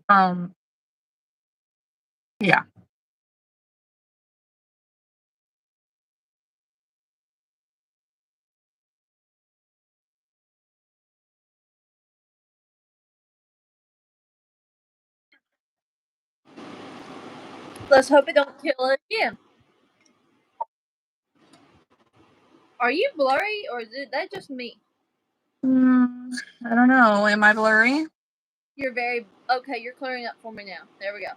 Um, yeah. Let's hope it don't kill it again. Are you blurry or is that just me? I don't know. Am I blurry? You're very okay. You're clearing up for me now. There we go.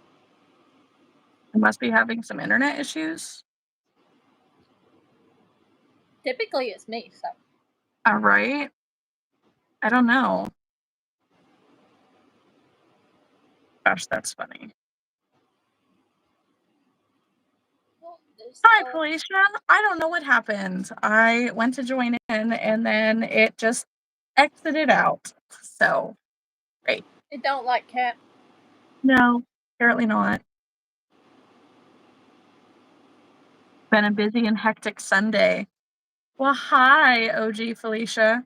I must be having some internet issues. Typically, it's me. So. All right. I don't know. Gosh, that's funny. Hi, Felicia. I don't know what happened. I went to join in and then it just exited out. So, great. It don't like cat. No, apparently not. Been a busy and hectic Sunday. Well, hi, OG Felicia.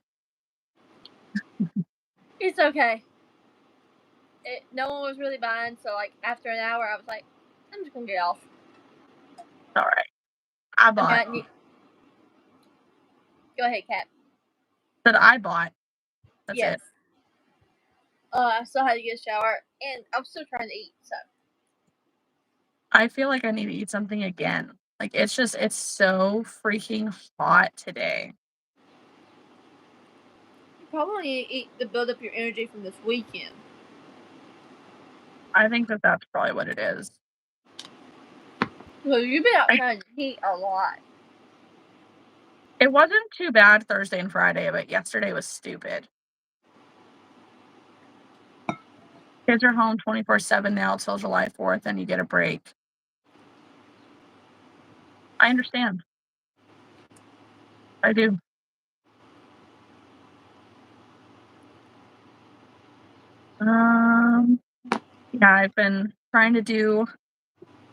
It's okay. No one was really buying, so like after an hour, I was like, I'm just gonna get off. All right. I bought. Go ahead, Kat. That I bought. That's yes. it. I still had to get a shower, and I'm still trying to eat. So. I feel like I need to eat something again. Like it's so freaking hot today. You probably need to eat to build up your energy from this weekend. I think that's probably what it is. Well, you've been outside in the heat a lot. It wasn't too bad Thursday and Friday, but yesterday was stupid. Kids are home 24/7 now till July 4th, and you get a break. I understand. I do. Yeah, I've been trying to do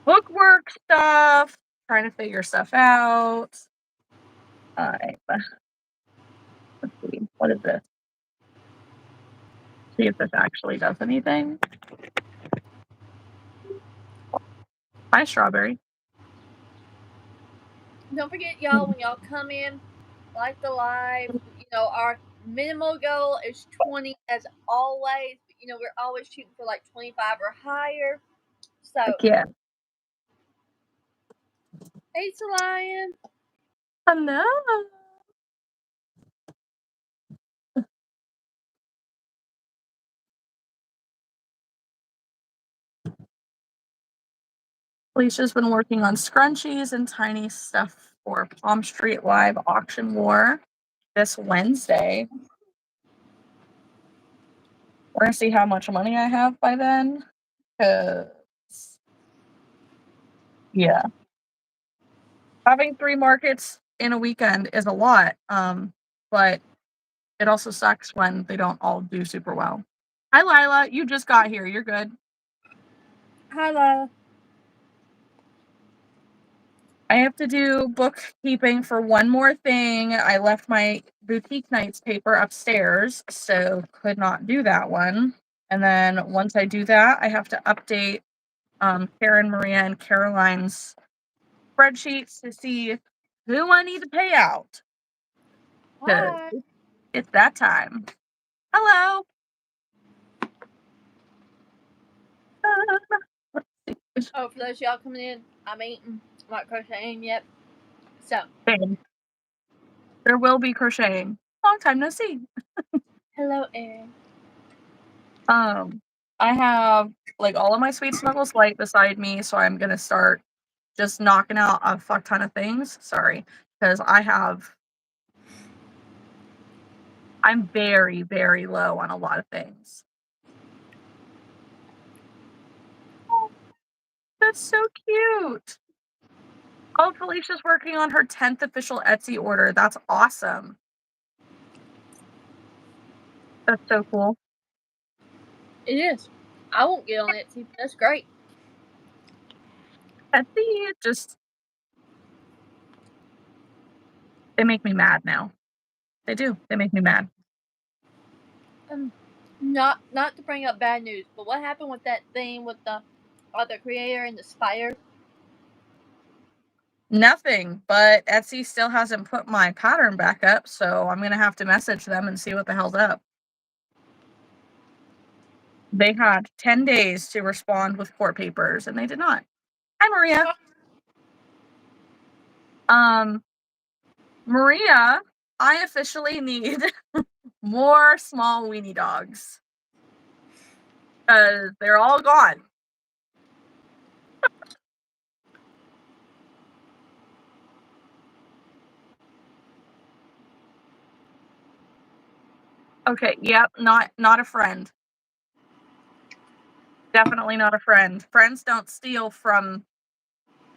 bookwork stuff, trying to figure stuff out. Let's see. What is this? See if this actually does anything. Hi, Strawberry. Don't forget, y'all, when y'all come in, like the live, our minimal goal is 20 as always. But, we're always shooting for like 25 or higher. So. Yeah. Hey, Lion. Hello. Felicia's been working on scrunchies and tiny stuff for Palm Street Live Auction War this Wednesday. We're gonna see how much money I have by then. Yeah. Having 3 markets in a weekend is a lot, but it also sucks when they don't all do super well. Hi, Lila. You just got here. You're good. Hi, Lila. I have to do bookkeeping for one more thing. I left my boutique nights paper upstairs, so could not do that one. And then once I do that, I have to update Karen, Maria, and Caroline's spreadsheets to see who I need to pay out. Hi. It's that time. Hello. Oh, for those y'all coming in, I'm eating. I'm not crocheting yet. So. Same. There will be crocheting. Long time no see. Hello, Erin. I have like all of my Sweet Snuggles light beside me, so I'm gonna start just knocking out a fuck ton of things. Sorry, because I'm very, very low on a lot of things. Oh, that's so cute. Oh, Felicia's working on her 10th official Etsy order. That's awesome. That's so cool. It is. I won't get on Etsy. That's great. Etsy they make me mad now. They do. They make me mad. Not to bring up bad news, but what happened with that thing with the other creator and the spider? Nothing, but Etsy still hasn't put my pattern back up, so I'm gonna have to message them and see what the hell's up. They had 10 days to respond with court papers, and they did not. Hi, Maria. Maria, I officially need more small weenie dogs. Because they're all gone. Okay, yep, not a friend. Definitely not a friend. Friends don't steal from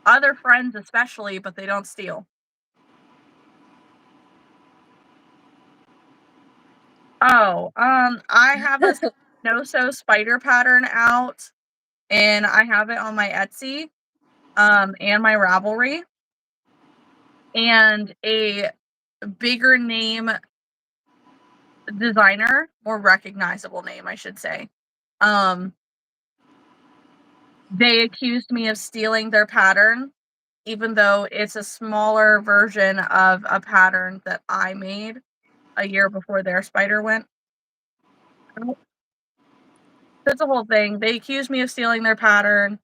other friends especially, but they don't steal. Oh, I have a no-sew spider pattern out, and I have it on my Etsy, and my Ravelry, and a bigger name designer, more recognizable name, I should say. They accused me of stealing their pattern, even though it's a smaller version of a pattern that I made a year before their spider went out. That's a whole thing. They accused me of stealing their pattern.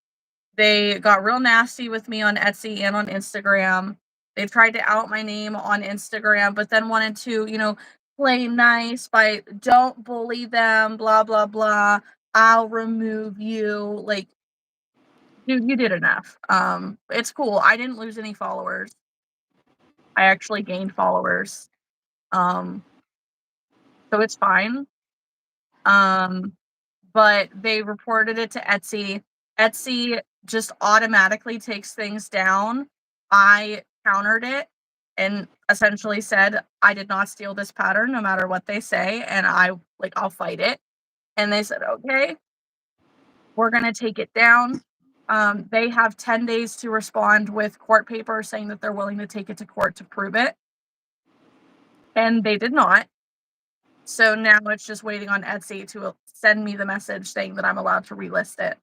They got real nasty with me on Etsy and on Instagram. They tried to out my name on Instagram, but then wanted to, play nice by don't bully them, blah, blah, blah. I'll remove you. Like, dude, you did enough. It's cool. I didn't lose any followers. I actually gained followers. Um, so it's fine. But they reported it to Etsy. Etsy just automatically takes things down. I countered it and essentially said, I did not steal this pattern no matter what they say, and I'll fight it. And they said, okay, we're gonna take it down. They have 10 days to respond with court papers saying that they're willing to take it to court to prove it. And they did not. So now it's just waiting on Etsy to send me the message saying that I'm allowed to relist it.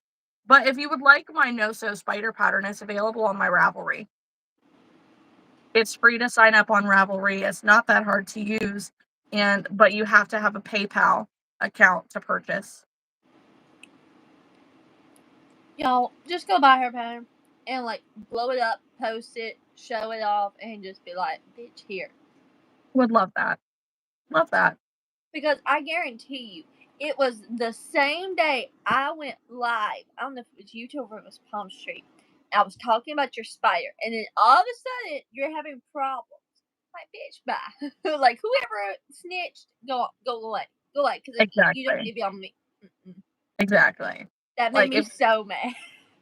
But if you would like my no-sew spider pattern, it's available on my Ravelry. It's free to sign up on Ravelry. It's not that hard to use, but you have to have a PayPal account to purchase. Y'all, just go buy her pattern and blow it up, post it, show it off, and just be like, bitch, here. Would love that. Love that. Because I guarantee you, it was the same day I went live. I don't know if it was YouTube or it was Palm Street. I was talking about your spider, and then all of a sudden you're having problems. Like, bitch, bye. Like, whoever snitched, go away, because you don't Exactly. need to be on me. Mm-mm. Exactly. That made me so mad.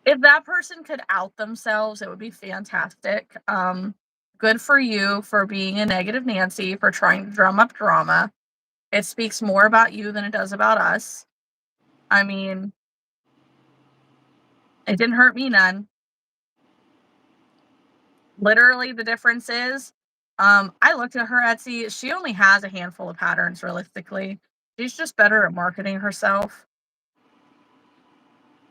If that person could out themselves, it would be fantastic. Good for you for being a negative Nancy, for trying to drum up drama. It speaks more about you than it does about us. I mean, it didn't hurt me none. Literally, the difference is, I looked at her Etsy. She only has a handful of patterns, realistically. She's just better at marketing herself.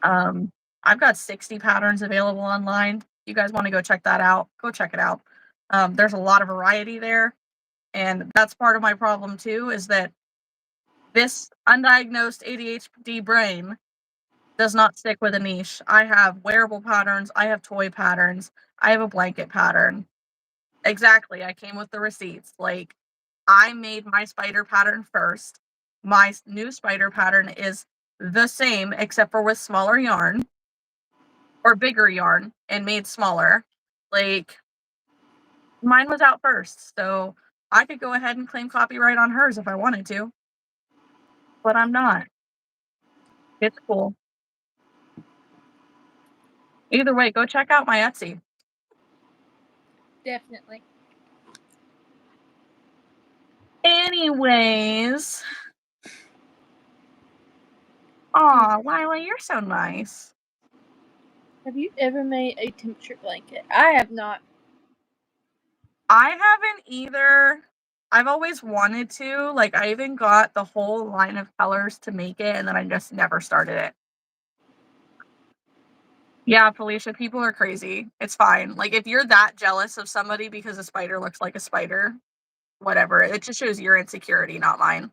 I've got 60 patterns available online. You guys want to go check that out? Go check it out. There's a lot of variety there. And that's part of my problem too, is that this undiagnosed ADHD brain does not stick with a niche. I have wearable patterns, I have toy patterns, I have a blanket pattern. Exactly. I came with the receipts. Like, I made my spider pattern first. My new spider pattern is the same except for with smaller yarn or bigger yarn and made smaller. Like, mine was out first, so I could go ahead and claim copyright on hers if I wanted to, but I'm not. It's cool. Either way, go check out my Etsy. Definitely. Anyways. Aw, Lila, you're so nice. Have you ever made a temperature blanket? I have not. I haven't either. I've always wanted to, like, I even got the whole line of colors to make it, and then I just never started it. Yeah, Felicia, people are crazy. It's fine. Like, if you're that jealous of somebody because a spider looks like a spider, whatever. It just shows your insecurity, not mine.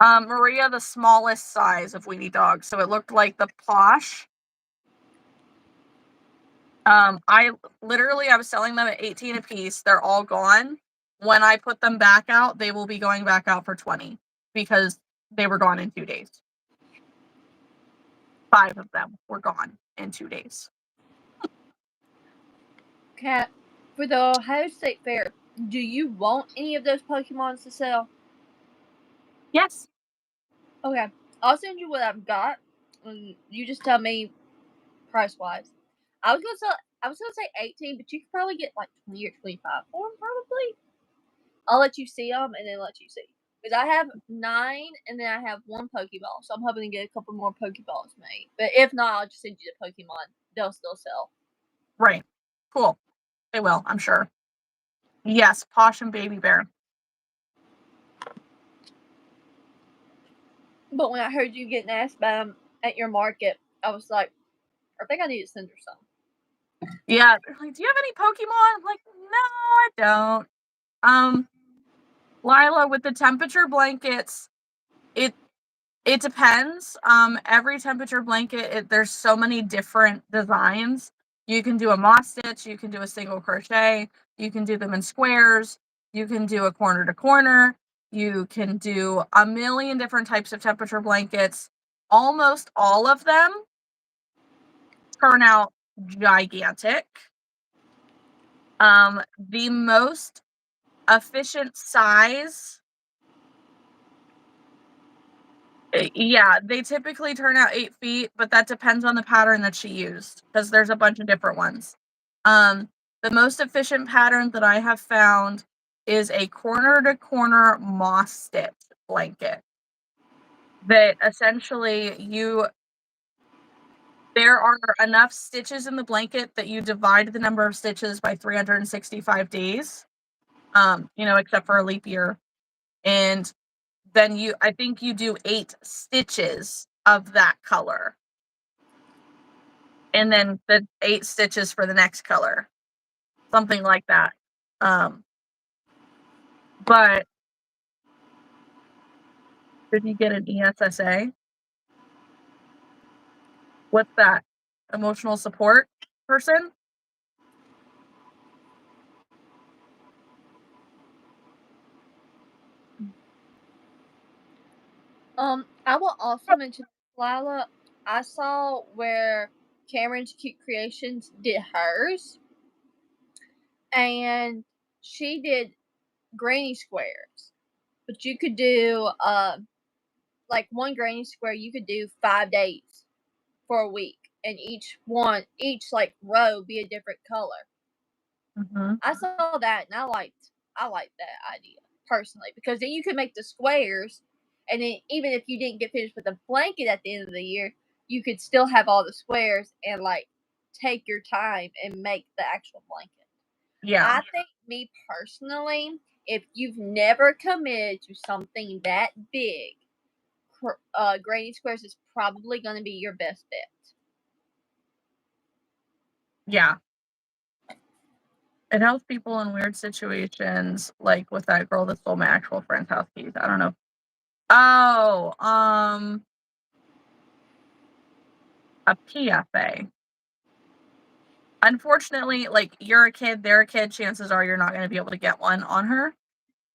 Maria, the smallest size of weenie dogs, so it looked like the Posh. I was selling them at 18 a piece. They're all gone. When I put them back out, they will be going back out for 20 because they were gone in 2 days. 5 of them were gone in 2 days. Kat, for the Ohio State Fair, do you want any of those Pokemons to sell? Yes. Okay, I'll send you what I've got, and you just tell me price wise. I was gonna say 18, but you could probably get like 20 or 25 for them, probably. I'll let you see them and then let you see. Because I have 9 and then I have 1 Pokeball, so I'm hoping to get a couple more Pokeballs made. But if not, I'll just send you the Pokemon. They'll still sell. Right. Cool. They will, I'm sure. Yes, Posh and Baby Bear. But when I heard you getting asked about them at your market, I was like, I think I need to send her some. Yeah, they're like, do you have any Pokemon? I'm like, no, I don't. Lila, with the temperature blankets, it depends. Every temperature blanket, there's so many different designs. You can do a moss stitch, you can do a single crochet, you can do them in squares, you can do a corner to corner, you can do a million different types of temperature blankets. Almost all of them turn out gigantic. The most efficient size, yeah, they typically turn out 8 feet, but that depends on the pattern that she used because there's a bunch of different ones. The most efficient pattern that I have found is a corner to corner moss stitch blanket that essentially there are enough stitches in the blanket that you divide the number of stitches by 365 days, except for a leap year. And then I think you do 8 stitches of that color. And then the 8 stitches for the next color. Something like that. But did you get an ESSA? What's that? Emotional support person? I will also mention, Lila, I saw where Cameron's Cute Creations did hers, and she did granny squares. But you could do like one granny square, you could do 5 days for a week, and each like row be a different color. Mm-hmm. I saw that and I liked that idea personally, because then you could make the squares, and then even if you didn't get finished with the blanket at the end of the year, you could still have all the squares and like take your time and make the actual blanket. Yeah. I think, me personally, if you've never committed to something that big, granny squares is probably going to be your best bet. Yeah. It helps people in weird situations, like with that girl that stole my actual friend's house keys. I don't know. Oh, a PFA. Unfortunately, like, you're a kid, they're a kid, chances are you're not gonna be able to get one on her.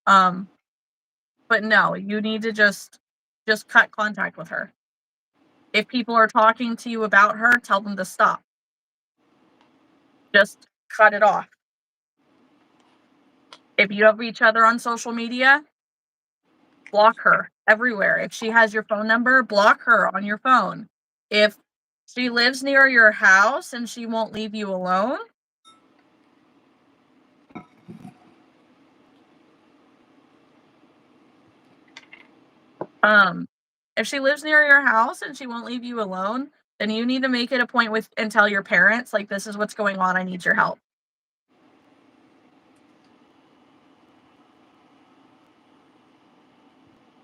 But no, you need to just cut contact with her. If people are talking to you about her, tell them to stop. Just cut it off. If you have each other on social media, block her everywhere. If she has your phone number, block her on your phone. If she lives near your house and she won't leave you alone, if she lives near your house and she won't leave you alone, then you need to make it a point with and tell your parents, like, this is what's going on, I need your help.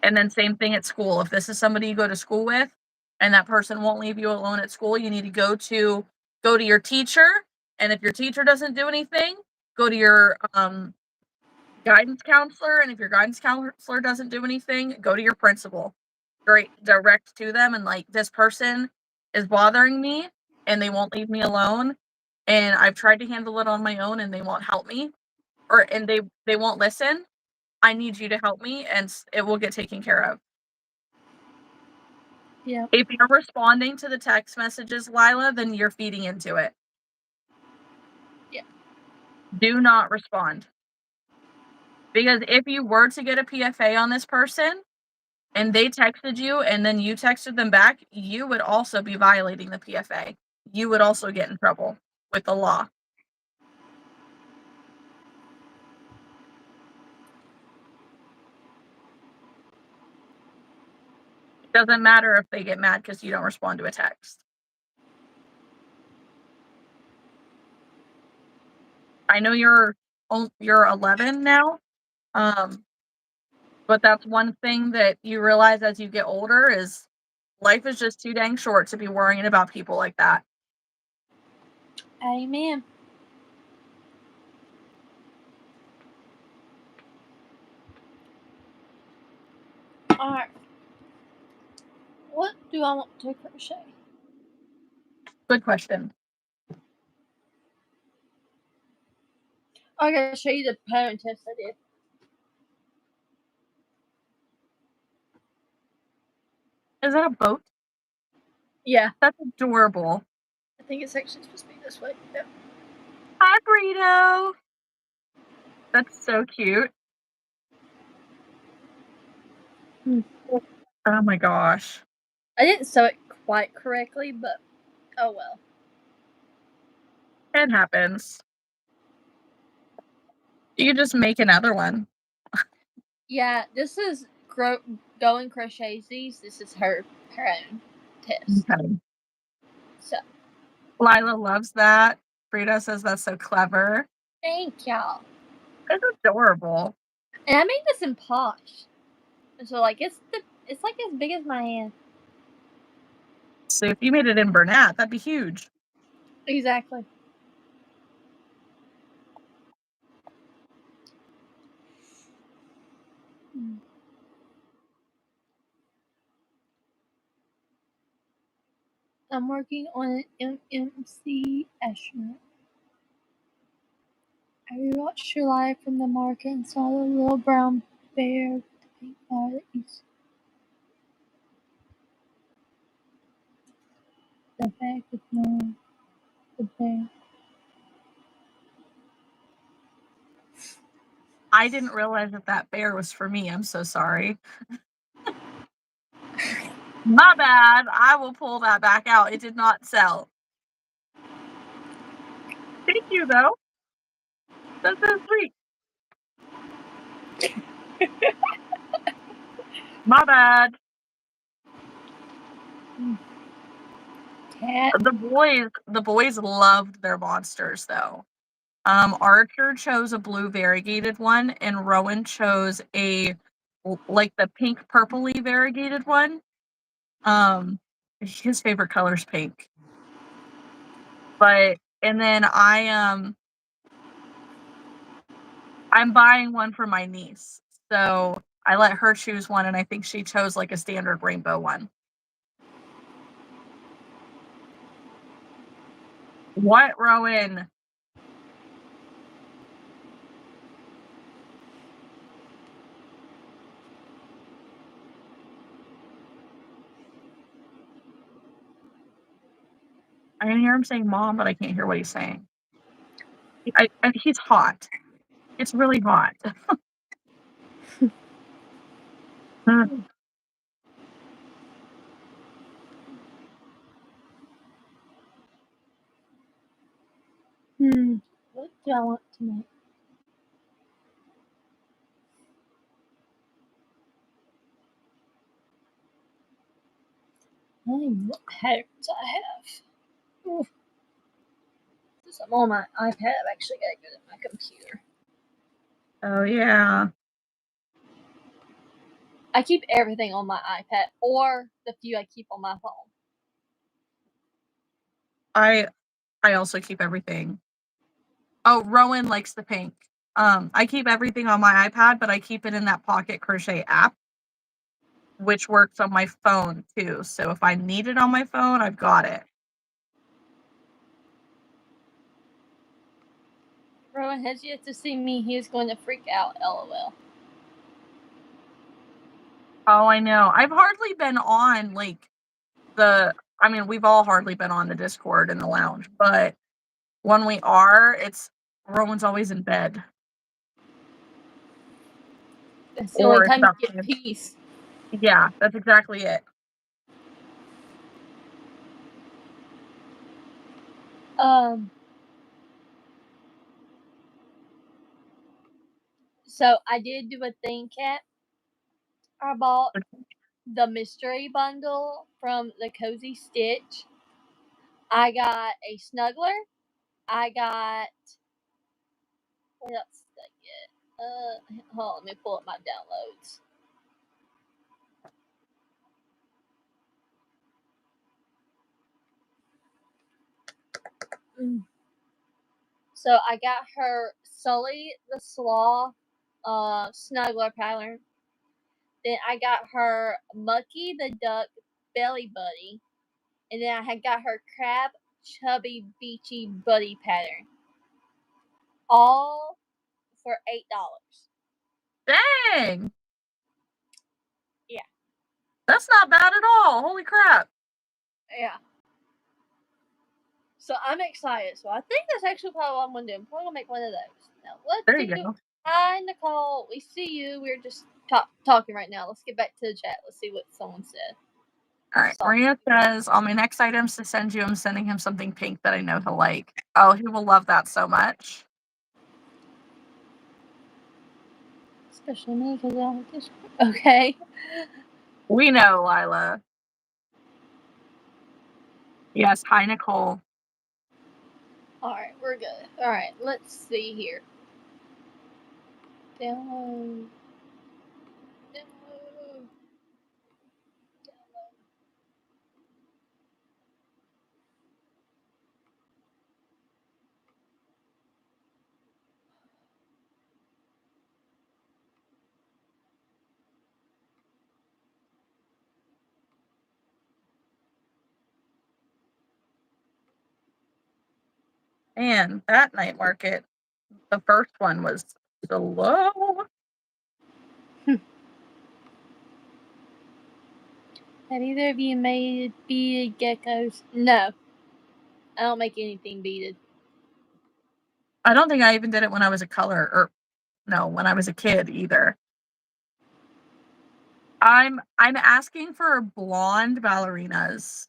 And then same thing at school. If this is somebody you go to school with and that person won't leave you alone at school, you need to go to your teacher. And if your teacher doesn't do anything, go to your guidance counselor. And if your guidance counselor doesn't do anything, go to your principal. Direct to them and like, this person is bothering me and they won't leave me alone. And I've tried to handle it on my own and they won't help me, and they won't listen. I need you to help me and it will get taken care of. Yeah. If you're responding to the text messages, Lila, then you're feeding into it. Yeah. Do not respond. Because if you were to get a PFA on this person and they texted you and then you texted them back, you would also be violating the PFA. You would also get in trouble with the law. It doesn't matter if they get mad because you don't respond to a text. I know you're 11 now, but that's one thing that you realize as you get older is life is just too dang short to be worrying about people like that. Amen. Alright. What do I want to crochet? Good question. I'm going to show you the pattern test I did. Is that a boat? Yeah. That's adorable. I think it's actually supposed to be this way. Yep. Hi, Burrito. That's so cute. Oh my gosh. I didn't sew it quite correctly, but oh well. It happens. You can just make another one. Yeah, this is Go and Crochet these. This is her own test. Okay. So Lila loves that. Frida says that's so clever. thank y'all. It's adorable. And I made this in Posh. So like it's like as big as my hand. So if you made it in Bernat, that'd be huge. Exactly. I'm working on an MMC astronaut. I rewatched your live from the market and saw the little brown bear with the pink flower that you the bag with no the bear. I didn't realize that bear was for me. I'm so sorry. My bad. I will pull that back out. It did not sell. Thank you, though. That's so sweet. My bad. Cat. The boys loved their monsters, though. Archer chose a blue variegated one, and Rowan chose a like the pink purpley variegated one. His favorite color is pink. And then I'm buying one for my niece. So I let her choose one, and I think she chose like a standard rainbow one. What, Rowan? I can hear him saying mom, but I can't hear what he's saying. He's hot. It's really hot. What do I want to make? What patterns I have. Ooh. Since I'm on my iPad, I've actually got to go to my computer. Oh, yeah. I keep everything on my iPad or the few I keep on my phone. I also keep everything. Oh, Rowan likes the pink. I keep everything on my iPad, but I keep it in that Pocket Crochet app, which works on my phone too. So if I need it on my phone, I've got it. Rowan has yet to see me. He is going to freak out, lol. Oh, I know. I've hardly been on we've all hardly been on the Discord in the lounge, but when we are, Rowan's always in bed. That's the Or only it's time you about get time. peace. Yeah, that's exactly it. So I did do a thing, Kat. I bought the mystery bundle from the Cozy Stitch. I got a snuggler. I got, what else did I get? Hold on, let me pull up my downloads. So I got her Sully the Sloth snuggler pattern. Then I got her Mucky the Duck belly buddy. And then I had got her Crab Chubby Beachy buddy pattern. All for $8. Dang! Yeah. That's not bad at all. Holy crap. Yeah. So I'm excited. So I think that's actually probably what I'm going to do. I'm probably going to make one of those. Now, There you go. Hi, Nicole. We see you. We're just talking right now. Let's get back to the chat. Let's see what someone said. All right. Maria says, on my next items to send you, I'm sending him something pink that I know he'll like. Oh, he will love that so much. Especially me because I don't have Discord. Okay. We know, Lila. Yes. Hi, Nicole. All right. We're good. All right. Let's see here. Download. Man, that night market, the first one was so low. Have either of you made beaded geckos? No. I don't make anything beaded. I don't think I even did it when I was when I was a kid either. I'm asking for blonde ballerinas.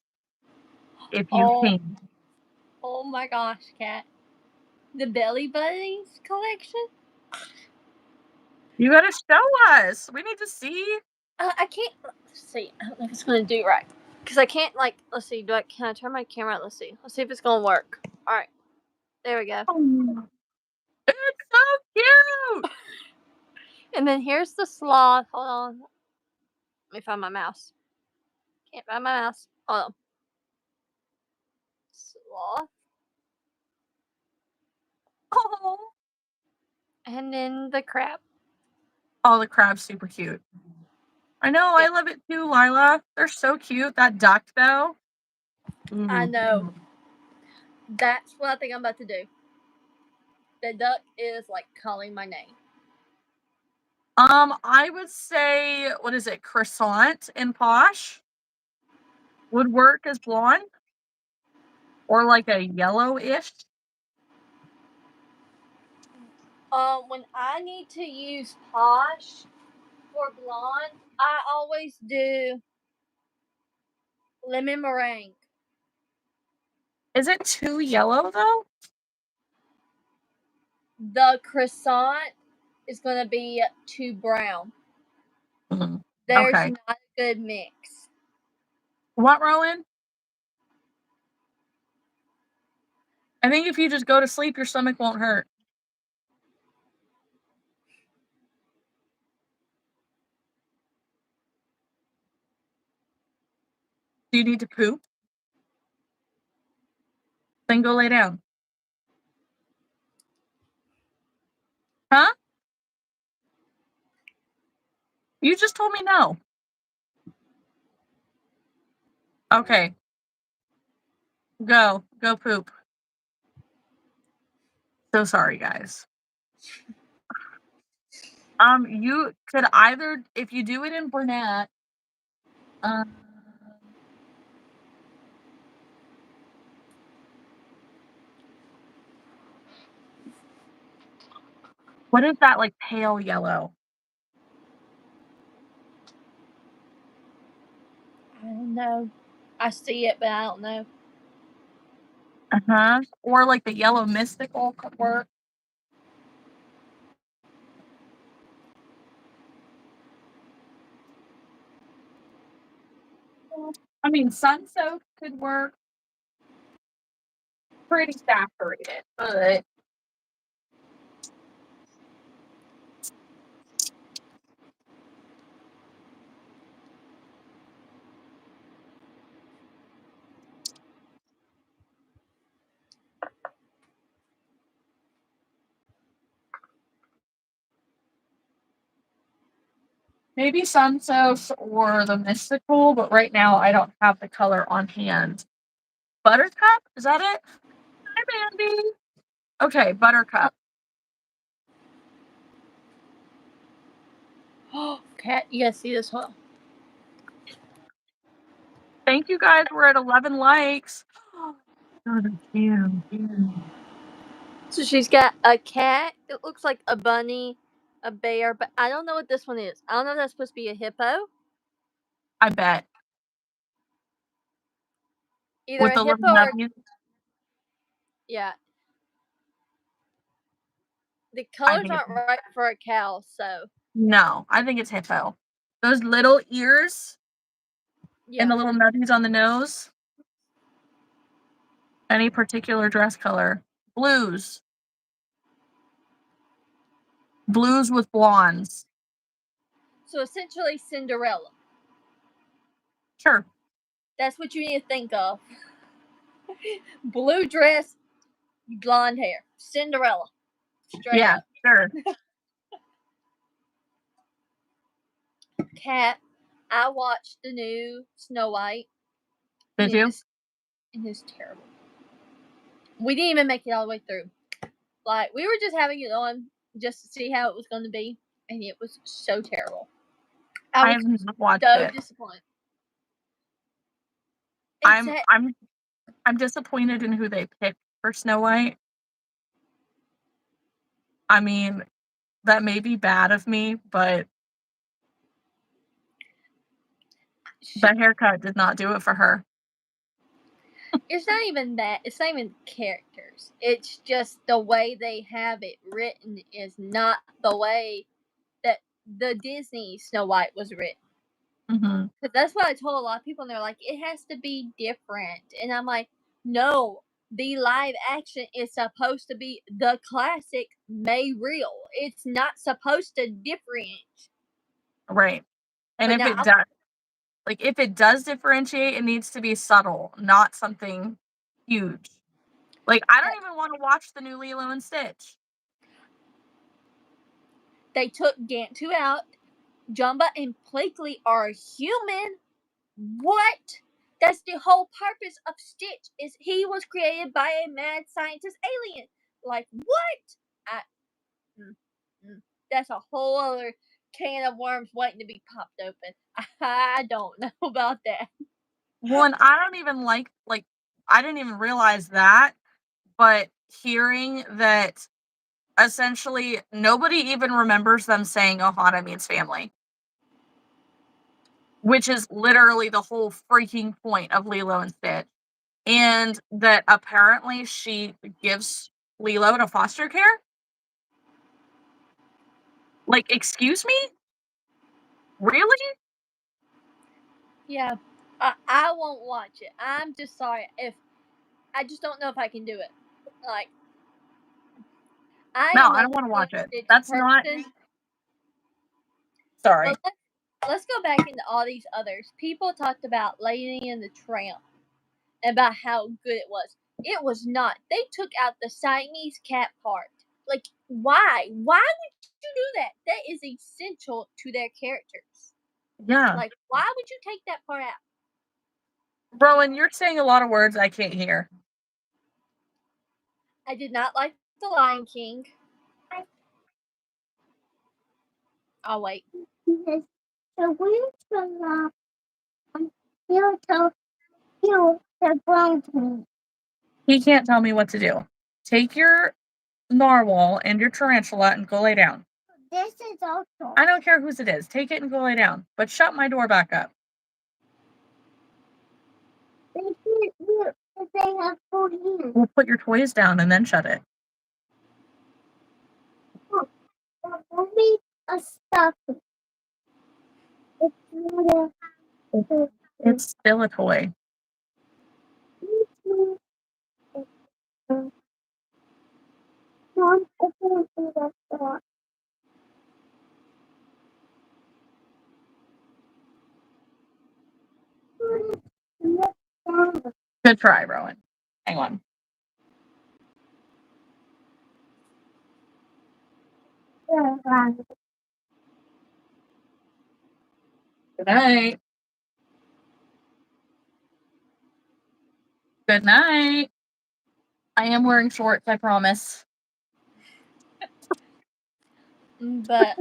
If you can. Oh my gosh, Kat. The Belly Buddies collection? You gotta show us. We need to see. I can't. Let's see. I don't know if it's gonna do right. Because I can't, let's see. Can I turn my camera on? Let's see. Let's see if it's gonna work. Alright. There we go. Oh, it's so cute. And then here's the sloth. Hold on. Let me find my mouse. Can't find my mouse. Hold on. Sloth. Oh. And then the crab. Oh, the crab's super cute. I know, yeah. I love it too, Lila. They're so cute. That duck, though. Ooh. I know. That's what I think I'm about to do. The duck is calling my name. I would say, what is it, croissant and posh would work as blonde, or like a yellowish. When I need to use posh for blonde, I always do lemon meringue. Is it too yellow though? The croissant is going to be too brown. Mm-hmm. There's okay. not a good mix. What, Rowan? I think if you just go to sleep, your stomach won't hurt. Do you need to poop? Then go lay down. Huh? You just told me no. Okay. Go poop. So sorry, guys. You could either, if you do it in Burnett, what is that, like, pale yellow? I don't know. I see it, but I don't know. Uh-huh. Or like the yellow mystical could work. I mean, sun soak could work. Pretty saturated, but maybe sun soaks or the mystical, but right now I don't have the color on hand. Buttercup? Is that it? Hi, Mandy. Okay, buttercup. Oh, Cat, you gotta see this one. Thank you guys. We're at 11 likes. Oh, that's cute. So she's got a cat. It looks like a bunny, a bear, but I don't know what this one is. I don't know if that's supposed to be a hippo. I bet. Either With a the little hippo or nubbies. yeah. The I colors think aren't it's right for a cow, so no. I think it's hippo. Those little ears yeah. and the little nubbies on the nose. Any particular dress color? Blues. Blues with blondes. So essentially Cinderella. Sure. That's what you need to think of. Blue dress, blonde hair. Cinderella. Straight Yeah, up. sure. Cat, I watched the new Snow White. Did you? And it's terrible. We didn't even make it all the way through. Like, we were just having it on just to see how it was going to be, and it was so terrible. I I was haven't watched so it. disappointed. I'm disappointed in who they picked for Snow White. I mean, that may be bad of me, but that haircut did not do it for her. It's not even that. It's not even characters. It's just the way they have it written is not the way that the Disney Snow White was written. Mm-hmm. Because that's what I told a lot of people, and they're like, it has to be different. And I'm like, no, the live action is supposed to be the classic made real. It's not supposed to differentiate. Right. And But if now, it does, like, if it does differentiate, it needs to be subtle, not something huge. Like, I don't even want to watch the new Lilo and Stitch. they took Gantu out. Jumba and Plakely are human. What? That's the whole purpose of Stitch. Is he was created by a mad scientist alien. Like what? That's a whole other can of worms waiting to be popped open. I don't know about that. One, I don't even like I didn't even realize that, but hearing that essentially nobody even remembers them saying Ohana means family. Which is literally the whole freaking point of Lilo and Stitch. And that apparently she gives Lilo to foster care? Like, excuse me? Really? Yeah, I won't watch it. I'm just sorry if I just don't know if I can do it. Like I No, am I a don't want to Lilo watch it. Stitch That's not person. sorry. let's go back into all these others. People talked about Lady and the Tramp and about how good it was. It was not. They took out the Siamese cat part. Like, why? Why would you do that? That is essential to their characters. Yeah. Like, why would you take that part out? Rowan, you're saying a lot of words I can't hear. I did not like The Lion King. I'll wait. Because the winds from you told you the ground me. He can't tell me what to do. Take your narwhal and your tarantula and go lay down. This is also. I don't care whose it is. Take it and go lay down. But shut my door back up. They have food here. We'll put your toys down and then shut it. Only a stuff. It's not a. It's still a toy. Mom, I can't do that door. Good try, Rowan. Hang on. Good night. Good night. I am wearing shorts, I promise. But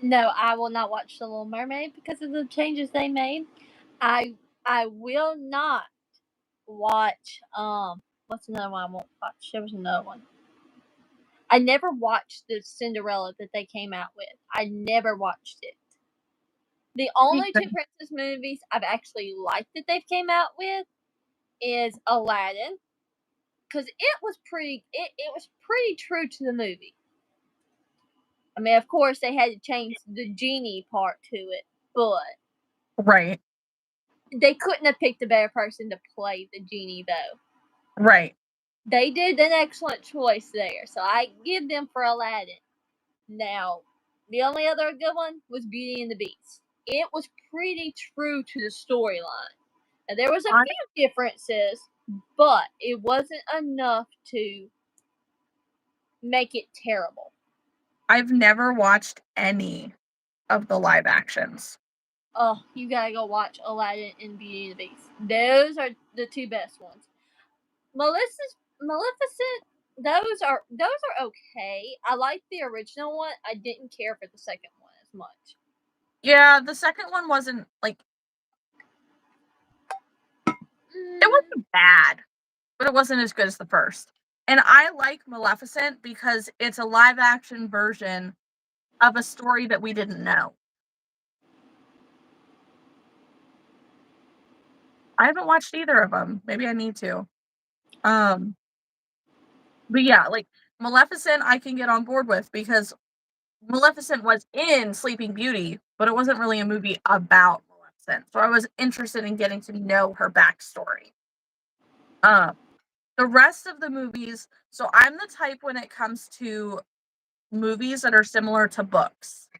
no, I will not watch The Little Mermaid because of the changes they made. I will not watch what's another one I won't watch? There was another one. I never watched the Cinderella that they came out with. I never watched it. The only two princess movies I've actually liked that they've came out with is Aladdin, because it was pretty true to the movie. I mean, of course, they had to change the genie part to it, but right, they couldn't have picked a better person to play the genie, though. Right. They did an excellent choice there, so I give them for Aladdin. Now, the only other good one was Beauty and the Beast. It was pretty true to the storyline. And there was a few differences, but it wasn't enough to make it terrible. I've never watched any of the live actions. Oh, you gotta go watch Aladdin and Beauty and the Beast. Those are the two best ones. Maleficent, those are okay. I like the original one. I didn't care for the second one as much. Yeah, the second one wasn't like it wasn't bad, but it wasn't as good as the first. And I like Maleficent because it's a live action version of a story that we didn't know. I haven't watched either of them. Maybe I need to. But yeah, like Maleficent I can get on board with because Maleficent was in Sleeping Beauty, but it wasn't really a movie about Maleficent. So I was interested in getting to know her backstory. The rest of the movies, so I'm the type when it comes to movies that are similar to books.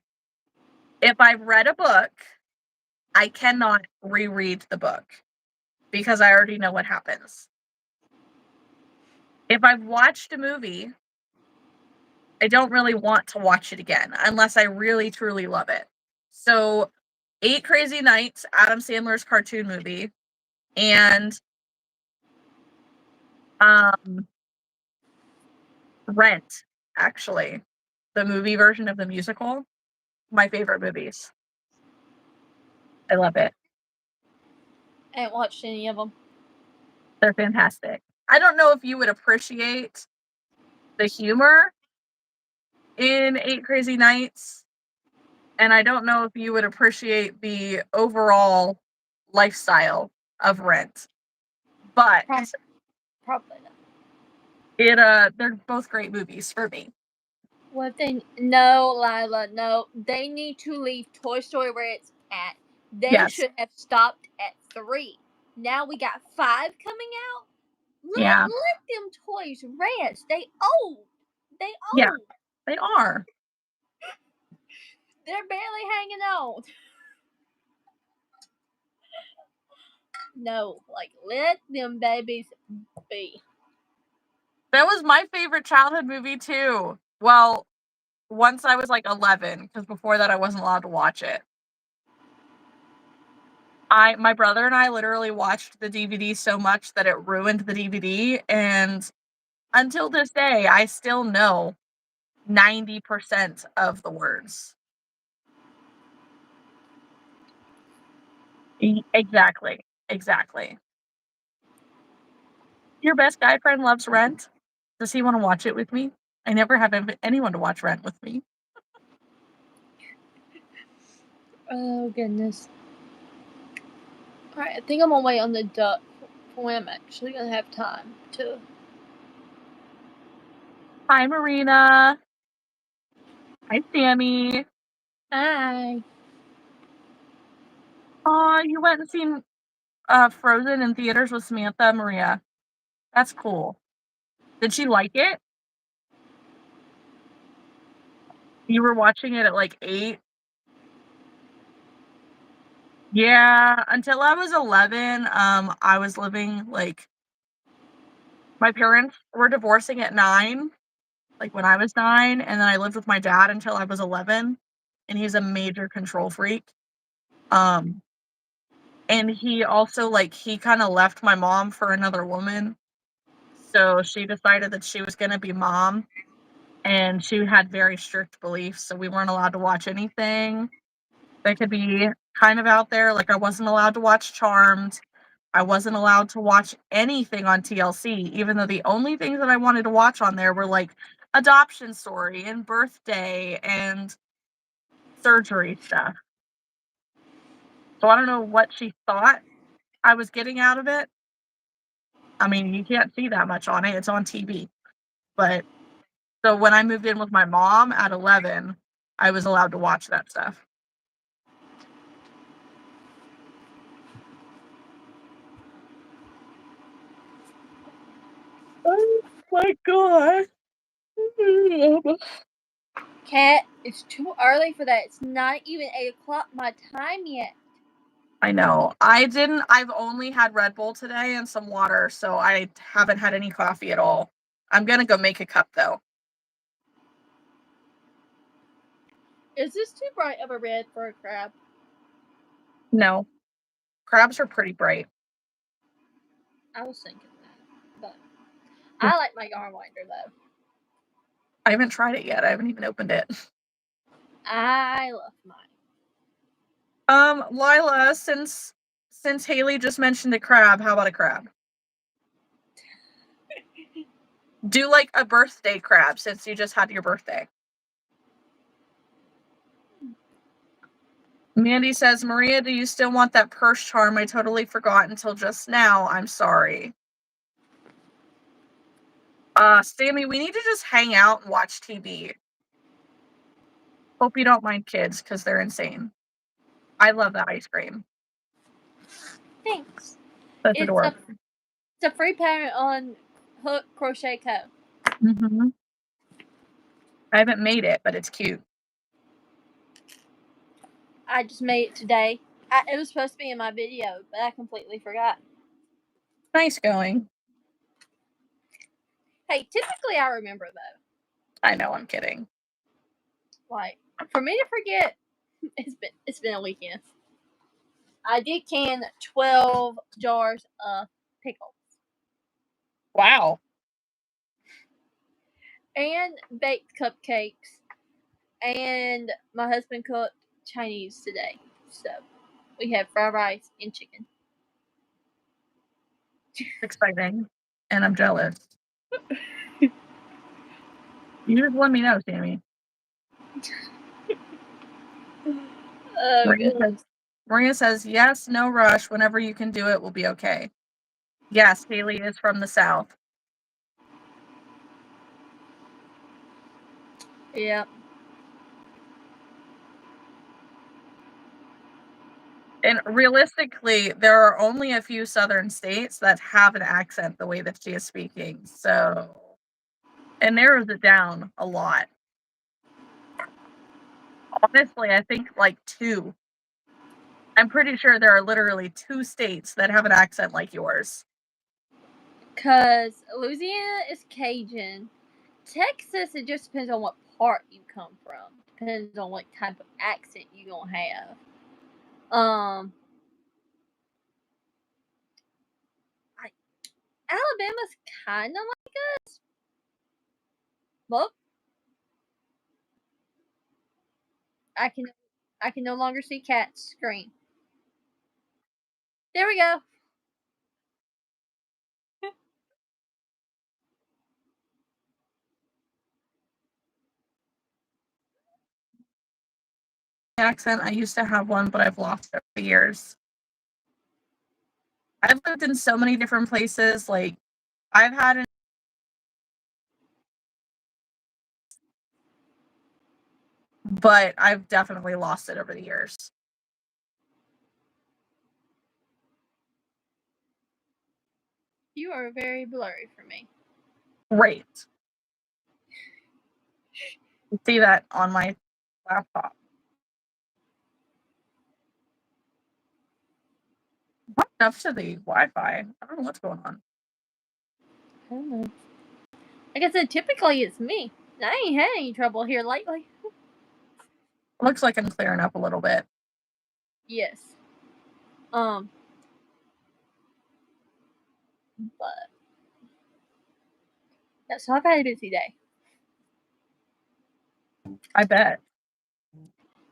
If I've read a book, I cannot reread the book because I already know what happens. If I've watched a movie, I don't really want to watch it again unless I really truly love it. So, 8 Crazy Nights, Adam Sandler's cartoon movie, and Rent, actually, the movie version of the musical, my favorite movies. I love it. I haven't watched any of them. They're fantastic. I don't know if you would appreciate the humor in 8 Crazy Nights, and I don't know if you would appreciate the overall lifestyle of Rent. But probably not. They're both great movies for me. What they no, Lila, no. They need to leave Toy Story where it's at. They should have stopped at 3. Now we got 5 coming out. Let them toys rest. They old. They old. Yeah, they are. They're barely hanging on. No, like let them babies be. That was my favorite childhood movie too. Well, once I was like 11, because before that I wasn't allowed to watch it. My brother and I literally watched the DVD so much that it ruined the DVD, and until this day, I still know 90% of the words. Exactly. Exactly. Your best guy friend loves Rent. Does he want to watch it with me? I never have anyone to watch Rent with me. Oh goodness. Alright, I think I'm gonna wait on the duck for when I'm actually gonna have time to. Hi, Marina. Hi, Sammy. Hi. Aw, you went and seen Frozen in theaters with Samantha, Maria. That's cool. Did she like it? You were watching it at like 8? Yeah, until I was 11, I was living like my parents were divorcing at 9, like when I was 9, and then I lived with my dad until I was 11, and he's a major control freak. Um, and he also like he kind of left my mom for another woman. So she decided that she was going to be mom, and she had very strict beliefs, so we weren't allowed to watch anything that could be kind of out there. Like I wasn't allowed to watch Charmed. I wasn't allowed to watch anything on TLC, even though the only things that I wanted to watch on there were like Adoption Story and Birthday and surgery stuff. So I don't know what she thought I was getting out of it. I mean, you can't see that much on it. It's on TV. But so when I moved in with my mom at 11, I was allowed to watch that stuff. Oh my god. Cat, it's too early for that. It's not even 8 o'clock my time yet. I know. I've only had Red Bull today and some water, so I haven't had any coffee at all. I'm gonna go make a cup though. Is this too bright of a red for a crab? No. Crabs are pretty bright. I was thinking that. But I like my yarn winder though. I haven't tried it yet. I haven't even opened it. I love mine. Lila, since Haley just mentioned a crab, how about a crab? Do like a birthday crab since you just had your birthday. Mandy says, Maria, do you still want that purse charm? I totally forgot until just now. I'm sorry. Sammy, we need to just hang out and watch TV. Hope you don't mind kids, because they're insane. I love that ice cream. Thanks. That's It's adorable. a free parent on Hook Crochet Co. Mm-hmm. I haven't made it, but it's cute. I just made it today. It was supposed to be in my video, but I completely forgot. Nice going. Hey, typically I remember though. I know, I'm kidding. Like for me to forget, it's been a weekend. I did can 12 jars of pickles. Wow. And baked cupcakes. And my husband cooked Chinese today. So we have fried rice and chicken. It's exciting. And I'm jealous. You just let me know, Sammy. Oh, goodness. Maria says, yes, no rush. Whenever you can do it, we'll be okay. Yes, Haley is from the South. Yeah. And realistically, there are only a few southern states that have an accent the way that she is speaking. So it narrows it down a lot. Honestly, I think like 2. I'm pretty sure there are literally 2 states that have an accent like yours. Because Louisiana is Cajun. Texas, it just depends on what part you come from. Depends on what type of accent you gonna have. Alabama's kind of like us. Look, I can no longer see Cat's screen. There we go. Accent. I used to have one, but I've lost it for years. I've lived in so many different places. Like, I've had an but I've definitely lost it over the years. You are very blurry for me. Great. You see that on my laptop. What up to the Wi-Fi? I don't know what's going on. I don't know. Like I said, typically it's me. I ain't had any trouble here lately. Looks like I'm clearing up a little bit. Yes. But yeah, so I've had a busy day. I bet.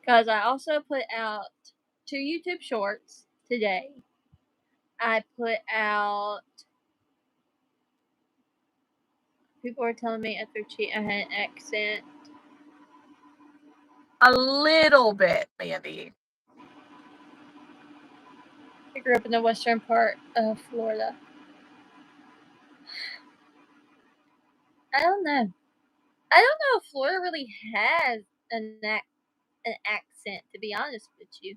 Because I also put out 2 YouTube shorts today. I put out. People are telling me after cheat I had an accent. A little bit, Mandy. I grew up in the western part of Florida. I don't know. I don't know if Florida really has an accent, to be honest with you.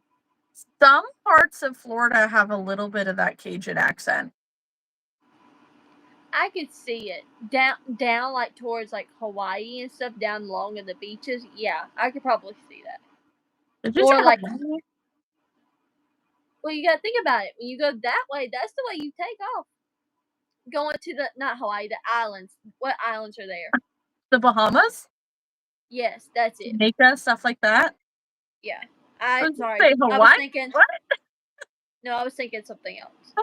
Some parts of Florida have a little bit of that Cajun accent. I could see it down like towards like Hawaii and stuff, down along in the beaches. Yeah, I could probably see that. Did you Or say like, Hawaii? well, you gotta think about it. When you go that way, that's the way you take off. Going to the not Hawaii, the islands. What islands are there? The Bahamas? Yes, that's it. Jamaica, stuff like that? Yeah. Did you Sorry. say I was Hawaii? thinking. What? No, I was thinking something else.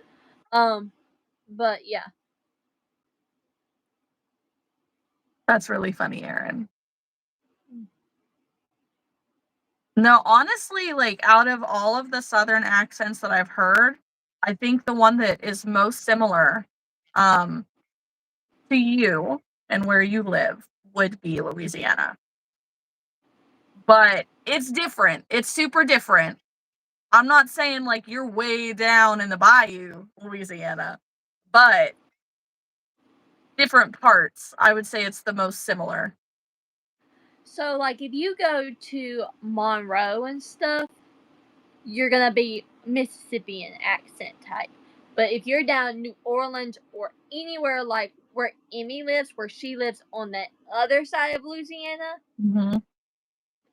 But yeah. That's really funny, Erin. No, honestly, like, out of all of the Southern accents that I've heard, I think the one that is most similar to you and where you live would be Louisiana. But it's different. It's super different. I'm not saying like you're way down in the bayou, Louisiana, but different parts. I would say it's the most similar. So like if you go to Monroe and stuff, you're gonna be Mississippian accent type. But if you're down in New Orleans or anywhere like where Emmy lives, where she lives on the other side of Louisiana, Mm-hmm.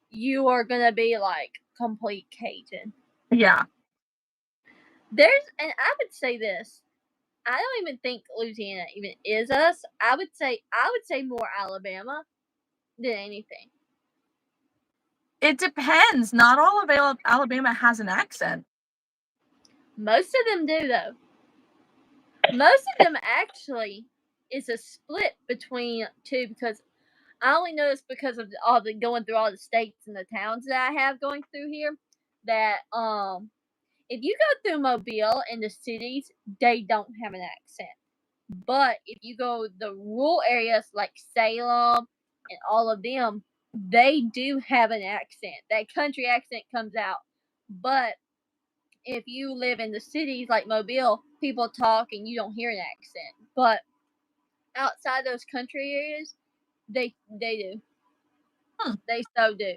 you are gonna be like complete Cajun. Yeah. And I would say this. I don't even think Louisiana even is us. I would say more Alabama than anything. It depends. Not all of Alabama has an accent. Most of them do, though. Most of them actually is a split between two, because I only know this because of all the going through all the states and the towns that I have going through here. That if you go through Mobile and the cities, they don't have an accent. But if you go the rural areas like Salem and all of them, they do have an accent. That country accent comes out. But if you live in the cities like Mobile, people talk and you don't hear an accent. But outside those country areas, they do. They so do.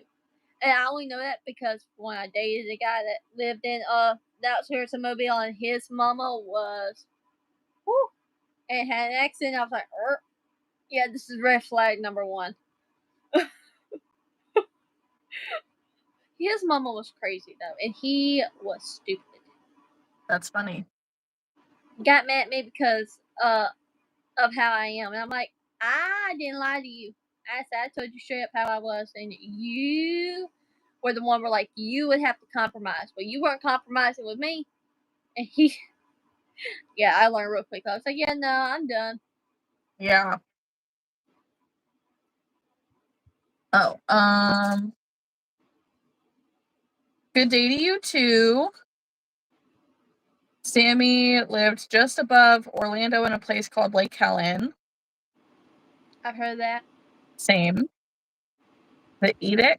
And I only know that because when I dated a guy that lived in the outskirts of Mobile, and his mama was, whew, and had an accent. I was like, yeah, this is red flag number 1. His mama was crazy though, and he was stupid. That's funny. Got mad at me because of how I am, and I'm like, I didn't lie to you. I said I told you straight up how I was, and you were the one where like you would have to compromise, but you weren't compromising with me. And he, yeah, I learned real quick. I was like, yeah, no, I'm done. Yeah. Oh, good day to you too. Sammy lived just above Orlando in a place called Lake Helen. I've heard that. Same. The Edic.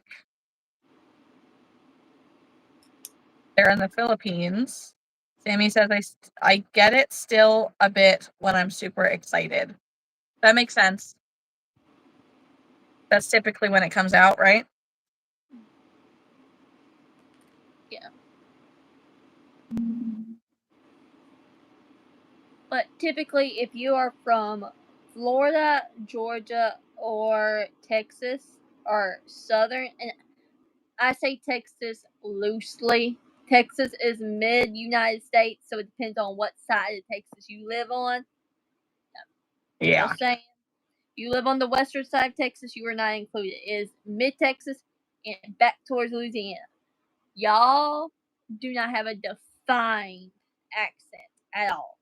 They're in the Philippines. Sammy says, I get it still a bit when I'm super excited. That makes sense. That's typically when it comes out, right? Yeah. But typically, if you are from Florida, Georgia, or Texas, or Southern, and I say Texas loosely, Texas is mid-United States, so it depends on what side of Texas you live on. Yeah. Just saying. You live on the western side of Texas, you are not included. It is mid-Texas and back towards Louisiana. Y'all do not have a defined accent at all.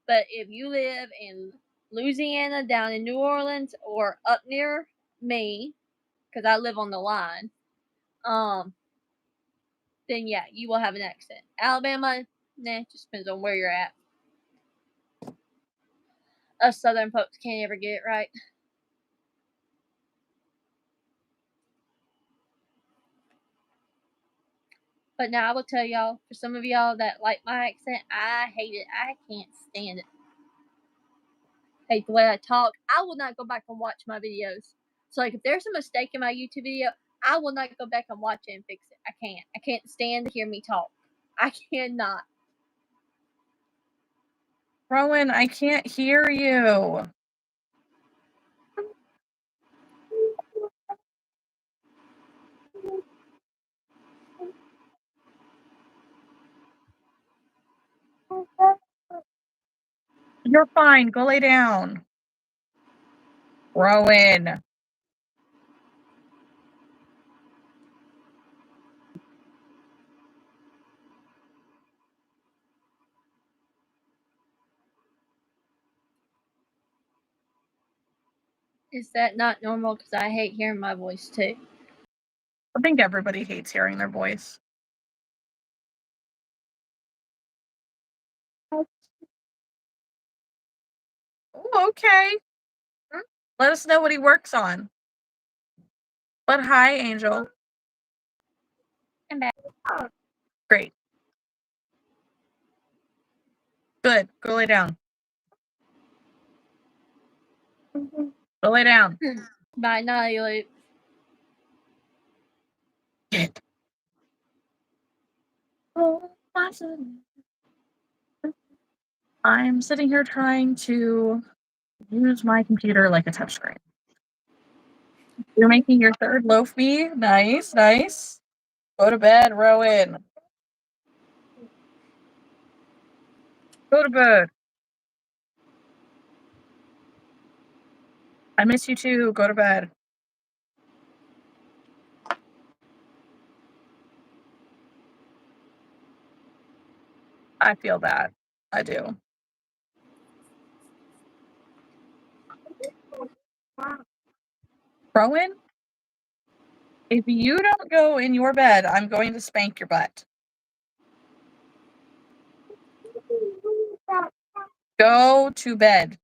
But if you live in Louisiana, down in New Orleans, or up near me, because I live on the line, then yeah, you will have an accent. Alabama, nah, just depends on where you're at. Us Southern folks can't ever get it right. But now I will tell y'all, for some of y'all that like my accent, I hate it. I can't stand it. Hate the way I talk. I will not go back and watch my videos. So like if there's a mistake in my YouTube video, I will not go back and watch it and fix it. I can't. I can't stand to hear me talk. I cannot. Rowan, I can't hear you. You're fine. Go lay down. Rowan. Is that not normal? Because I hate hearing my voice too. I think everybody hates hearing their voice. Oh, okay. Let us know what he works on. But hi, Angel. I'm back. Great. Good. Go lay down. Go lay down. Bye, night, Luke. I'm sitting here trying to use my computer like a touchscreen. You're making your third loaf bee? Nice, nice. Go to bed, Rowan. Go to bed. I miss you too. Go to bed. I feel that. I do. Rowan, if you don't go in your bed, I'm going to spank your butt. Go to bed.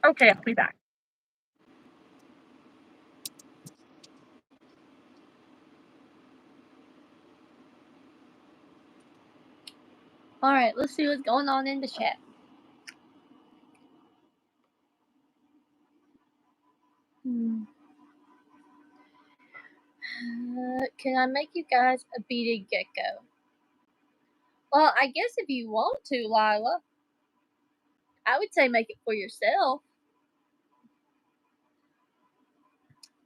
Okay, I'll be back. Alright, let's see what's going on in the chat. Can I make you guys a beaded gecko? Well, I guess if you want to, Lila, I would say make it for yourself.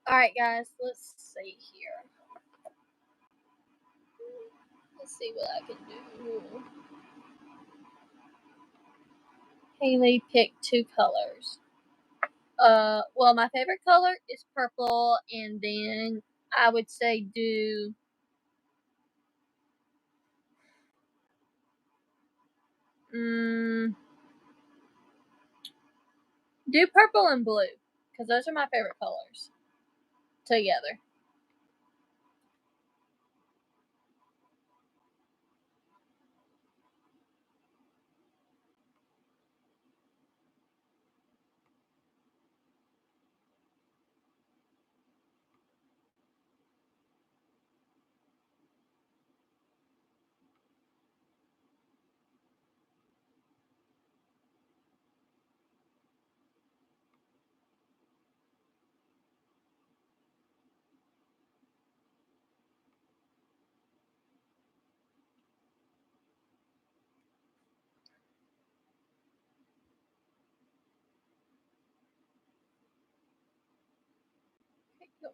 Alright, guys, let's see here. Let's see what I can do. Haley picked 2 colors. Well, my favorite color is purple, and then I would say do purple and blue, because those are my favorite colors together.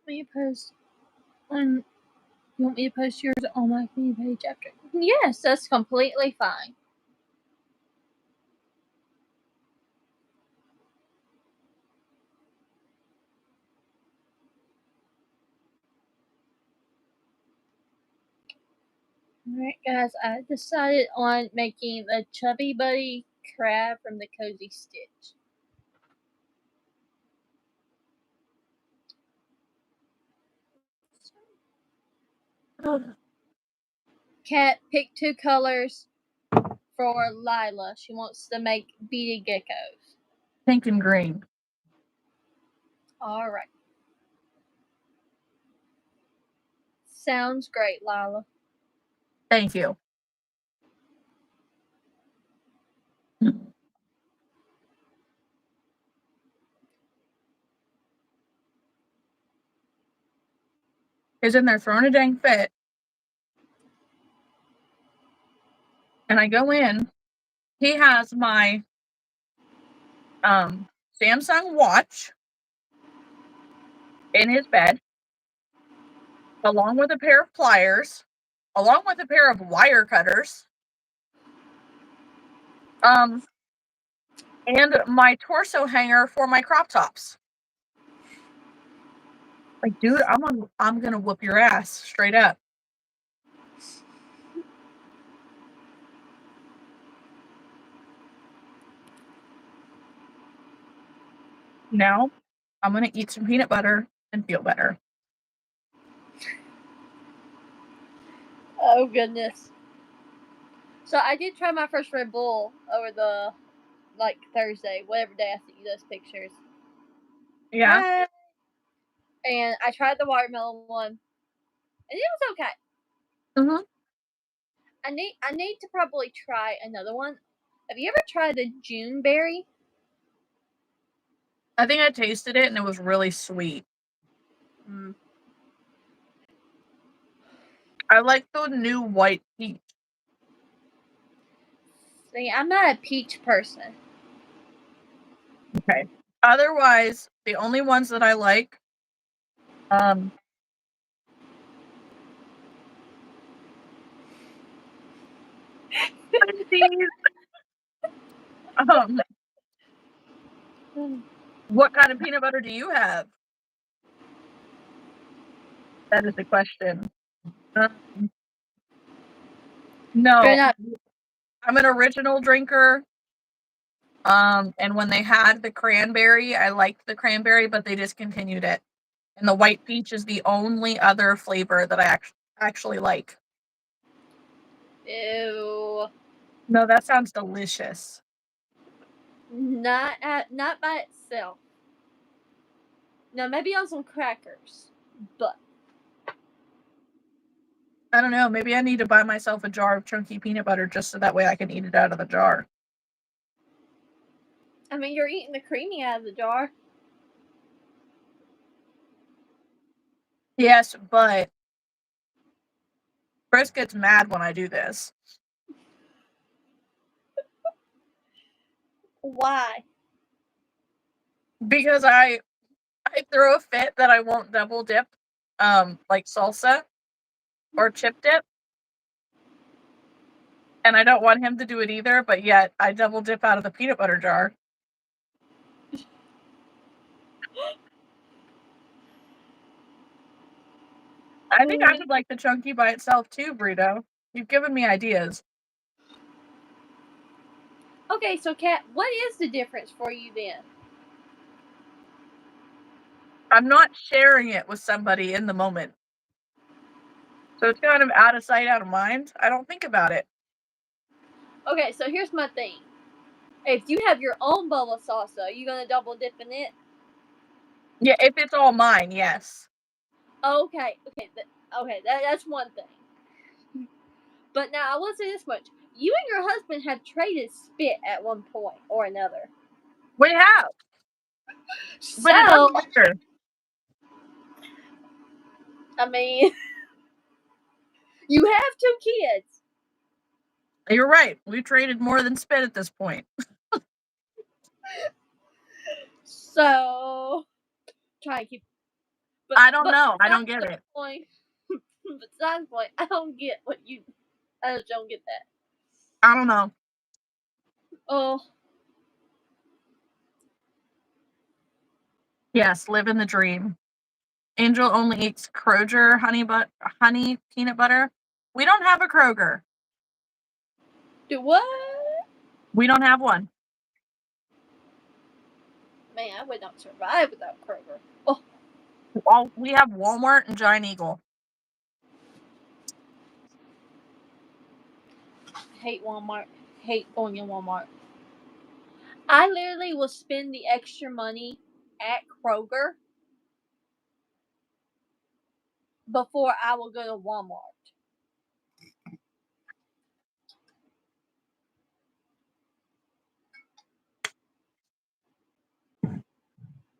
You want me to post yours on my community page after? Yes, that's completely fine. Alright guys, I decided on making the Chubby Buddy crab from the Cozy Stitch. Kat picked 2 colors for Lila. She wants to make beaded geckos. Pink and green. Alright. Sounds great, Lila. Thank you. He's in there throwing a dang fit. And I go in. He has my Samsung watch in his bed, along with a pair of pliers, along with a pair of wire cutters, and my torso hanger for my crop tops. Like, dude, I'm gonna whoop your ass straight up. Now, I'm gonna eat some peanut butter and feel better. Oh goodness. So I did try my first Red Bull over the Thursday, whatever day I sent you those pictures. Yeah. Hi. And I tried the watermelon one, and it was okay. Mm-hmm. I need to probably try another one. Have you ever tried the June berry? I think I tasted it and it was really sweet. I like the new white peach. See, I'm not a peach person. Okay. Otherwise, the only ones that I like, what kind of peanut butter do you have? That is the question. No, I'm an original drinker. And when they had the cranberry, I liked the cranberry, but they discontinued it. And the white peach is the only other flavor that I actually like. Ew. No, that sounds delicious. Not by itself. No, maybe on some crackers, but I don't know. Maybe I need to buy myself a jar of chunky peanut butter just so that way I can eat it out of the jar. I mean, you're eating the creamy out of the jar. Yes, but Chris gets mad when I do this. Why? Because I throw a fit that I won't double dip, like salsa or chip dip. And I don't want him to do it either, but yet I double dip out of the peanut butter jar. I think I would like the chunky by itself too, Burrito. You've given me ideas. Okay, so Kat, what is the difference for you then? I'm not sharing it with somebody in the moment. So it's kind of out of sight, out of mind. I don't think about it. Okay, so here's my thing. If you have your own bowl of salsa, are you gonna double dip in it? Yeah, if it's all mine, yes. Okay, that's one thing. But now I will say this much: you and your husband have traded spit at one point or another. We have. But it So, doesn't matter. I mean, you have 2 kids. You're right. We traded more than spit at this point. So, try and keep. But, I don't know. I don't get it. Besides the point, I don't get what you. I just don't get that. I don't know. Oh. Yes, living the dream. Angel only eats Kroger honey peanut butter. We don't have a Kroger. Do what? We don't have one. Man, I would not survive without Kroger. Oh. Well, we have Walmart and Giant Eagle. I hate Walmart. Hate going in Walmart. I literally will spend the extra money at Kroger before I will go to Walmart.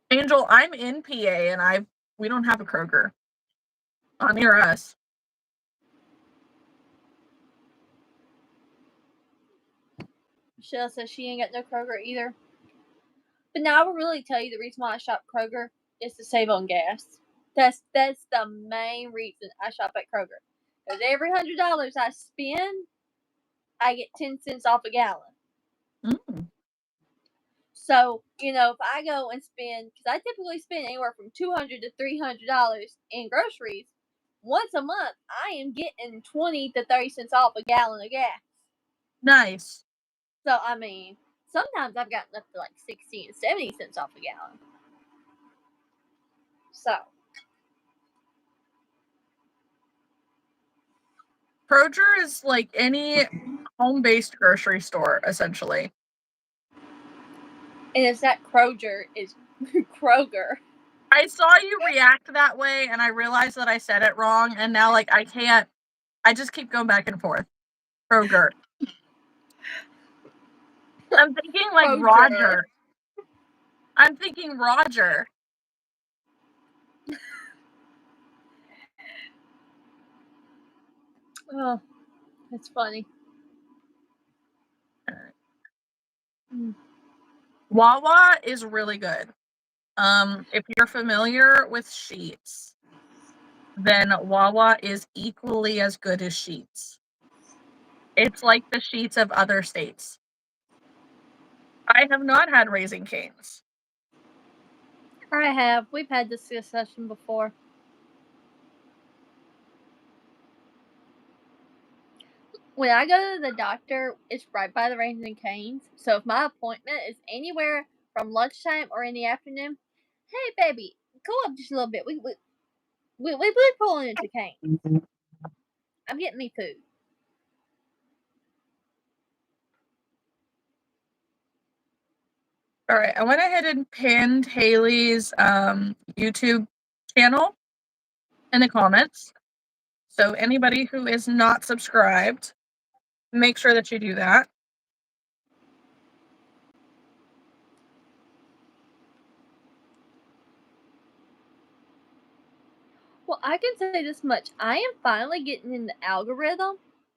Angel, I'm in PA and we don't have a Kroger. Not near us. Michelle says she ain't got no Kroger either. But now I will really tell you the reason why I shop Kroger is to save on gas. That's the main reason I shop at Kroger. Because every $100 I spend, I get 10 cents off a gallon. Mm. So, if I go and spend, because I typically spend anywhere from $200 to $300 in groceries, once a month, I am getting 20 to 30 cents off a gallon of gas. Nice. So, I mean, sometimes I've gotten up to like 60 and 70 cents off a gallon. So. Kroger is like any home-based grocery store, essentially. And it's that Kroger is Kroger. I saw you react that way, and I realized that I said it wrong, and now, like, I just keep going back and forth. Kroger. I'm thinking, like, Kroger. Roger. I'm thinking Roger. Oh, that's funny. Wawa is really good. If you're familiar with Sheetz, then Wawa is equally as good as Sheetz. It's like the Sheetz of other states. I have not had Raising Cane's. I have. We've had this discussion before. When I go to the doctor, it's right by the Raising Cane's. So if my appointment is anywhere from lunchtime or in the afternoon, hey baby, go up just a little bit. We pulling into Cane's. I'm getting me food. All right, I went ahead and pinned Haley's YouTube channel in the comments. So anybody who is not subscribed, make sure that you do that. Well, I can say this much. I am finally getting in the algorithm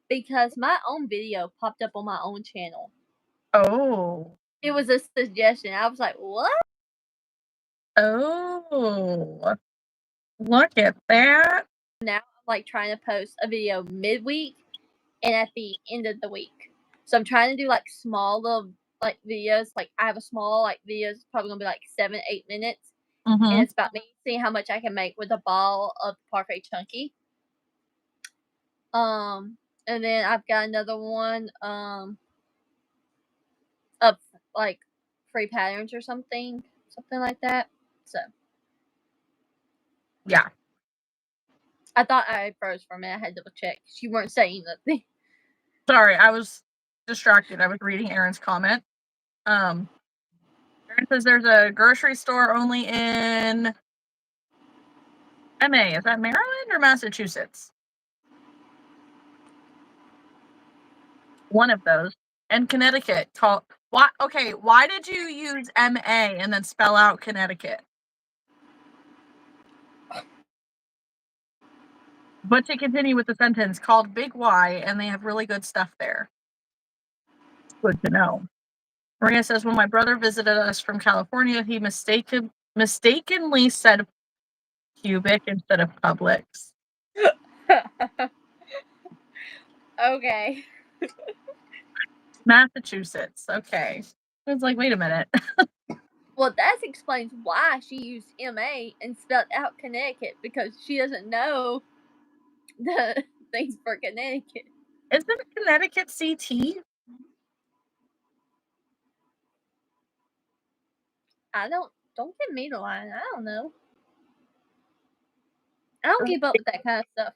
because my own video popped up on my own channel. Oh. It was a suggestion. I was like, what? Oh. Look at that. Now I'm like trying to post a video midweek and at the end of the week. So I'm trying to do like small little like videos. Like I have a small like videos, probably gonna be like 7-8 minutes, and it's about me seeing how much I can make with a ball of Parfait Chunky. And then I've got another one of like free patterns or something like that. So yeah. I thought I froze for a minute. I had to double check. You weren't saying nothing. Sorry, I was distracted. I was reading Aaron's comment. Aaron says there's a grocery store only in MA. Is that Maryland or Massachusetts? One of those. And Connecticut. Why did you use MA and then spell out Connecticut? But to continue with the sentence, called Big Y, and they have really good stuff there. Good to know. Maria says, when my brother visited us from California, he mistakenly said Cubic instead of Publix. Okay. Massachusetts. Okay. I was like, wait a minute. Well, that explains why she used MA and spelled out Connecticut, because she doesn't know the things for Connecticut. Isn't Connecticut CT? Don't give me the line. I don't know. I don't keep up with that kind of stuff.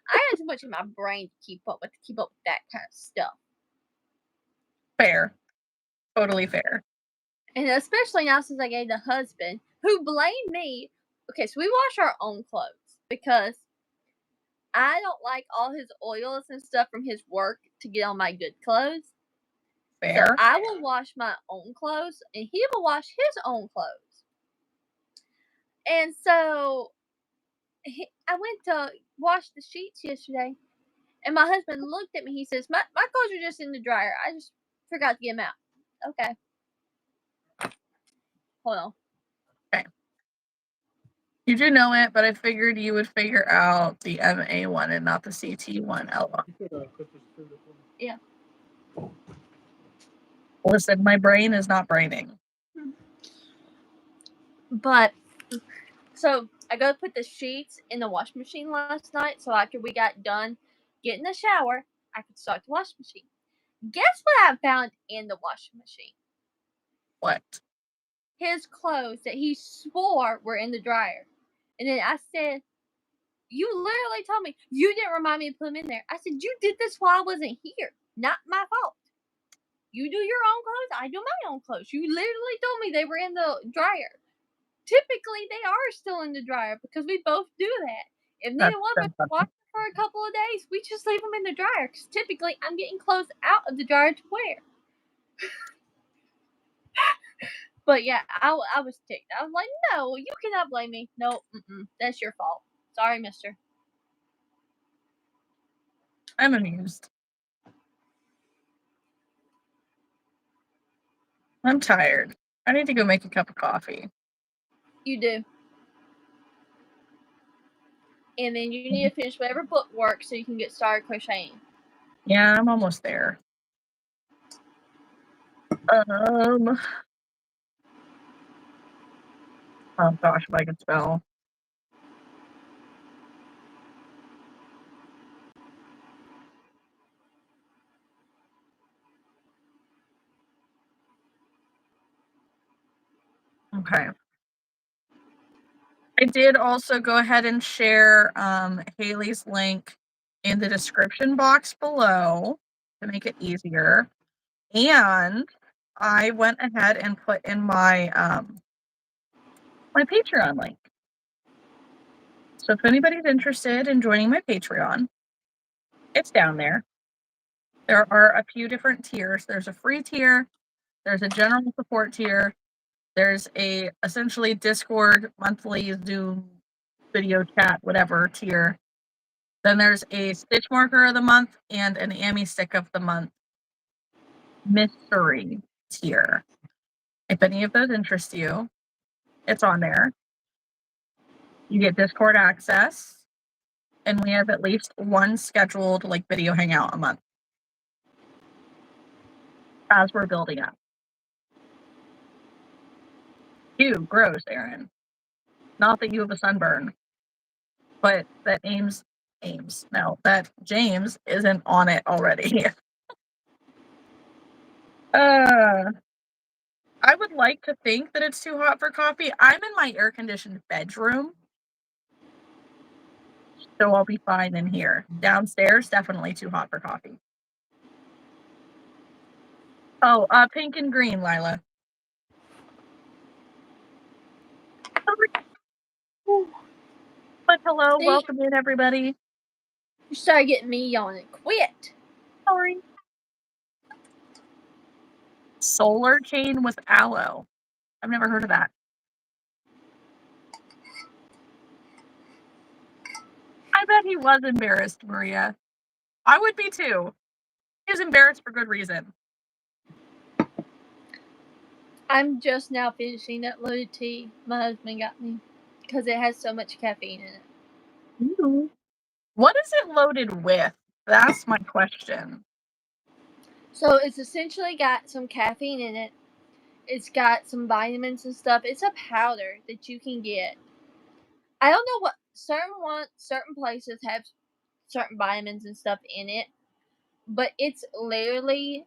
I have too much in my brain to keep up with that kind of stuff. Fair. Totally fair. And especially now since I gave the husband, who blamed me. Okay, so we wash our own clothes because I don't like all his oils and stuff from his work to get on my good clothes. Fair. So I will wash my own clothes, and he will wash his own clothes. And so I went to wash the sheets yesterday, and my husband looked at me. He says, my clothes are just in the dryer. I just forgot to get them out. Okay. Hold on. Okay. You do know it, but I figured you would figure out the MA one and not the CT one, Ella. Yeah. Listen, my brain is not braining. But, so I go put the sheets in the washing machine last night. So after we got done getting the shower, I could start the washing machine. Guess what I found in the washing machine? What? His clothes that he swore were in the dryer. And then I said, you literally told me, you didn't remind me to put them in there. I said, you did this while I wasn't here. Not my fault. You do your own clothes, I do my own clothes. You literally told me they were in the dryer. Typically, they are still in the dryer because we both do that. If neither one of us wash them for a couple of days, we just leave them in the dryer because typically I'm getting clothes out of the dryer to wear. But yeah, I was ticked. I was like, no, you cannot blame me. No, that's your fault. Sorry, mister. I'm amused. I'm tired. I need to go make a cup of coffee. You do. And then you need to finish whatever book work so you can get started crocheting. Yeah, I'm almost there. Oh gosh, if I could spell. Okay. I did also go ahead and share Haley's link in the description box below to make it easier. And I went ahead and put in my my Patreon link. So if anybody's interested in joining my Patreon, it's down there. There are a few different tiers. There's a free tier, there's a general support tier, there's a essentially Discord, monthly Zoom, video chat, whatever tier. Then there's a stitch marker of the month and an Amy stick of the month mystery tier. If any of those interest you, it's on there. You get Discord access, and we have at least one scheduled video hangout a month. as we're building up. Ew, gross, Aaron. Not that you have a sunburn, but that that James isn't on it already. I would like to think that it's too hot for coffee. I'm in my air-conditioned bedroom, so I'll be fine in here. Downstairs, definitely too hot for coffee. Oh, pink and green, Lila. But hello, See? welcome in, everybody. You started getting me yawning. Quit. Sorry. Solar cane with aloe. I've never heard of that. I bet he was embarrassed, Maria. I would be too. He was embarrassed for good reason. I'm just now finishing that loaded tea my husband got me because it has so much caffeine in it. Ooh. What is it loaded with? That's my question. So it's essentially got some caffeine in it. It's got some vitamins and stuff. It's a powder that you can get. I don't know what certain places have certain vitamins and stuff in it, but it's literally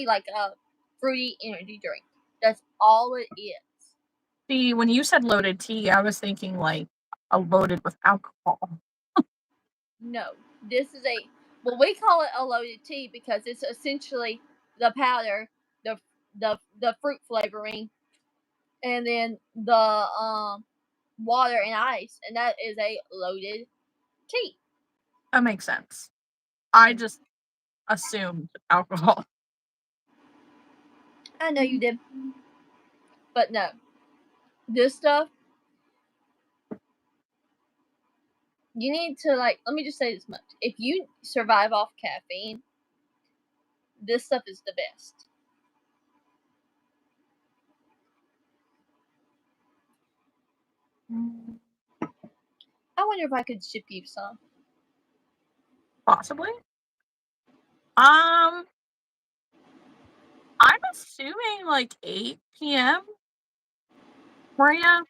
like a fruity energy drink. That's all it is. See, when you said loaded tea, I was thinking like a loaded with alcohol. No, this is we call it a loaded tea because it's essentially the powder, the fruit flavoring, and then the water and ice, and that is a loaded tea. That makes sense. I just assumed alcohol. I know you did, but no, this stuff you need to let me just say this much: if you survive off caffeine, this stuff is the best. I wonder if I could ship you some. Possibly. I'm assuming like 8 p.m. Maria.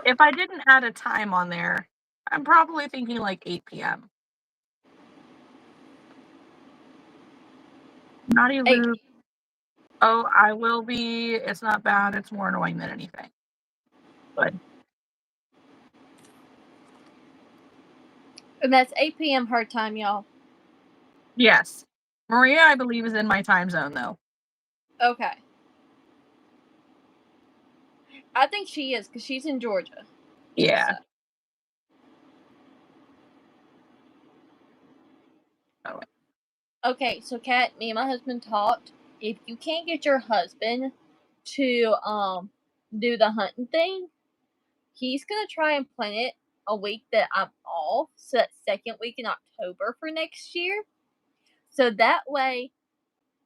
If I didn't add a time on there, I'm probably thinking like 8 p.m. Naughty Lou. Oh, I will be. It's not bad. It's more annoying than anything. But And that's 8 p.m. her time, y'all. yes. Maria, I believe, is in my time zone, though. Okay. I think she is, because she's in Georgia. Yeah. So. Oh. Okay, so Kat, me and my husband talked. If you can't get your husband to do the hunting thing, he's gonna try and plan it a week that I'm off, so that second week in October for next year. So that way,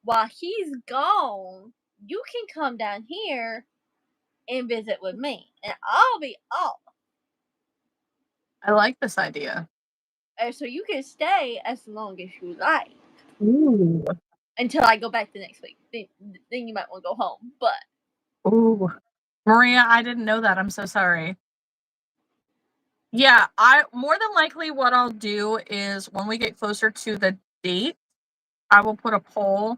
while he's gone, you can come down here and visit with me, and I'll be off. I like this idea. So you can stay as long as you like. Ooh. Until I go back the next week. Then you might want to go home. But Ooh. Maria, I didn't know that. I'm so sorry. Yeah, I more than likely what I'll do is when we get closer to the date, I will put a poll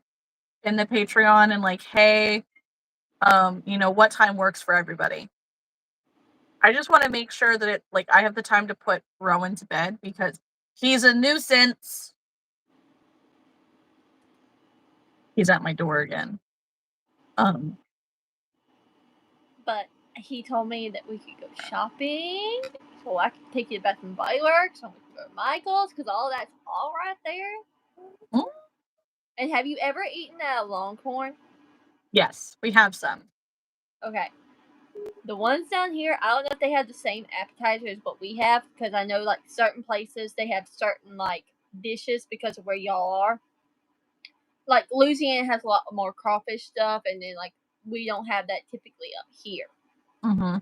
in the Patreon and like, hey, what time works for everybody. I just want to make sure that I have the time to put Rowan to bed because he's a nuisance. He's at my door again. But he told me that we could go shopping, so I could take you to Bath and Body Works, and we could go to Michael's, because all that's all right there. Mm-hmm. And have you ever eaten at a Longhorn? Yes, we have some. Okay. The ones down here, I don't know if they have the same appetizers as what we have, because I know like certain places they have certain like dishes because of where y'all are. Like Louisiana has a lot more crawfish stuff, and then like we don't have that typically up here. Mm-hmm.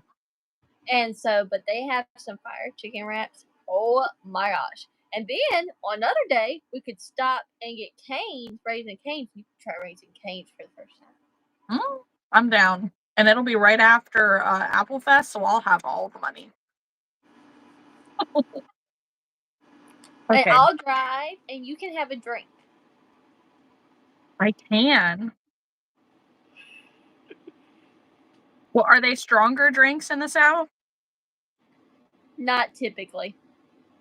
And so, but they have some fire chicken wraps. Oh my gosh. And then on another day, we could stop and get canes, raising canes. You could try raising canes for the first time. I'm down. And it'll be right after Apple Fest, so I'll have all the money. And Okay, I'll drive, and you can have a drink. I can. Well, are they stronger drinks in the South? Not typically.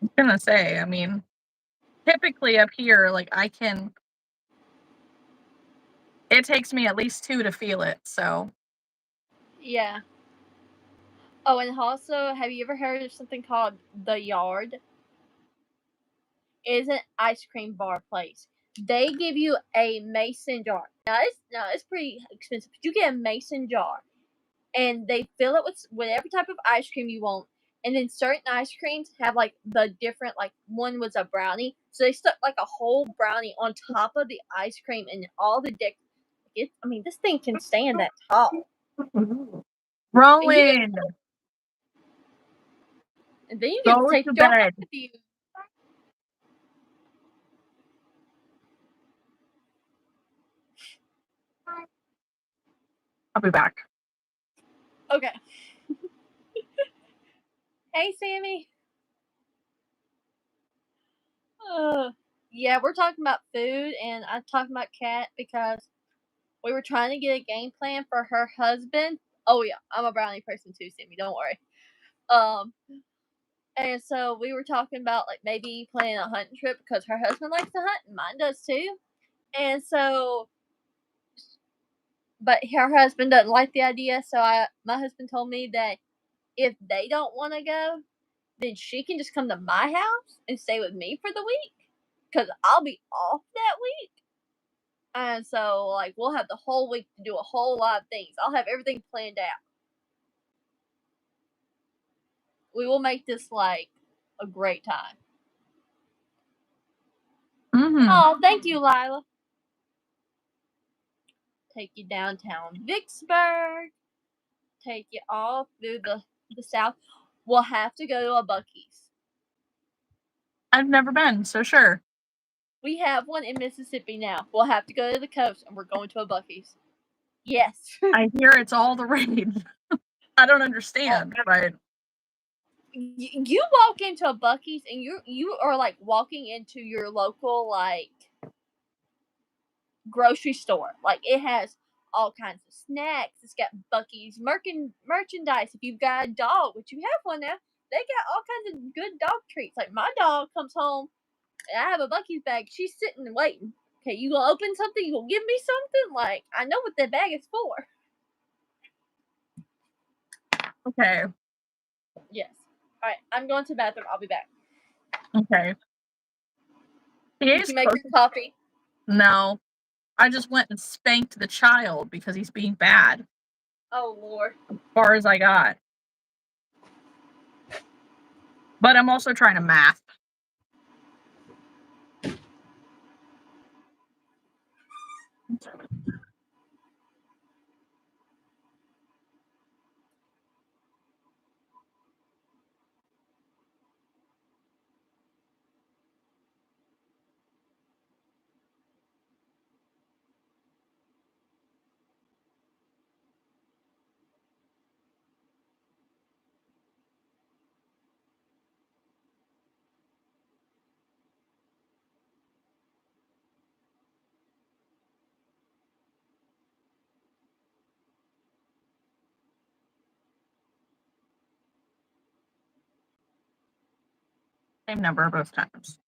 I was gonna say, I mean, typically up here, like it takes me at least 2 to feel it, so. Yeah. Oh, and also, have you ever heard of something called The Yard? It is an ice cream bar place. They give you a mason jar. Now it's pretty expensive, but you get a mason jar, and they fill it with whatever type of ice cream you want. And then certain ice creams have like the different, like one was a brownie, so they stuck like a whole brownie on top of the ice cream and all the deck. I mean, this thing can stand that tall. Rowan, And then you get to go take to your home bed. with you. I'll be back. Okay. Hey, Sammy. Yeah, we're talking about food, and I'm talking about Kat because we were trying to get a game plan for her husband. Oh yeah, I'm a brownie person too, Sammy. Don't worry. And so we were talking about like maybe planning a hunting trip because her husband likes to hunt and mine does too. And so, but her husband doesn't like the idea. So my husband told me that if they don't want to go, then she can just come to my house and stay with me for the week because I'll be off that week. And so, like, we'll have the whole week to do a whole lot of things. I'll have everything planned out. We will make this like a great time. Oh, thank you, Lila. Take you downtown Vicksburg. Take you all through the South. We'll have to go to a Buc-ee's. I've never been, so sure. We have one in Mississippi now. We'll have to go to the coast, and we're going to a Buc-ee's. Yes. I hear it's all the rage. I don't understand, but You walk into a Buc-ee's, and you are like walking into your local like grocery store. Like it has all kinds of snacks. It's got Buc-ee's merchandise. If you've got a dog, which you have one now, they got all kinds of good dog treats. Like my dog comes home and I have a Buc-ee's bag. She's sitting and waiting. Okay, you gonna open something? You gonna give me something? Like I know what that bag is for. okay. Yes. All right, I'm going to the bathroom. I'll be back. Okay. Did you make your coffee? No. I just went and spanked the child because he's being bad. Oh Lord. As far as I got. But I'm also trying to math. Same number both times.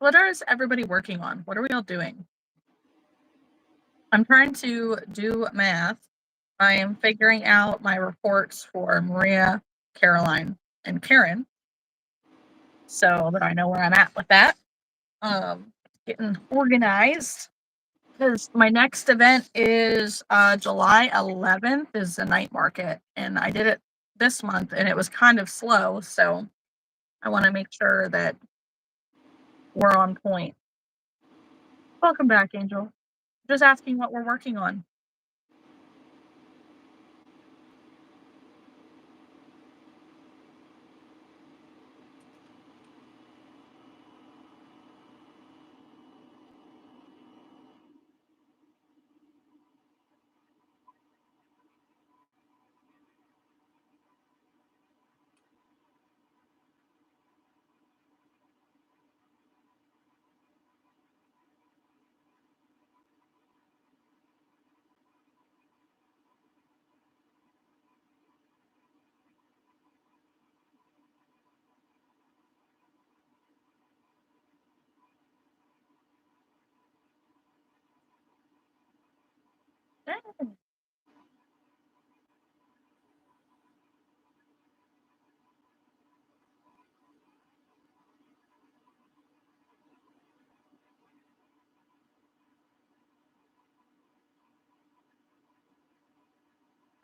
What is everybody working on? What are we all doing? I'm trying to do math. I am figuring out my reports for Maria, Caroline, and Karen so that I know where I'm at with that. Getting organized because my next event is July 11th is the night market, and I did it this month and it was kind of slow, so I want to make sure that we're on point. Welcome back, Angel. Just asking what we're working on.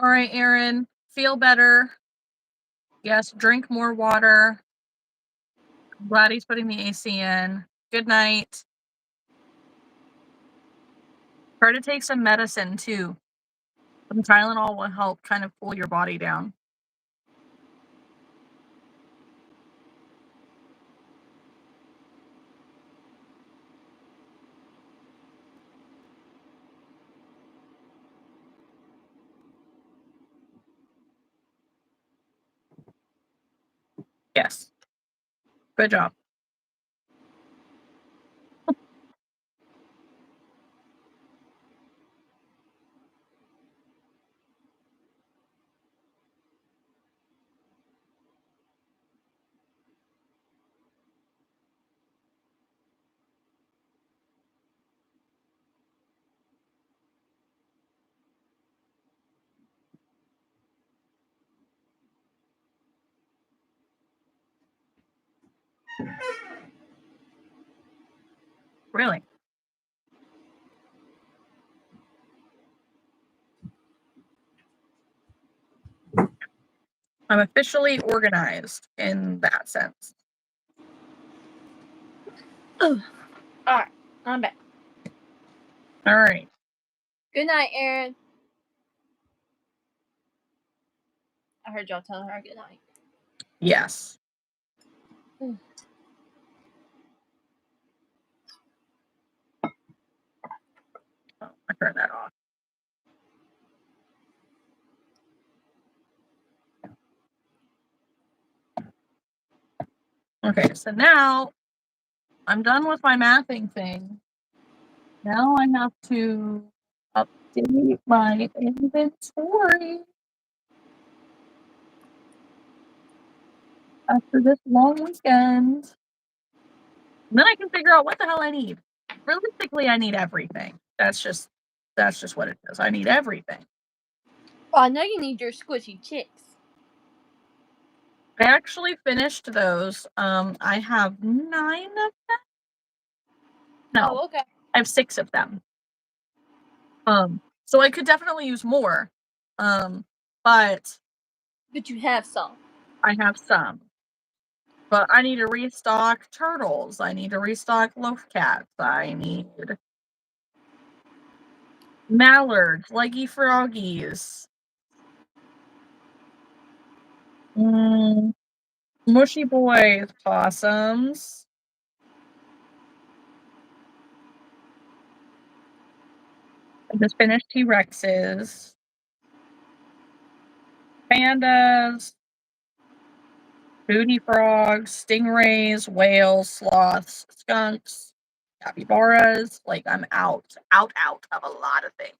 All right, Erin, feel better. Yes, drink more water. I'm glad he's putting the AC in. Good night. Try to take some medicine too. Some Tylenol will help kind of cool your body down. Yes. Good job. Really? I'm officially organized in that sense. Oh, all right, I'm back. All right. Good night, Erin. I heard y'all telling her good night. Yes. Hmm. Oh, I turned that off. Okay, so now I'm done with my mathing thing. Now I have to update my inventory after this long weekend. And then I can figure out what the hell I need. Realistically, I need everything. That's just what it is. I need everything. Well, I know you need your squishy chicks. I actually finished those. I have 9 of them. No, Oh, okay. I have 6 of them. So I could definitely use more. But you have some. I have some. But I need to restock turtles. I need to restock loaf cats. I need mallards, leggy froggies. Mushy boys, possums. I just finished T-Rexes. Pandas. Booty frogs, stingrays, whales, sloths, skunks, capybaras. Like, I'm out of a lot of things.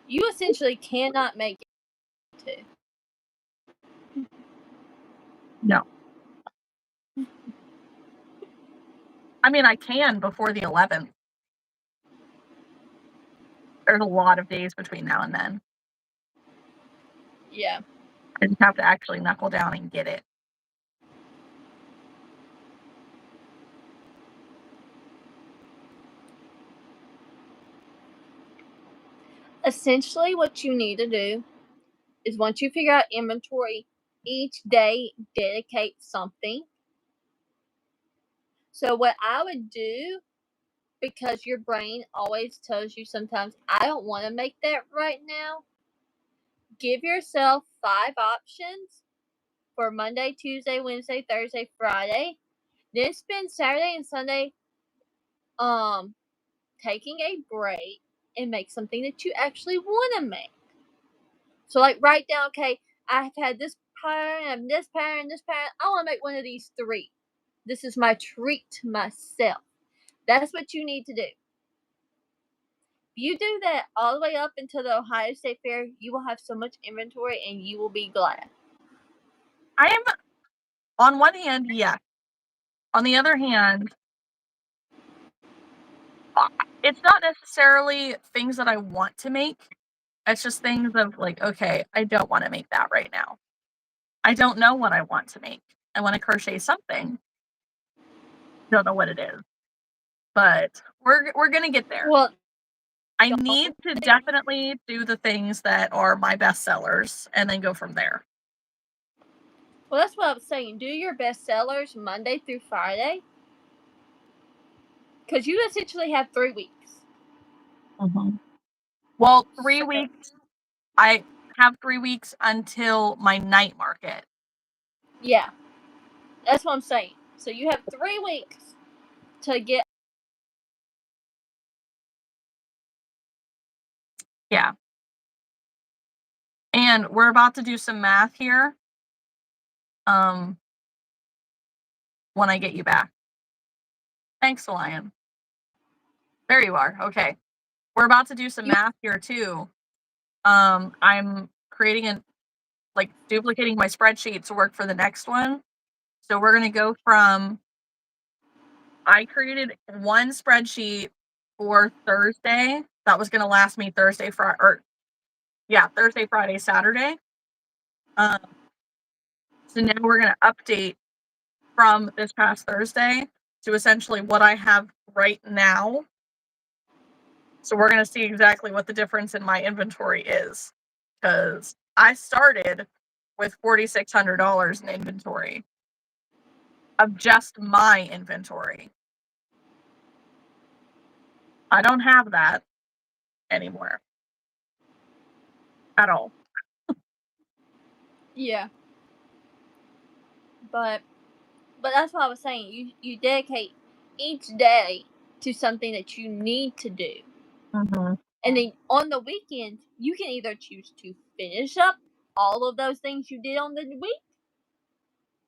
You essentially cannot make it too. I mean, I can before the 11th. There's a lot of days between now and then. Yeah. I just have to actually knuckle down and get it. Essentially, what you need to do is once you figure out inventory, each day dedicate something. So what I would do, because your brain always tells you sometimes, I don't want to make that right now, give yourself 5 options for Monday, Tuesday, Wednesday, Thursday, Friday. Then spend Saturday and Sunday taking a break and make something that you actually want to make. So like write down, okay, I've had this pattern, and this pattern, this pattern. I want to make one of these 3. This is my treat to myself. That's what you need to do. If you do that all the way up until the Ohio State Fair, you will have so much inventory and you will be glad. I am, on one hand, yes. On the other hand, it's not necessarily things that I want to make. It's just things of like, okay, I don't want to make that right now. I don't know what I want to make. I want to crochet something. Don't know what it is. But we're gonna get there. Well, I need to definitely do the things that are my best sellers and then go from there. well, that's what I was saying. Do your best sellers Monday through Friday. Because you essentially have 3 weeks. Well, 3 weeks. I have 3 weeks until my night market. Yeah. That's what I'm saying. So you have 3 weeks to get. Yeah. And we're about to do some math here. When I get you back. Thanks, Lion. There you are. Okay. We're about to do some math here too. I'm creating duplicating my spreadsheet to work for the next one. So we're gonna go from, I created one spreadsheet for Thursday. That was gonna last me Thursday, Friday, Saturday. So now we're gonna update from this past Thursday to essentially what I have right now. So we're going to see exactly what the difference in my inventory is, because I started with $4,600 in inventory of just my inventory. I don't have that anymore at all. Yeah. But that's what I was saying. You dedicate each day to something that you need to do. Mm-hmm. And then on the weekends, you can either choose to finish up all of those things you did on the week,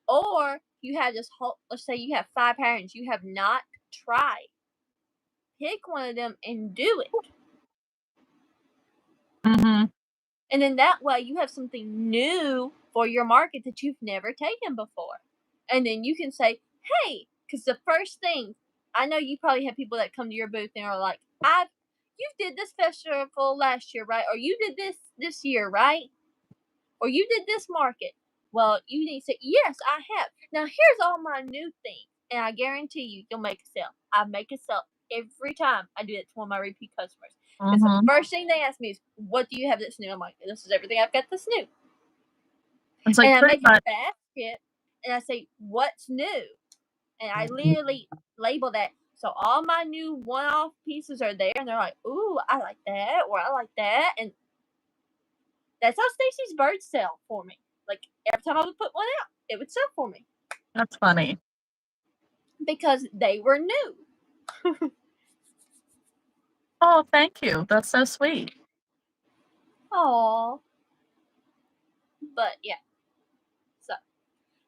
or you have this whole, let's say you have 5 patterns you have not tried. Pick one of them and do it. Mm-hmm. And then that way you have something new for your market that you've never taken before. And then you can say, hey, because the first thing, I know you probably have people that come to your booth and are like, you did this festival last year, right? Or you did this year, right? Or you did this market. Well, you need to say, yes, I have. Now here's all my new things. And I guarantee you'll make a sale. I make a sale every time I do it to one of my repeat customers. Because the first thing they ask me is, what do you have that's new? I'm like, this is everything I've got that's new. It's like, And I make much. a basket and I say, what's new? And I literally label that. So all my new one-off pieces are there. And they're like, ooh, I like that. Or I like that. And that's how Stacy's birds sell for me. Like every time I would put one out, it would sell for me. That's funny. Because they were new. Oh, thank you. That's so sweet. Aww. But yeah. So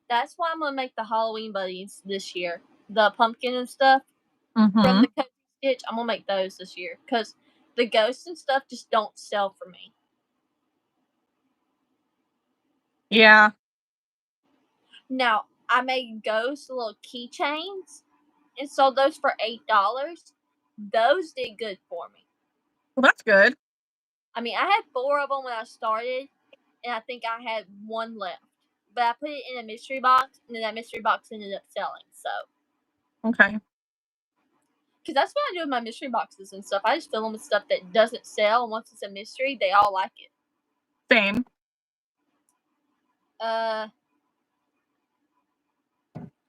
that's why I'm gonna make the Halloween buddies this year. The pumpkin and stuff from the Cozy Stitch. I'm gonna make those this year. Because the ghosts and stuff just don't sell for me. Yeah. Now, I made ghost little keychains and sold those for $8. Those did good for me. Well, that's good. I mean, I had 4 of them when I started, and I think I had 1 left. But I put it in a mystery box, and then that mystery box ended up selling. So, Okay. because that's what I do with my mystery boxes and stuff. I just fill them with stuff that doesn't sell, and once it's a mystery, they all like it. Same.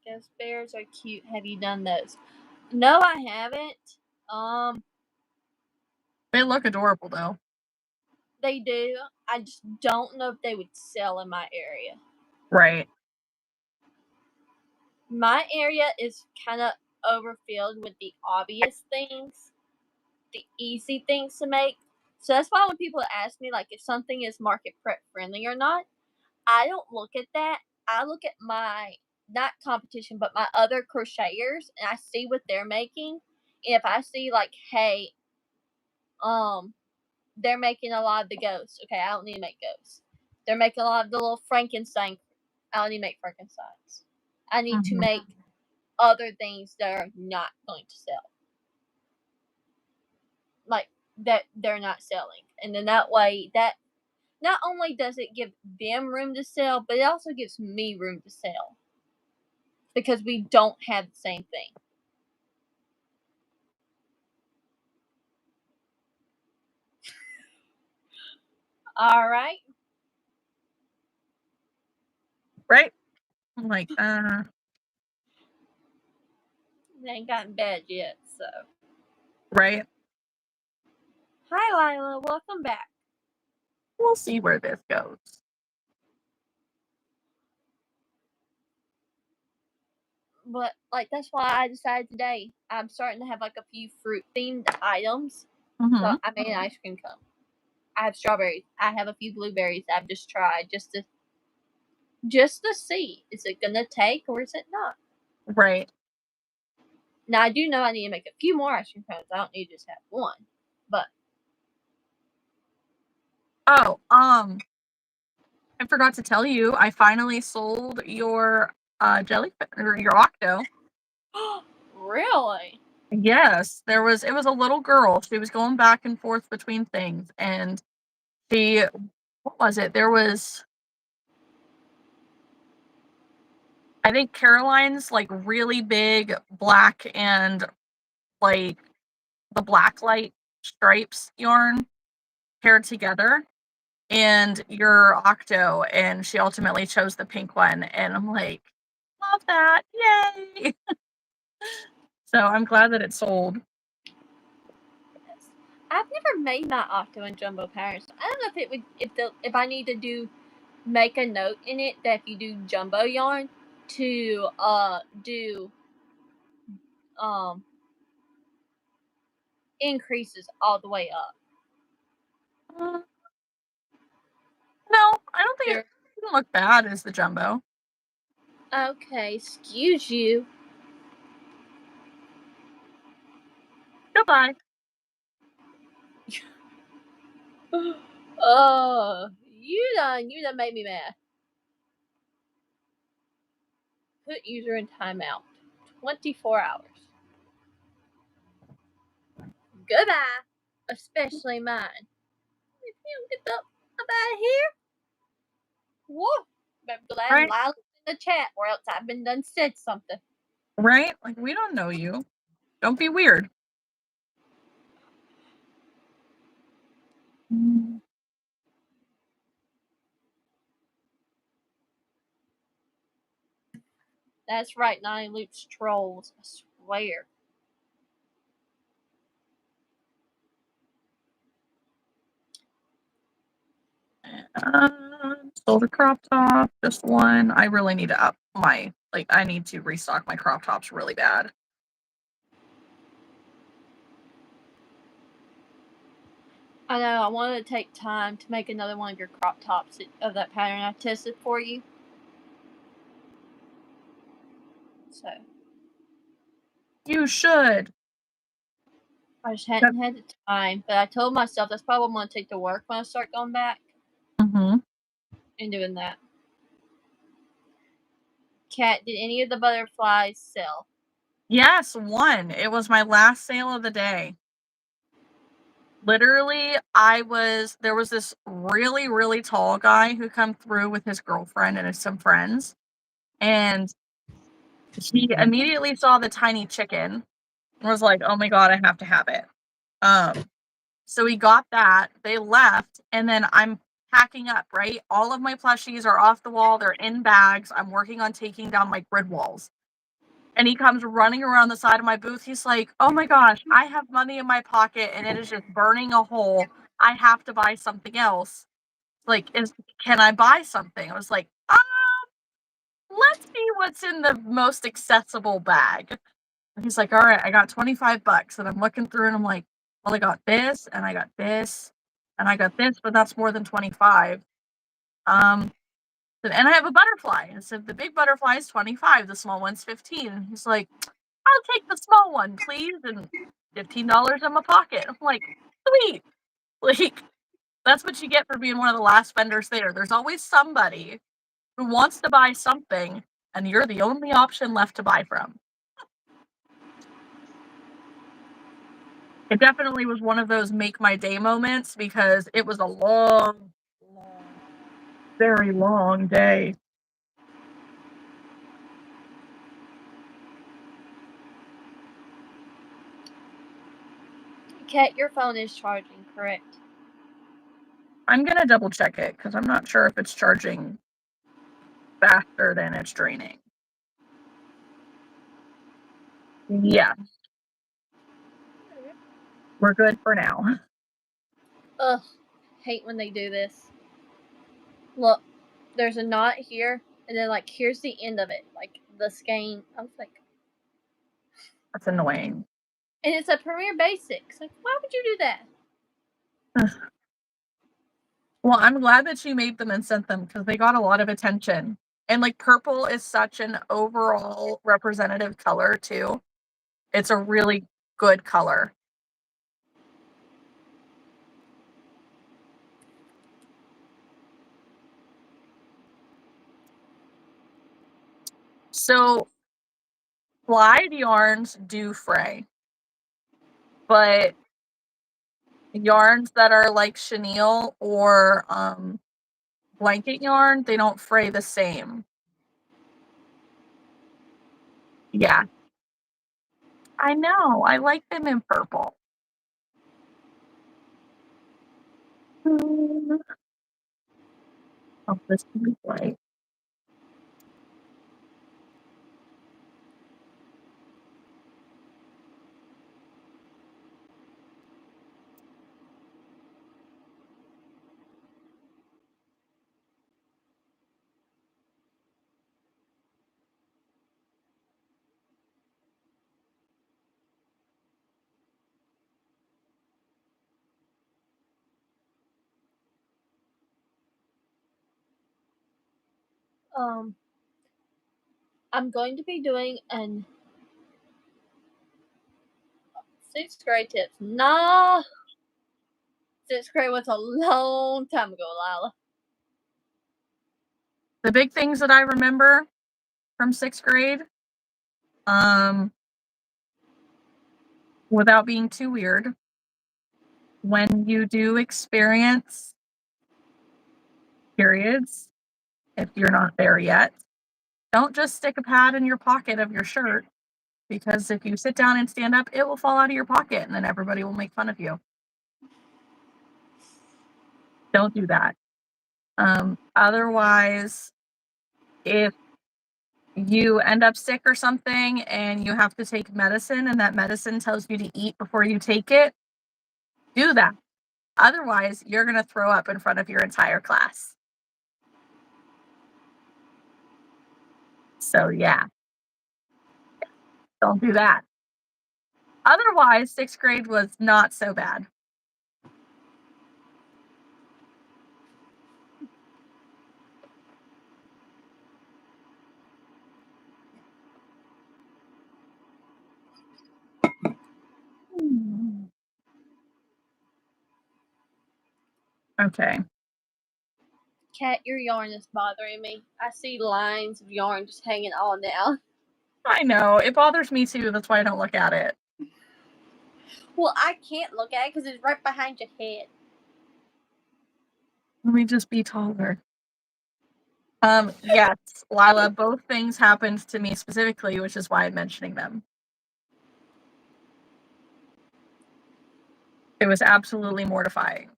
Ghost bears are cute. Have you done those? No, I haven't. They look adorable though. They do. I just don't know if they would sell in my area. Right. My area is kind of overfilled with the obvious things, the easy things to make. So that's why when people ask me like if something is market friendly or not, I don't look at that. I look at my not competition, but my other crocheters, and I see what they're making. And if I see like, hey, they're making a lot of the ghosts. Okay, I don't need to make ghosts. They're making a lot of the little Frankenstein. I don't need to make Frankensteins. I need to make other things that are not going to sell. Like, that they're not selling. And then that way, that not only does it give them room to sell, but it also gives me room to sell. Because we don't have the same thing. Alright. Right? I'm like, They ain't gotten bad yet, so. Right? Hi, Lila. Welcome back. We'll see where this goes. But, like, that's why I decided today I'm starting to have, like, a few fruit-themed items. So I made an ice cream cone. I have strawberries. I have a few blueberries I've just tried just to see. Is it going to take or is it not? Right. Now, I do know I need to make a few more ice cream cones. I don't need to just have one. But. Oh, I forgot to tell you, I finally sold your jellyfish or your octo. Really? Yes, it was a little girl. She was going back and forth between things, and what was it? There was, I think, Caroline's like really big black and like the black light stripes yarn paired together, and your octo, and she ultimately chose the pink one, and I'm like, love that, yay! So I'm glad that it sold. I've never made my octo in jumbo patterns. I don't know if it would if I need to make a note in it that if you do jumbo yarn to do increases all the way up. No, I don't think it doesn't look bad as the jumbo. Okay, excuse you. Goodbye. Oh, you done made me mad. Put user in timeout. 24 hours. Goodbye. Especially mine. If you don't get up out of here. Whoa. I'm glad Right. Lila's in the chat or else I've been done said something. Right? Like, we don't know you. Don't be weird. That's right, Nine Loops trolls. I swear. Sold a crop top, just one. I really need to up my, I need to restock my crop tops really bad. I know, I wanted to take time to make another one of your crop tops of that pattern I tested for you. So. You should. I just hadn't had the time, but I told myself that's probably what I'm going to take to work when I start going back. And doing that. Kat, did any of the butterflies sell? Yes, one. It was my last sale of the day. Literally, there was this really, really tall guy who come through with his girlfriend and some friends, and he immediately saw the tiny chicken and was like, "Oh my god, I have to have it." So he got that, they left, and then I'm packing up, right? All of my plushies are off the wall, they're in bags, I'm working on taking down my grid walls. And he comes running around the side of my booth. He's like, "Oh my gosh, I have money in my pocket and it is just burning a hole. I have to buy something else. Like, can I buy something?" I was like, let's see what's in the most accessible bag." And he's like, "All right, I got 25 bucks." And I'm looking through and I'm like, "Well, I got this and I got this and I got this, but that's more than 25. Um, and I have a butterfly." And so the big butterfly is 25, the small one's 15. And he's like, "I'll take the small one, please." And $15 in my pocket. I'm like, sweet. Like, that's what you get for being one of the last vendors there. There's always somebody who wants to buy something, and you're the only option left to buy from. It definitely was one of those make my day moments because it was a long, long, very long day. Kat, your phone is charging, correct? I'm gonna double check it because I'm not sure if it's charging faster than it's draining. Yeah, we're good for now. Ugh, hate when they do this. Look, there's a knot here, and then like here's the end of it, like the skein. I was like, That's annoying. and it's a Premier Basics. Like, why would you do that? Well, I'm glad that you made them and sent them because they got a lot of attention. And like purple is such an overall representative color too. It's a really good color. So Glide yarns do fray, but yarns that are like chenille or blanket yarn, they don't fray the same. Yeah, I know. I like them in purple. Oh, this can be white. I'm going to be doing an 6th grade tips. Nah, 6th grade was a long time ago, Lila. The big things that I remember from 6th grade, without being too weird, when you do experience periods, if you're not there yet, don't just stick a pad in your pocket of your shirt because if you sit down and stand up, it will fall out of your pocket and then everybody will make fun of you. Don't do that. Otherwise, if you end up sick or something and you have to take medicine and that medicine tells you to eat before you take it, do that. Otherwise, you're going to throw up in front of your entire class. So, yeah, don't do that. Otherwise, 6th grade was not so bad. Okay. Kat, your yarn is bothering me. I see lines of yarn just hanging all down. I know. It bothers me too. That's why I don't look at it. Well, I can't look at it because it's right behind your head. Let me just be taller. Yes, Lila, both things happened to me specifically, which is why I'm mentioning them. It was absolutely mortifying.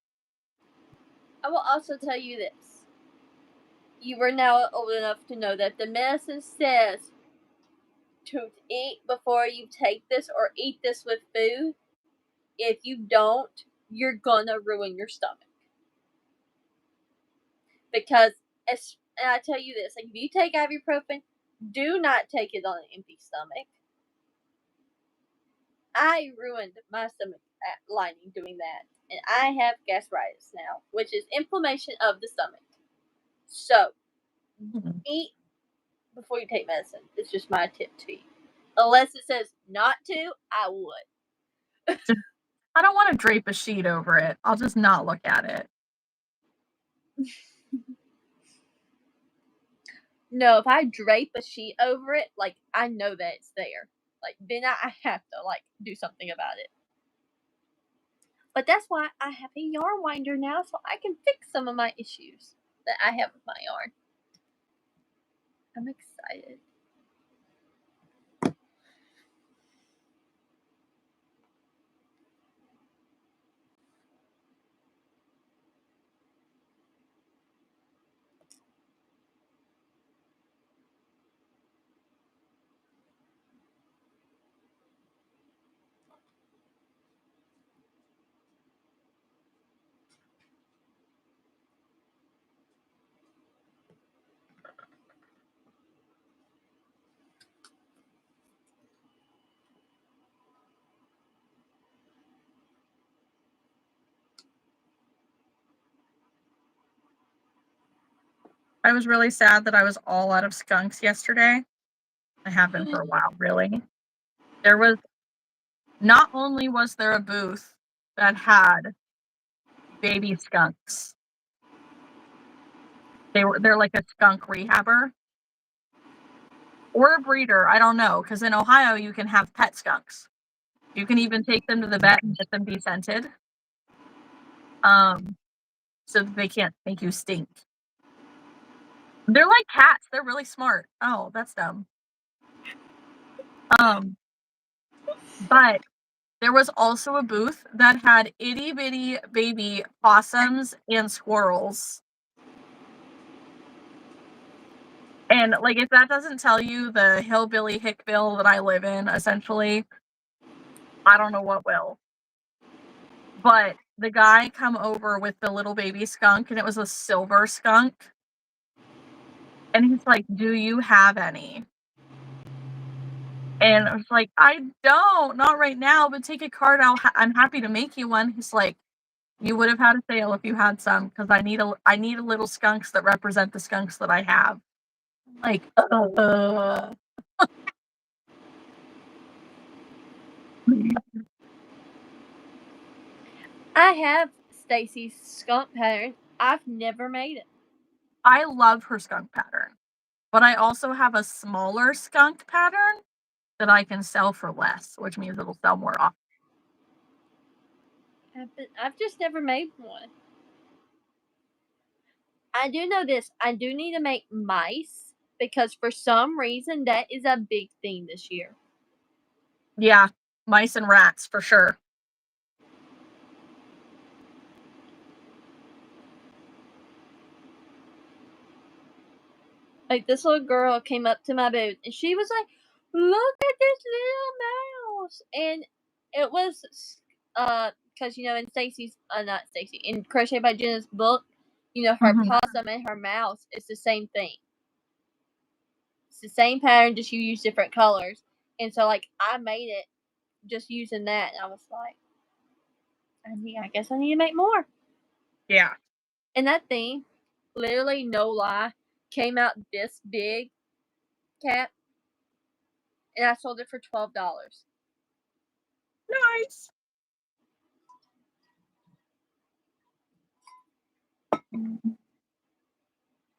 I will also tell you this. You are now old enough to know that the medicine says to eat before you take this or eat this with food. If you don't, you're gonna ruin your stomach. Because, and I tell you this, like if you take ibuprofen, do not take it on an empty stomach. I ruined my stomach lining doing that. And I have gastritis now, which is inflammation of the stomach. So, eat before you take medicine. It's just my tip to you. Unless it says not to, I would. I don't want to drape a sheet over it. I'll just not look at it. No, if I drape a sheet over it, like I know that it's there. Like then I have to like do something about it. But that's why I have a yarn winder now, so I can fix some of my issues that I have with my yarn. I'm excited. I was really sad that I was all out of skunks yesterday. I have been for a while, really. There was, not only was there a booth that had baby skunks, they're like a skunk rehabber or a breeder. I don't know, because in Ohio you can have pet skunks. You can even take them to the vet and get them descented, so that they can't make you stink. They're like cats. They're really smart. Oh, that's dumb. But there was also a booth that had itty bitty baby possums and squirrels. And like, if that doesn't tell you the hillbilly hickville that I live in, essentially, I don't know what will. But the guy come over with the little baby skunk, and it was a silver skunk. And he's like, "Do you have any?" And I was like, "I don't, not right now, but take a card. I'm happy to make you one." He's like, "You would have had a sale if you had some, because I need a little skunks that represent the skunks that I have." I'm like, I have Stacy's skunk pattern. I've never made it. I love her skunk pattern, but I also have a smaller skunk pattern that I can sell for less, which means it'll sell more often. I've just never made one. I do know this. I do need to make mice because for some reason that is a big thing this year. Yeah, mice and rats for sure. Like this little girl came up to my booth and she was like, "Look at this little mouse!" And it was because you know in Stacy's not Stacy in Crochet by Jenna's book, you know her possum and her mouse, it's the same thing. It's the same pattern, just you use different colors. And so like I made it just using that, and I was like, I guess I need to make more. Yeah. And that thing, literally no lie, came out this big, Cat, and I sold it for $12. Nice.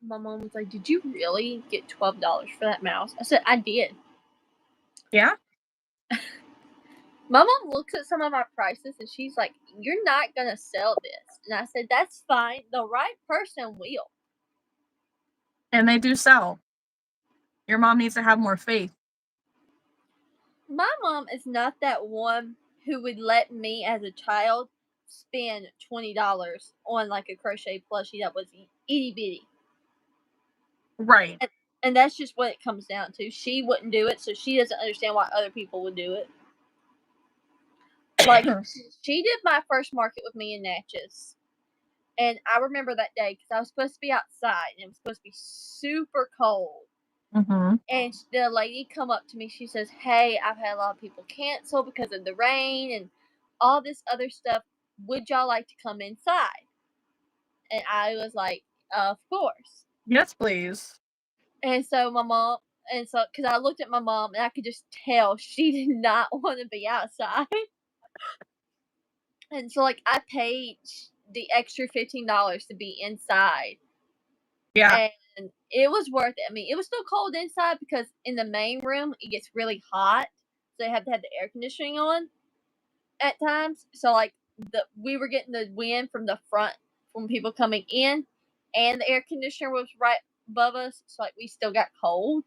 My mom was like, "Did you really get $12 for that mouse?" I said, "I did." Yeah. My mom looks at some of my prices and she's like, "You're not gonna sell this." And I said, "That's fine. The right person will." And they do sell. Your mom needs to have more faith. My mom is not that one who would let me as a child spend $20 on like a crochet plushie that was itty bitty. Right. And that's just what it comes down to. She wouldn't do it, so she doesn't understand why other people would do it. Like, she did my first market with me in Natchez. And I remember that day because I was supposed to be outside and it was supposed to be super cold. Mm-hmm. And the lady come up to me. She says, "Hey, I've had a lot of people cancel because of the rain and all this other stuff. Would y'all like to come inside?" And I was like, "Of course." Yes, please. And so my mom, and so because I looked at my mom and I could just tell she did not want to be outside. And so like I paid the extra $15 to be inside. Yeah. And it was worth it. I mean, it was still cold inside because in the main room it gets really hot, so they have to have the air conditioning on at times. So like we were getting the wind from the front from people coming in, and the air conditioner was right above us, so like we still got cold.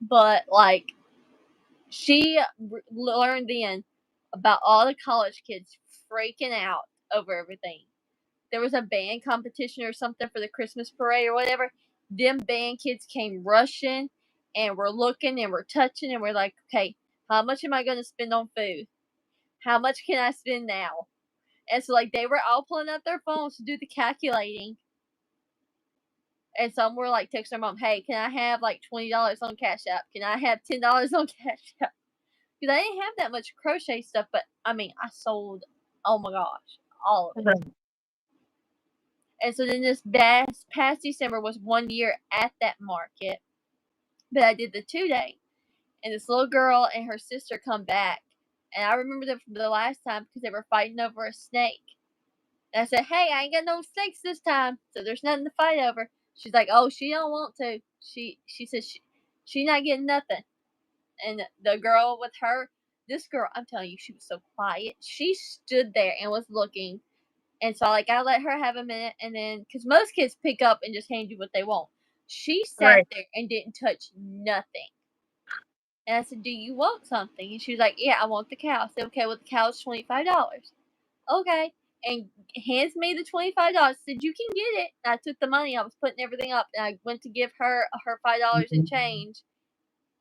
But like she learned then about all the college kids freaking out over everything. There was a band competition or something for the Christmas parade or whatever. Them band kids came rushing and we're looking and we're touching and we're like, okay, how much am I going to spend on food? How much can I spend now? And so like they were all pulling out their phones to do the calculating. And some were like texting their mom, "Hey, can I have like $20 on Cash App? Can I have $10 on Cash App?" Because I didn't have that much crochet stuff, but I mean, I sold, oh my gosh, all of it. Right. And so then this past December was 1 year at that market, but I did the 2-day. And this little girl and her sister come back. And I remember them from the last time because they were fighting over a snake. And I said, "Hey, I ain't got no snakes this time, so there's nothing to fight over." She's like, "Oh, she don't want to." She says she not getting nothing. And the girl with her, this girl, I'm telling you, she was so quiet. She stood there and was looking. And so, like, I let her have a minute, and then, because most kids pick up and just hand you what they want. She sat there and didn't touch nothing. And I said, "Do you want something?" And she was like, "Yeah, I want the cow." I said, "Okay, well, the cow's $25. Okay. And hands me the $25. Said, "You can get it." And I took the money. I was putting everything up, and I went to give her $5 in change.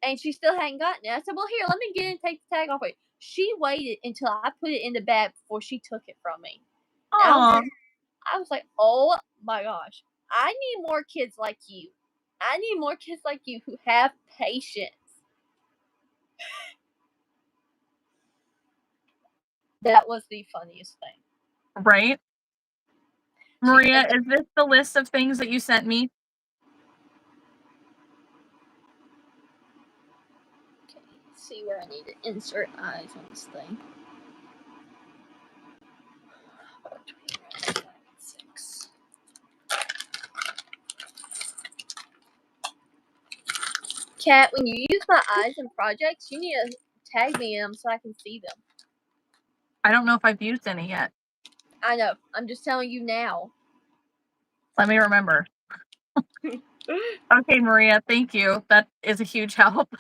And she still hadn't gotten it. I said, "Well, here, let me get it and take the tag off of it." She waited until I put it in the bag before she took it from me. Aww. I was like, oh my gosh, I need more kids like you. I need more kids like you who have patience. That was the funniest thing. Right? Maria, is this the list of things that you sent me? Okay, let's see where I need to insert eyes on this thing. 6. Kat, when you use my eyes in projects, you need to tag me in them so I can see them. I don't know if I've used any yet. I know. I'm just telling you now. Let me remember. Okay, Maria, thank you. That is a huge help.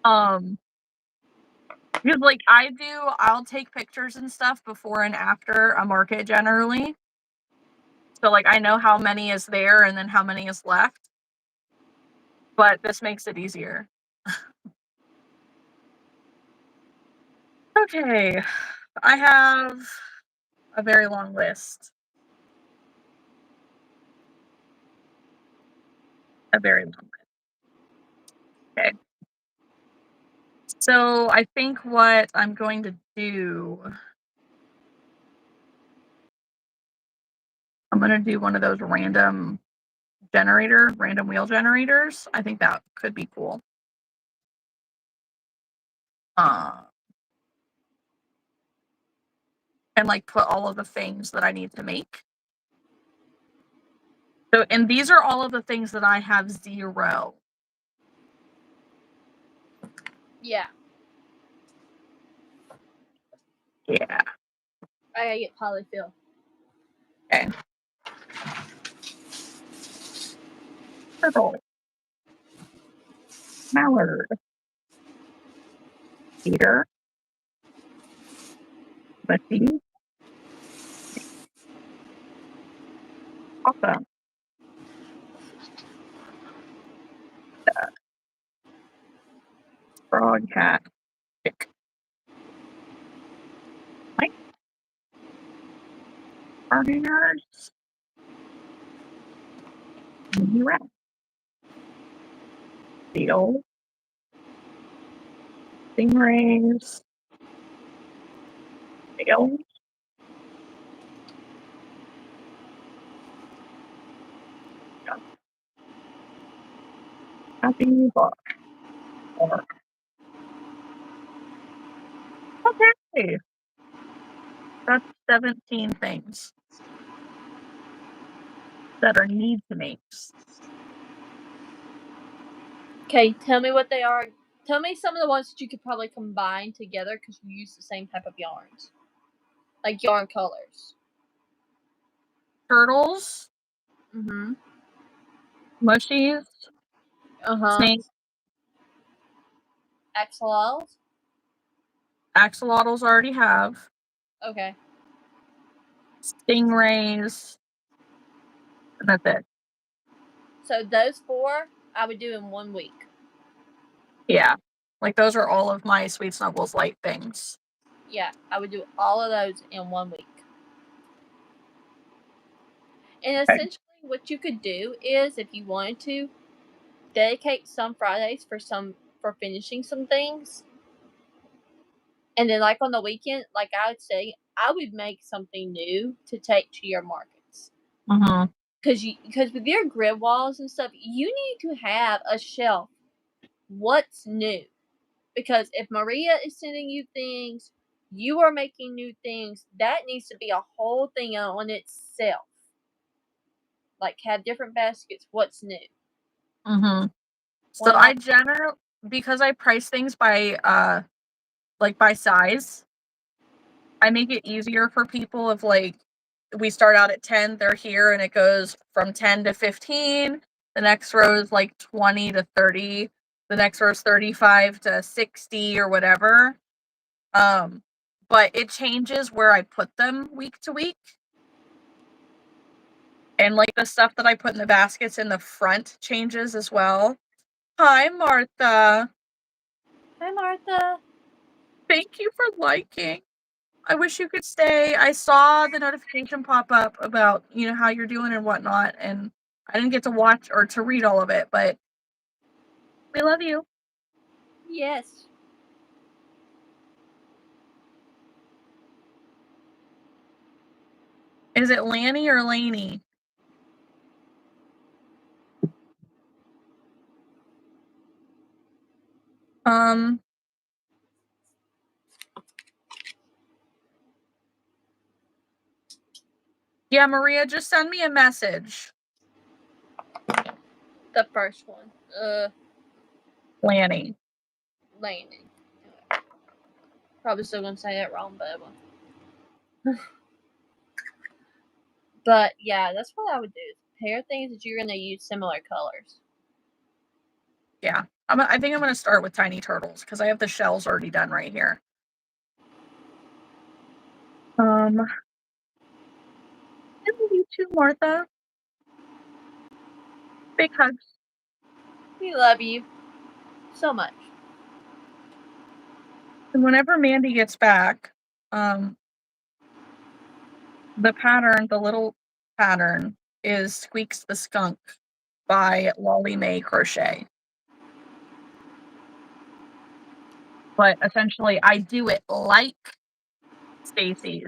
Because like I'll take pictures and stuff before and after a market generally. So like I know how many is there and then how many is left. But this makes it easier. Okay. I have a very long list. A very long list. Okay. So I think what I'm going to do, I'm going to do one of those random wheel generators. I think that could be cool. And like put all of the things that I need to make. So, and these are all of the things that I have 0. Yeah. Yeah. I gotta get polyfill. Okay. Purple. Mallard. Peter. Bussy. Awesome. Frog cat. Chick. Mike. Gardeners. Mini rat. Seal. Stingrays. Seal. Happy book. Or okay. That's 17 things that are need to makes. Okay, tell me what they are. Tell me some of the ones that you could probably combine together because we use the same type of yarns. Like yarn colors. Turtles. Mm-hmm. Mushies. Uh-huh. Snakes. Axolotls. Axolotls already have. Okay. Stingrays. And that's it. So those 4 I would do in 1 week. Yeah. Like those are all of my Sweet Snuggles light things. Yeah, I would do all of those in 1 week. And essentially what you could do is, if you wanted to, dedicate some Fridays for finishing some things. And then like on the weekend, like I would say, I would make something new to take to your markets. Mm-hmm. Because with your grid walls and stuff, you need to have a shelf. What's new? Because if Maria is sending you things, you are making new things, that needs to be a whole thing on itself. Like have different baskets. What's new? Mm-hmm. So One of I my generally, because I price things by like by size, I make it easier for people if like we start out at 10, they're here and it goes from 10 to 15. The next row is like 20 to 30. The next row is 35 to 60 or whatever. But it changes where I put them week to week. And like the stuff that I put in the baskets in the front changes as well. Hi, Martha. Hi, Martha. Thank you for liking. I wish you could stay. I saw the notification pop up about, how you're doing and whatnot, and I didn't get to watch or to read all of it, but we love you. Yes. Is it Lanny or Laney? Yeah, Maria, just send me a message. The first one. Lanny. Landing. Probably still gonna say that wrong, but but yeah, that's what I would do. Pair things that you're gonna use similar colors. Yeah. I think I'm going to start with tiny turtles because I have the shells already done right here. I love you too, Martha. Big hugs. We love you so much. And whenever Mandy gets back, the little pattern is Squeaks the Skunk by Lolly Mae Crochet. But essentially, I do it like Stacy's,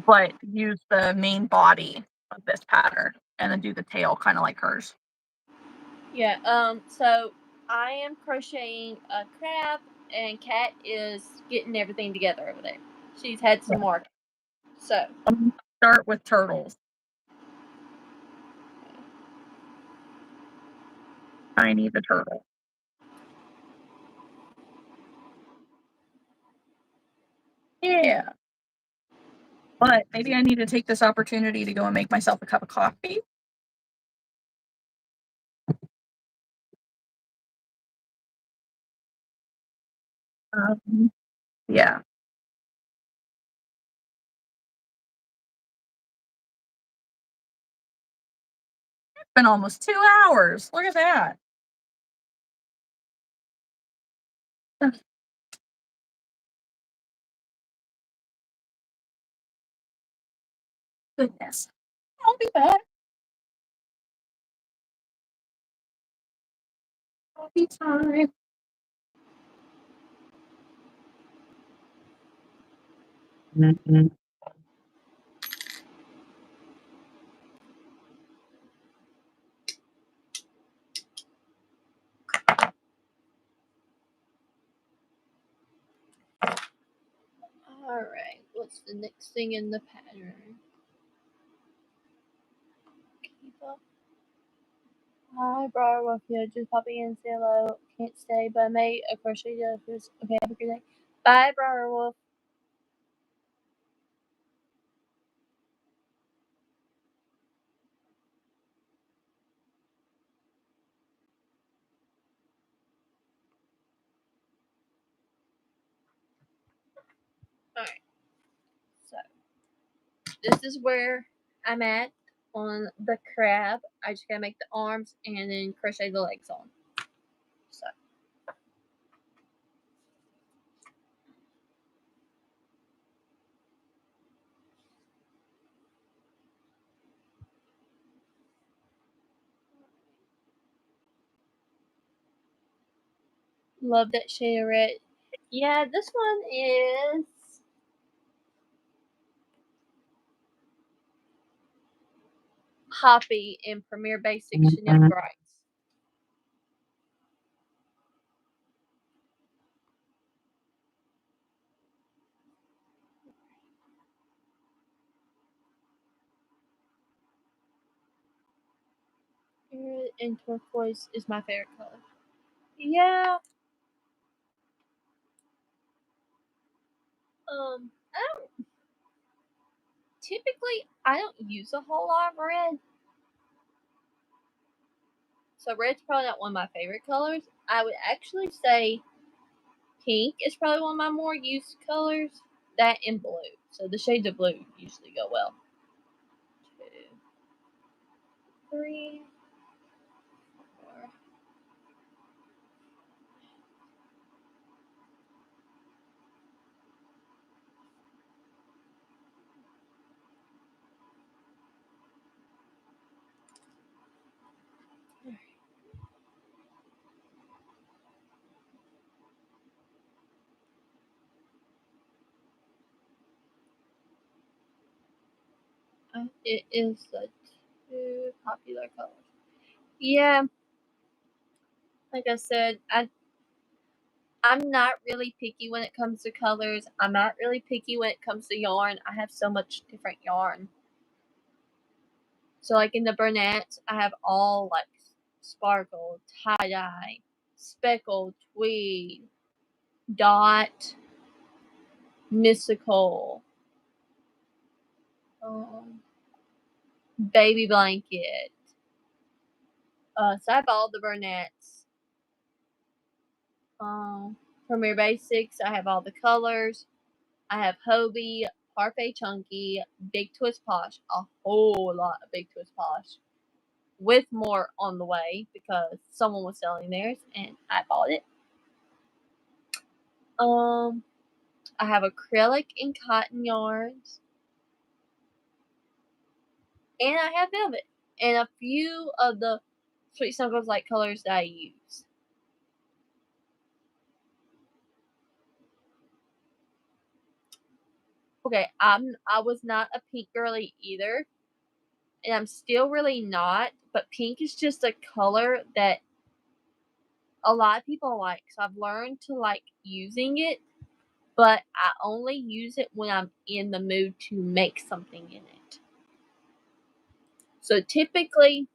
but use the main body of this pattern and then do the tail kind of like hers. Yeah, so I am crocheting a crab and Kat is getting everything together over there. She's had some more. So I'm going to start with turtles. Tiny the turtle. But maybe I need to take this opportunity to go and make myself a cup of coffee. Yeah. It's been almost 2 hours. Look at that. Ugh, goodness. I'll be back. Coffee time. Alright, what's the next thing in the pattern? Keep up. Hi, Briar Wolf here. Just popping in, say hello. Can't stay, but I made a crochet jellyfish. Okay, have a good day. Bye, Briar Wolf. Alright, so this is where I'm at on the crab. I just gotta make the arms and then crochet the legs on. So. Love that shade of red. Yeah, this one is Poppy in Premier Basic Chanel Brights. Red and turquoise is my favorite color. Yeah. I don't use a whole lot of red. So red's probably not one of my favorite colors. I would actually say pink is probably one of my more used colors. That and blue. So the shades of blue usually go well. 2, 3, 4. It is the 2 popular colors. Yeah, like I said, I'm not really picky when it comes to colors. I'm not really picky when it comes to yarn. I have so much different yarn. So like in the brunettes, I have all like sparkle, tie-dye, speckled, tweed, dot, mystical, baby blanket. So I have all the brunettes. Premier Basics, I have all the colors. I have Hobie, Parfait Chunky, Big Twist Posh, a whole lot of Big Twist Posh, with more on the way because someone was selling theirs and I bought it. I have acrylic and cotton yarns, and I have velvet, and a few of the Sweet Snuggles like colors that I use. Okay, I was not a pink girly either, and I'm still really not, but pink is just a color that a lot of people like, so I've learned to like using it, but I only use it when I'm in the mood to make something in it. So typically,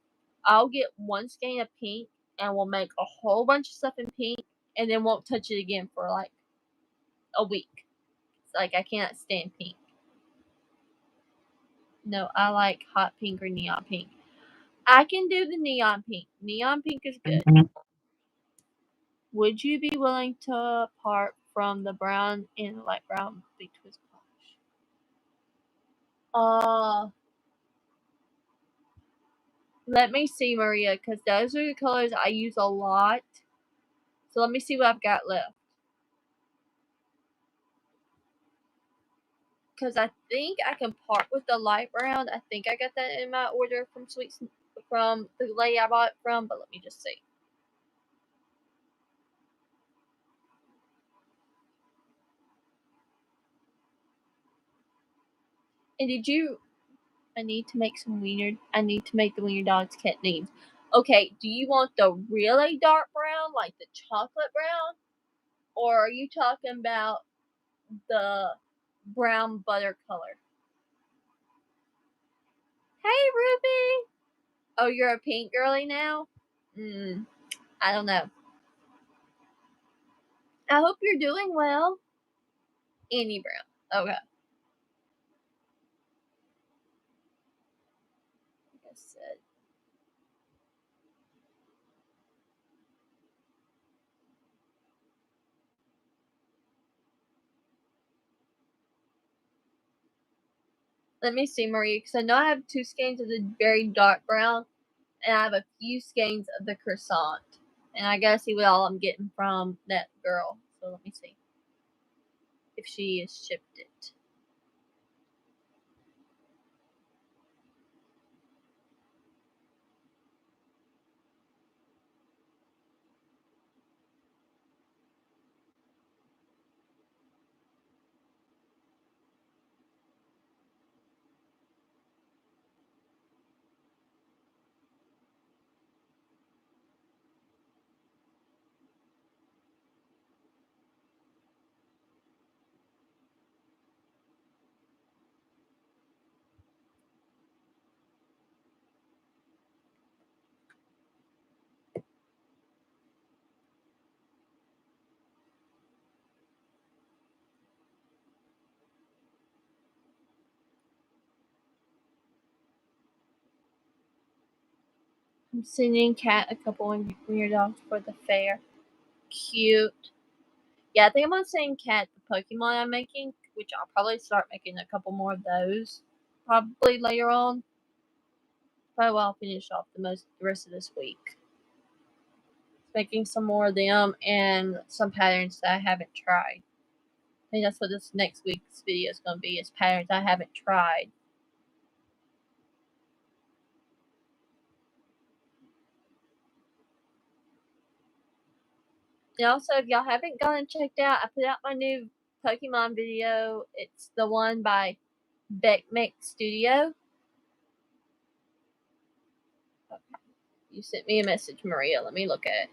I'll get one skein of pink and we'll make a whole bunch of stuff in pink and then won't touch it again for like a week. It's like I cannot stand pink. No, I like hot pink or neon pink. I can do the neon pink. Neon pink is good. Would you be willing to part from the brown and the light brown big twist polish? Let me see, Maria, because those are the colors I use a lot. So let me see what I've got left. Because I think I can part with the light brown. I think I got that in my order from from the lady I bought it from, but let me just see. And I need to make the wiener dogs cat names. Okay, do you want the really dark brown, like the chocolate brown? Or are you talking about the brown butter color? Hey, Ruby! Oh, you're a pink girly now? I don't know. I hope you're doing well. Annie Brown. Okay. Like I said. Let me see, Marie, because I know I have 2 skeins of the very dark brown, and I have a few skeins of the croissant. And I gotta see what all I'm getting from that girl. So let me see if she has shipped it. I'm sending Kat a couple of wiener dogs for the fair. Cute. Yeah, I think I'm gonna send Kat the Pokemon I'm making, which I'll probably start making a couple more of those probably later on. Probably while I'll finish off the rest of this week. Making some more of them and some patterns that I haven't tried. I think that's what this next week's video is going to be, is patterns I haven't tried. And also, if y'all haven't gone and checked out, I put out my new Pokemon video. It's the one by Beckmec Studio. Okay. You sent me a message, Maria. Let me look at it.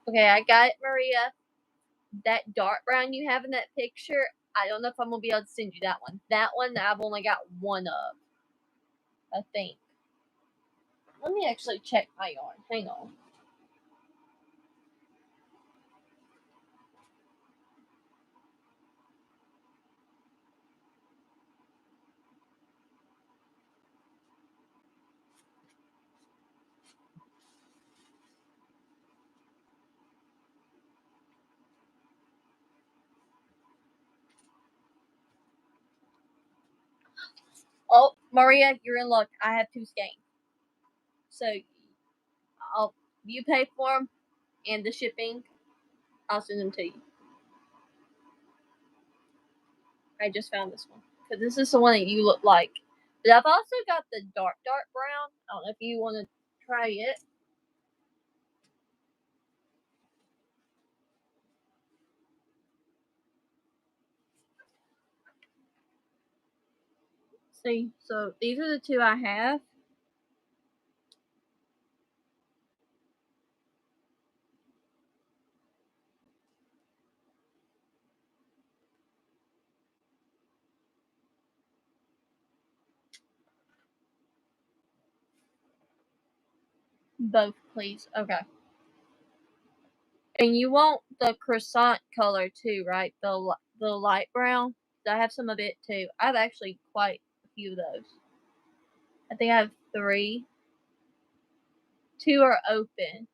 Okay, I got it, Maria. That dark brown you have in that picture, I don't know if I'm going to be able to send you that one. That one I've only got one of, I think. Let me actually check my yarn. Hang on. Oh, Maria, you're in luck. I have 2 skeins. So, you pay for them and the shipping, I'll send them to you. I just found this one. Because this is the one that you look like. But I've also got the dark brown. I don't know if you want to try it. See, so these are the 2 I have. Both, please. Okay. And you want the croissant color too, right? The light brown. I have some of it too. I have actually quite a few of those. I think I have 3. 2 are open.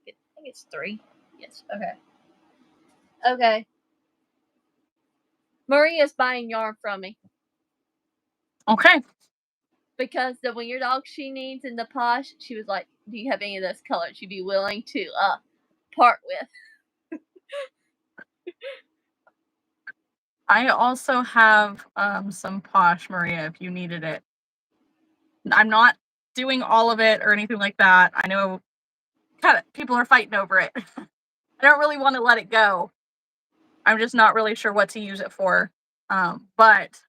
I think it's 3. Yes. Okay. Okay. Maria's buying yarn from me Okay. because the When Your Dog She Needs in the Posh, she was like, "Do you have any of those colors you'd be willing to part with?" I also have some Posh, Maria, if you needed it. I'm not doing all of it or anything like that. I know kind of people are fighting over it. I don't really want to let it go. I'm just not really sure what to use it for. But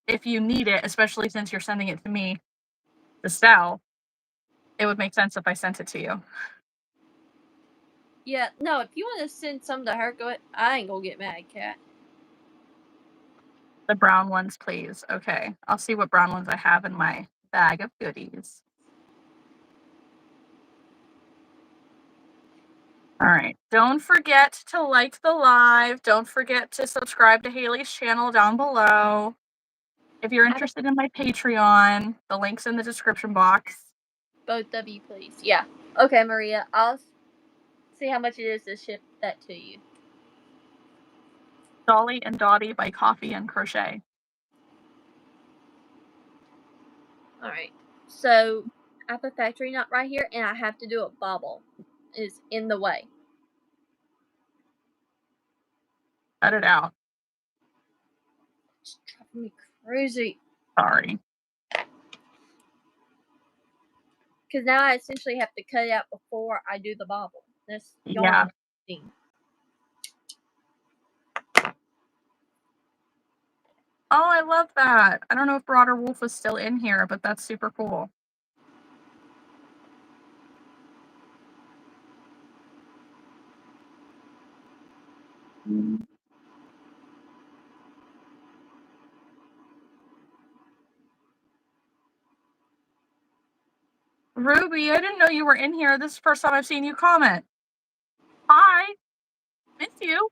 if you need it, especially since you're sending it to me to sell, it would make sense if I sent it to you. Yeah, no, if you want to send some to her, go ahead. I ain't gonna get mad, Cat. The brown ones, please. Okay. I'll see what brown ones I have in my bag of goodies. All right. Don't forget to like the live. Don't forget to subscribe to Haley's channel down below. If you're interested in my Patreon, the link's in the description box. Both of you, please. Yeah. Okay, Maria. I'll see how much it is to ship that to you. Dolly and Dottie by Coffee and Crochet. All right. So I have a factory knot right here, and I have to do a bobble. It's in the way. Cut it out. It's driving me crazy. Sorry. Because now I essentially have to cut it out before I do the bobble. That's Yeah. thing. Oh, I love that. I don't know if Broader Wolf was still in here, but that's super cool. Ruby, I didn't know you were in here. This is the first time I've seen you comment. Hi. Miss you.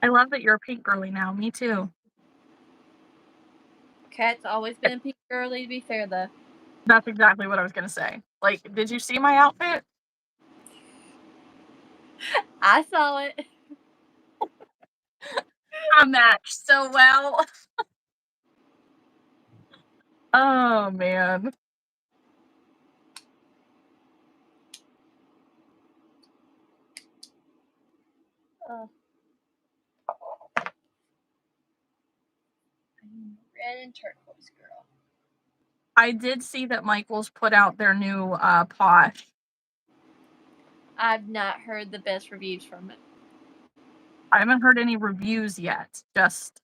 I love that you're a pink girly now. Me too. Cat's always been a pink girly, to be fair, though. That's exactly what I was going to say. Like, did you see my outfit? I saw it. I matched so well. Oh, man. Red and turquoise girl. I did see that Michael's put out their new Posh. I've not heard the best reviews from it. I haven't heard any reviews yet. Just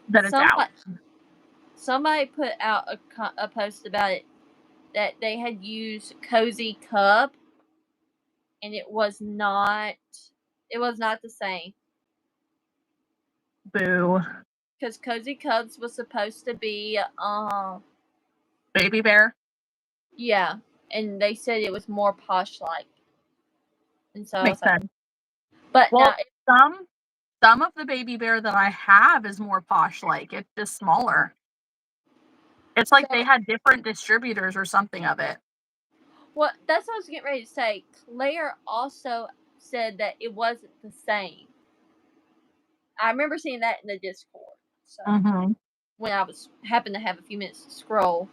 that it's out. Somebody put out a post about it that they had used Cozy Cub, and it was not the same. Boo. Because Cozy Cubs was supposed to be Baby Bear. Yeah, and they said it was more posh like. And so Makes sense. But well, now some of the Baby Bear that I have is more posh like. It's just smaller. It's like they had different distributors or something of it. Well, that's what I was getting ready to say. Claire also said that it wasn't the same. I remember seeing that in the Discord. So when I happened to have a few minutes to scroll,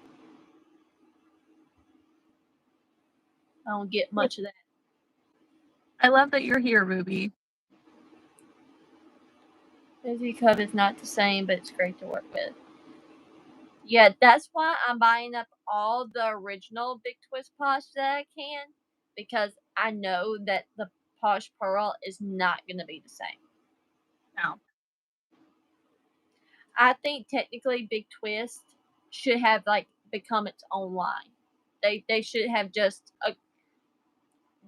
I don't get much of that. I love that you're here, Ruby. Cozy Cub is not the same, but it's great to work with. Yeah, that's why I'm buying up all the original Big Twist Posh that I can, because I know that the Posh Pearl is not going to be the same. No. I think technically Big Twist should have become its own line. They should have just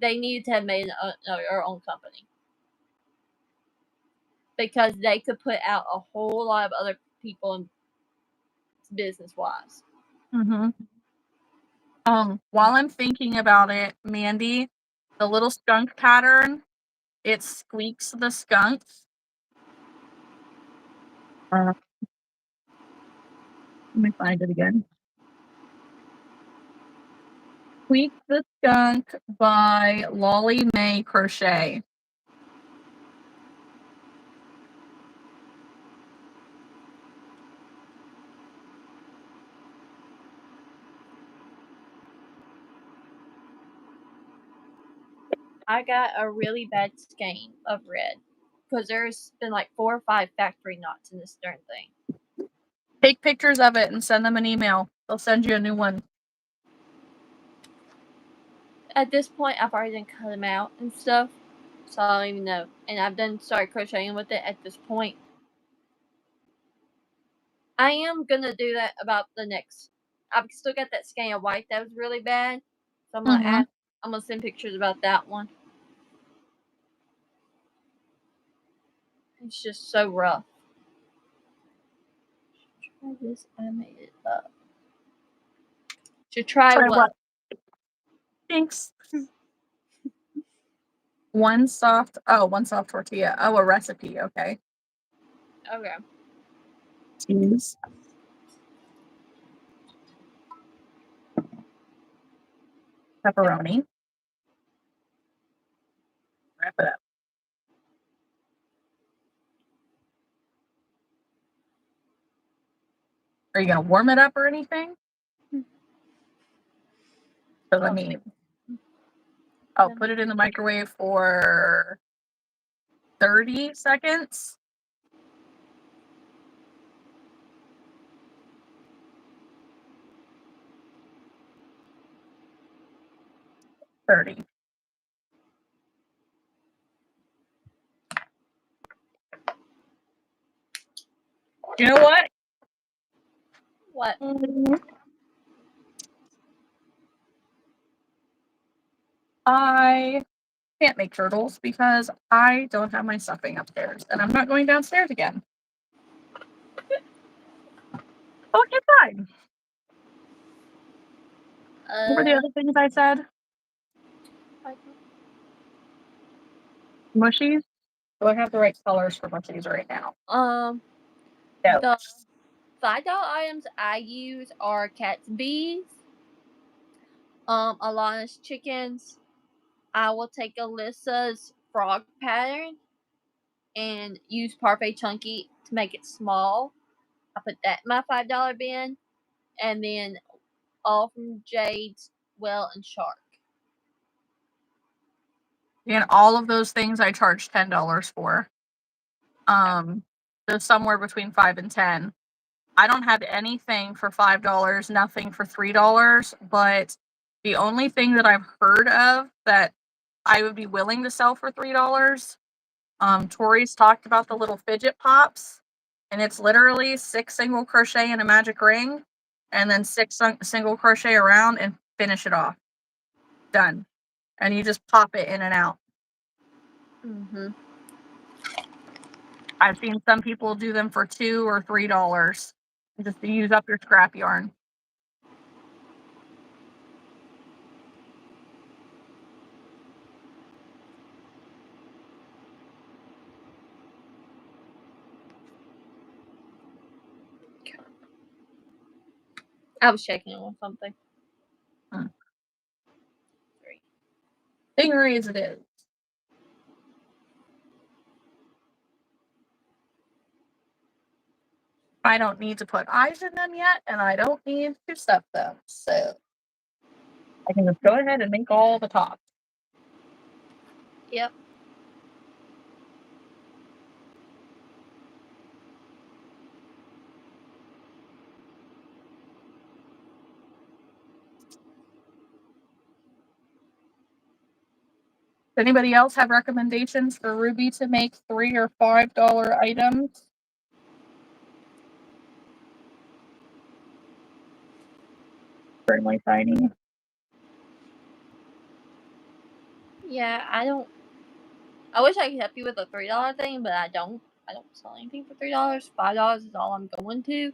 they needed to have made their own company, because they could put out a whole lot of other people and business wise. Mm-hmm. While I'm thinking about it, Mandy, the little skunk pattern, it squeaks the skunks. Let me find it again. Squeak the Skunk by Lolly May Crochet. I got a really bad skein of red because there's been like 4 or 5 factory knots in this darn thing. Take pictures of it and send them an email. They'll send you a new one. At this point, I've already done cut them out and stuff, so I don't even know. And I've done started crocheting with it at this point. I am gonna do that about the next. I've still got that skein of white that was really bad, so I'm gonna I'm gonna send pictures about that one. It's just so rough. Try this. I made it up. To try what? Thanks. One soft tortilla. Oh, a recipe. Okay. Okay. Cheese. Pepperoni. Wrap it up. Are you gonna warm it up or anything? So let me. I'll put it in the microwave for 30 seconds. You know what? What? I can't make turtles because I don't have my stuffing upstairs, and I'm not going downstairs again. Okay, fine. What were the other things I said? Mushies? Do I have the right colors for mushies right now? No. The $5 items I use are Cat's Bees, Alana's Chickens. I will take Alyssa's frog pattern and use Parfait Chunky to make it small. I put that in my $5 bin, and then all from Jade's Well and Shark. And all of those things I charge $10 for. So somewhere between 5 and 10. I don't have anything for $5, nothing for $3, but the only thing that I've heard of that I would be willing to sell for $3, Tori's talked about the little fidget pops, and it's literally 6 single crochet in a magic ring, and then 6 single crochet around and finish it off. Done. And you just pop it in and out. I've seen some people do them for $2 or $3 just to use up your scrap yarn. I was checking on something. Stingrays it is. I don't need to put eyes in them yet, and I don't need to stuff them, so I can just go ahead and make all the tops. Yep. Does anybody else have recommendations for Ruby to make $3 or $5 items? Certainly tiny. Yeah, I wish I could help you with a $3 thing, but I don't. I don't sell anything for $3. $5 is all I'm going to.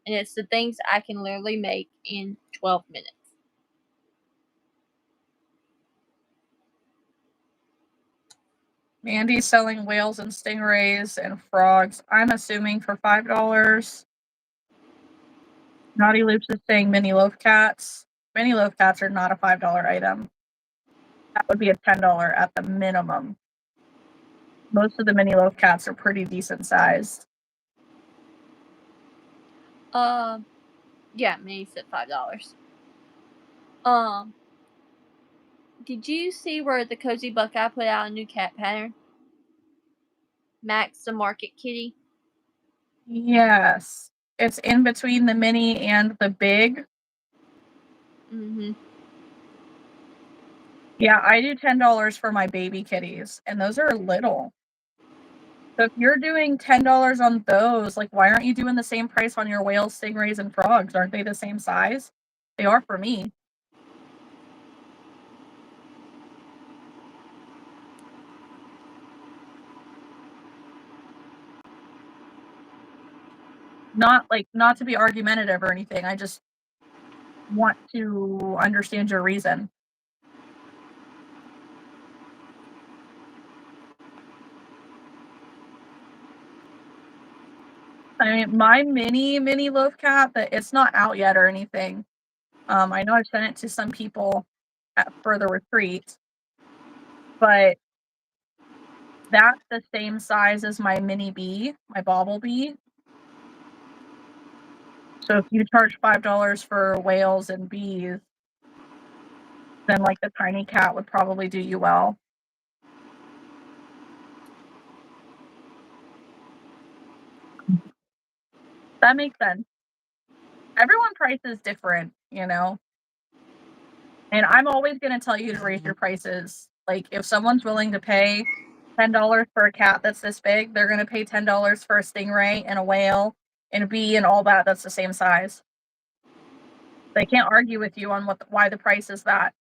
And it's the things I can literally make in 12 minutes. Mandy's selling whales and stingrays and frogs. I'm assuming for $5. Naughty Loops is saying mini loaf cats. Mini loaf cats are not a $5 item. That would be a $10 at the minimum. Most of the mini loaf cats are pretty decent sized. Yeah, Minnie said $5. Did you see where the Cozy Buckeye put out a new cat pattern? Max the Market Kitty. Yes. It's in between the mini and the big. Yeah, I do $10 for my baby kitties, and those are little. So if you're doing $10 on those, like, why aren't you doing the same price on your whales, stingrays, and frogs? Aren't they the same size? They are for me. Not to be argumentative or anything. I just want to understand your reason. I mean, my mini loaf cat, but it's not out yet or anything. I know I've sent it to some people for the retreat, but that's the same size as my mini bee, my bauble bee. So if you charge $5 for whales and bees, then like the tiny cat would probably do you well. That makes sense. Everyone's price is different, you know? And I'm always going to tell you to raise your prices. Like, if someone's willing to pay $10 for a cat that's this big, they're going to pay $10 for a stingray and a whale and a bee and all that that's the same size. They can't argue with you on why the price is that.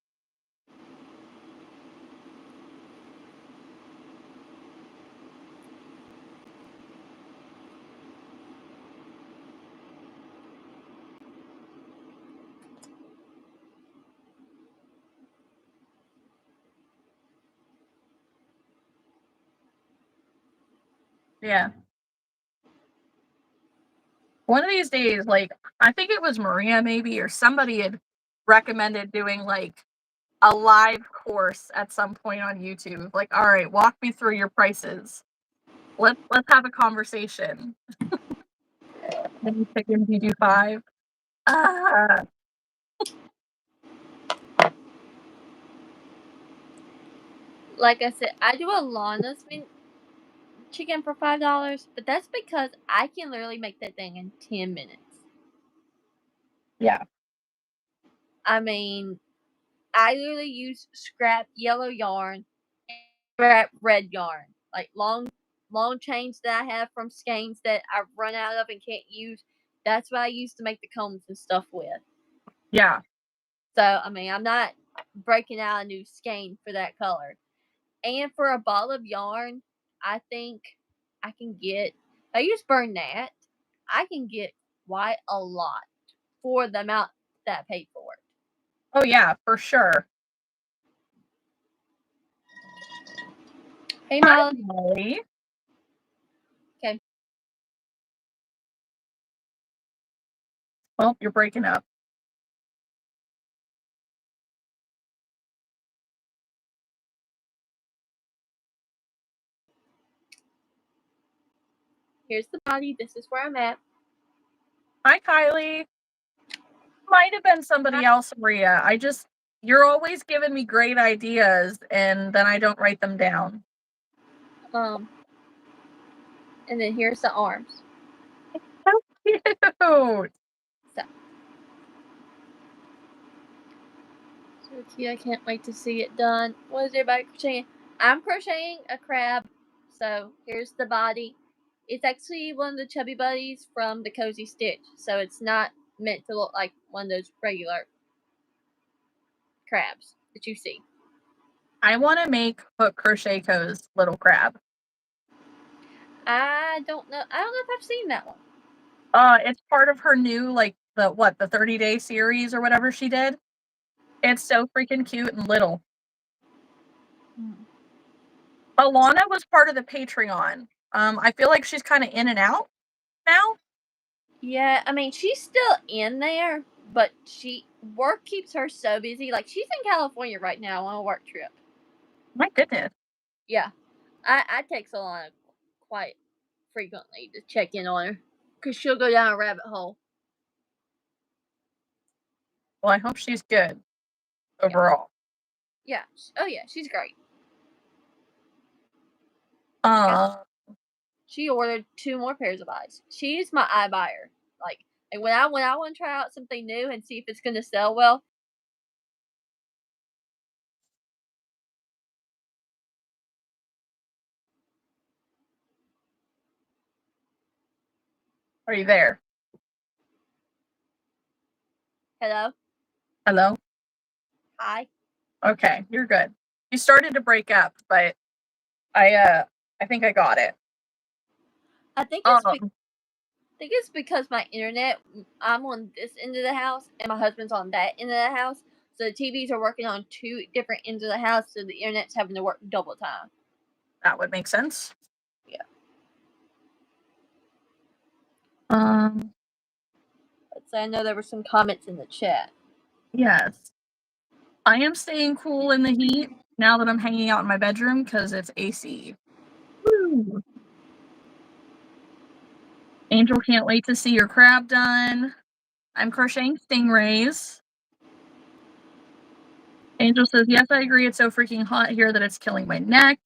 Yeah. One of these days, like, I think it was Maria maybe, or somebody had recommended doing like a live course at some point on YouTube. Like, all right, walk me through your prices. Let's have a conversation. Mini chickens, you do 5. Ah, Like I said, I do a Lana's chicken for $5, but that's because I can literally make that thing in 10 minutes. yeah. I mean, I literally use scrap yellow yarn and scrap red yarn, like long chains that I have from skeins that I've run out of and can't use. That's what I use to make the combs and stuff with. Yeah. So I mean, I'm not breaking out a new skein for that color. And for a ball of yarn, I think I can get. If I use Bernat, I can get quite a lot for the amount that I paid for it. Oh yeah, for sure. Hey, Hi, Molly. Molly. Okay. Well, you're breaking up. Here's the body. This is where I'm at. Hi, Kylie. Might have been somebody else, Maria. You're always giving me great ideas, and then I don't write them down. And then here's the arms. How cute. So cute. I can't wait to see it done. What is everybody crocheting? I'm crocheting a crab. So here's the body. It's actually one of the chubby buddies from the Cozy Stitch. So it's not meant to look like one of those regular crabs that you see. I want to make Hook Crochet Co's little crab. I don't know. I don't know if I've seen that one. It's part of her new, like, the 30-day series or whatever she did. It's so freaking cute and little. Alana was part of the Patreon. I feel like she's kind of in and out now. Yeah, I mean, she's still in there, but work keeps her so busy. Like, she's in California right now on a work trip. My goodness. Yeah. I text Alana quite frequently to check in on her, because she'll go down a rabbit hole. Well, I hope she's good overall. Yeah. Oh, yeah, she's great. She ordered 2 more pairs of eyes. She's my eye buyer. Like when I want to try out something new and see if it's going to sell well. Are you there? Hello? Hello? Hi. Okay, you're good. You started to break up, but I think I got it. I think it's because my internet, I'm on this end of the house and my husband's on that end of the house. So the TVs are working on 2 different ends of the house, so the internet's having to work double time. That would make sense. Yeah. So I know there were some comments in the chat. Yes. I am staying cool in the heat now that I'm hanging out in my bedroom because it's AC. Woo. Angel can't wait to see your crab done. I'm crocheting stingrays. Angel says, yes, I agree. It's so freaking hot here that it's killing my neck.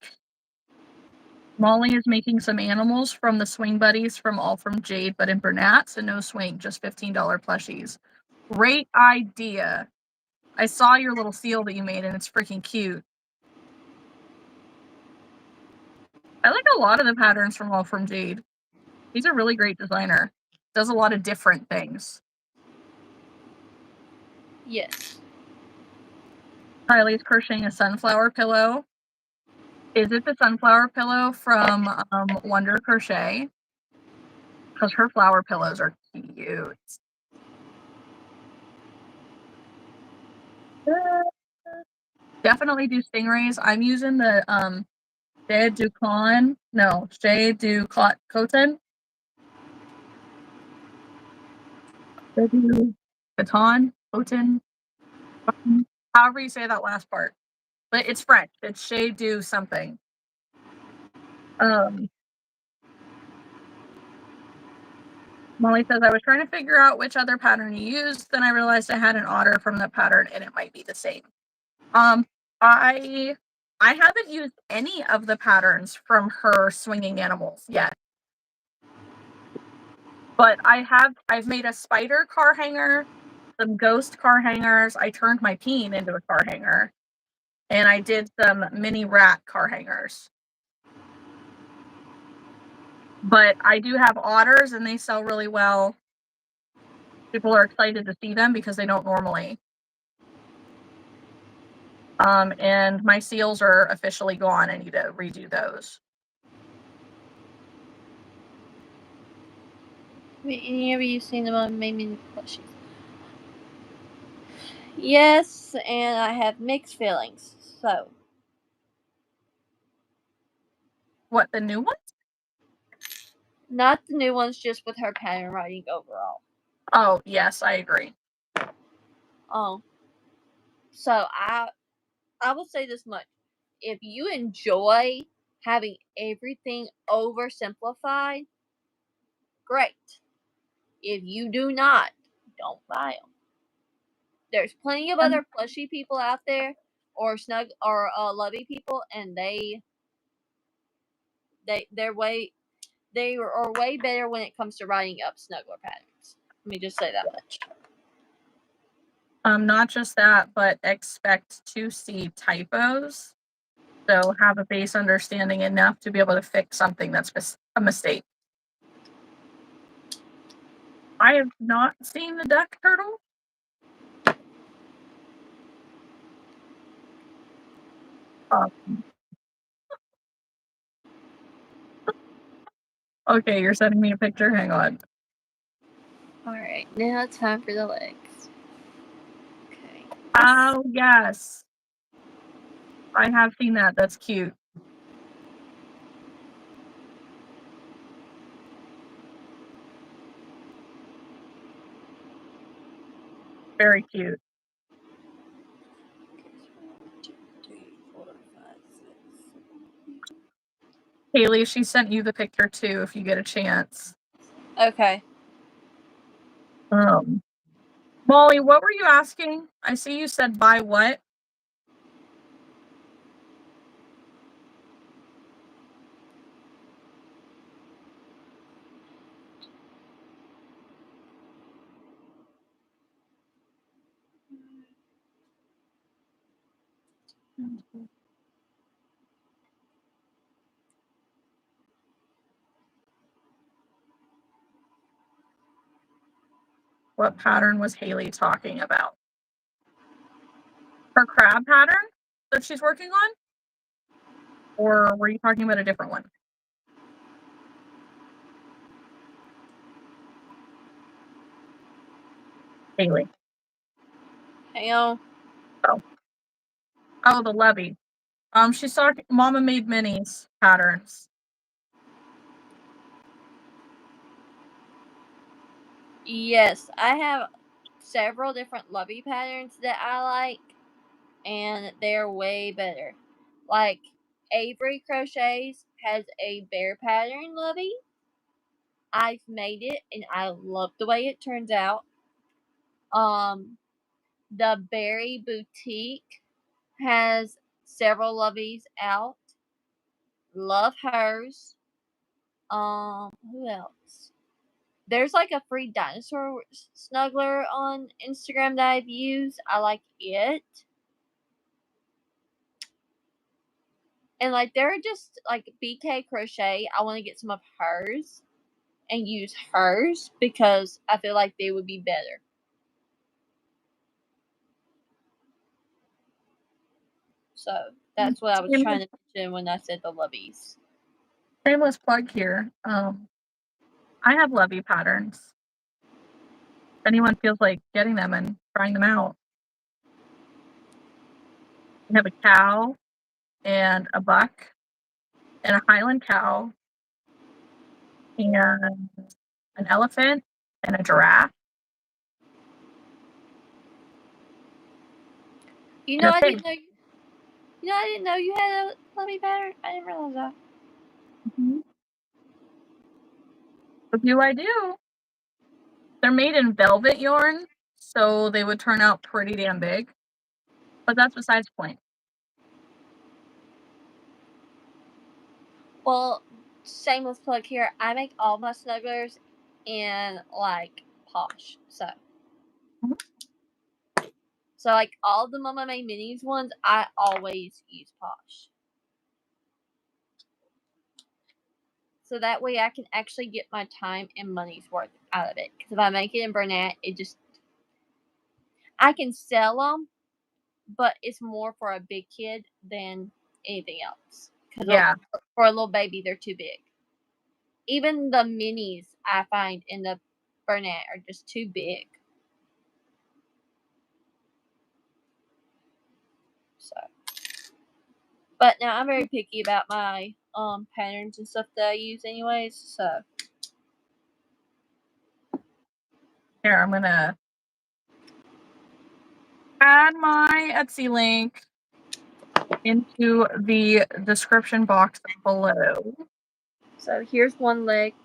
Molly is making some animals from the swing buddies from All From Jade, but in Bernat, so no swing, just $15 plushies. Great idea. I saw your little seal that you made, and it's freaking cute. I like a lot of the patterns from All From Jade. He's a really great designer. Does a lot of different things. Yes. Kylie's crocheting a sunflower pillow. Is it the sunflower pillow from Wonder Crochet? Because her flower pillows are cute. Definitely do stingrays. I'm using the Shea du Cotton. No, Shea du Coton. Shea du Coton. Coton. However you say that last part. But it's French. It's Shea du something. Molly says, I was trying to figure out which other pattern you used. Then I realized I had an otter from that pattern and it might be the same. I haven't used any of the patterns from her swinging animals yet. But I've made a spider car hanger, some ghost car hangers. I turned my peen into a car hanger. And I did some mini rat car hangers. But I do have otters and they sell really well. People are excited to see them because they don't normally. And my seals are officially gone. I need to redo those. Any of you seen them on Mimi plushies? Yes, and I have mixed feelings. So. What, the new ones? Not the new ones, just with her pattern writing overall. Oh, yes, I agree. So I will say this much. If you enjoy having everything oversimplified, great. If you do not, don't buy them. There's plenty of other plushy people out there, or snug or lovey people, and they are way better when it comes to writing up snuggler patterns. Let me just say that much. Not just that, but expect to see typos. So have a base understanding enough to be able to fix something that's a mistake. I have not seen the duck turtle. Okay, you're sending me a picture. Hang on. Alright, now it's time for the legs. Okay. Oh, yes. I have seen that. That's cute. Very cute. 1, 2, 3, 4, 5, 6. Haley, she sent you the picture too if you get a chance. Okay. Molly, what were you asking? I see you said buy what? What pattern was Haley talking about? Her crab pattern that she's working on? Or were you talking about a different one? Haley. Hang on. Oh, the levy. She's talking Mama Made Minis patterns. Yes, I have several different lovey patterns that I like, and they're way better. Like Avery Crochets has a bear pattern lovey. I've made it and I love the way it turns out. The Berry Boutique has several loveys out. Love hers. Who else? There's like a free dinosaur snuggler on Instagram that I've used. I like it. And like they're just like BK Crochet. I want to get some of hers and use hers because I feel like they would be better. So that's what I was trying to mention when I said the loveys. Shameless plug here. I have lovey patterns. If anyone feels like getting them and trying them out. We have a cow and a buck and a Highland cow and an elephant and a giraffe. You know, I didn't know. I didn't know you had a lovey pattern. I didn't realize that. Mm-hmm. What do I do? They're made in velvet yarn, so they would turn out pretty damn big. But that's besides the point. Well, shameless plug here. I make all my snugglers in like Posh. So like all the Mama Made Minis ones, I always use Posh. So that way I can actually get my time and money's worth out of it. Because if I make it in Bernat, I can sell them, but it's more for a big kid than anything else. Because for a little baby, they're too big. Even the minis I find in the Bernat are just too big. So, but now I'm very picky about my patterns and stuff that I use anyways. So here, I'm gonna add my Etsy link into the description box below. So here's one leg.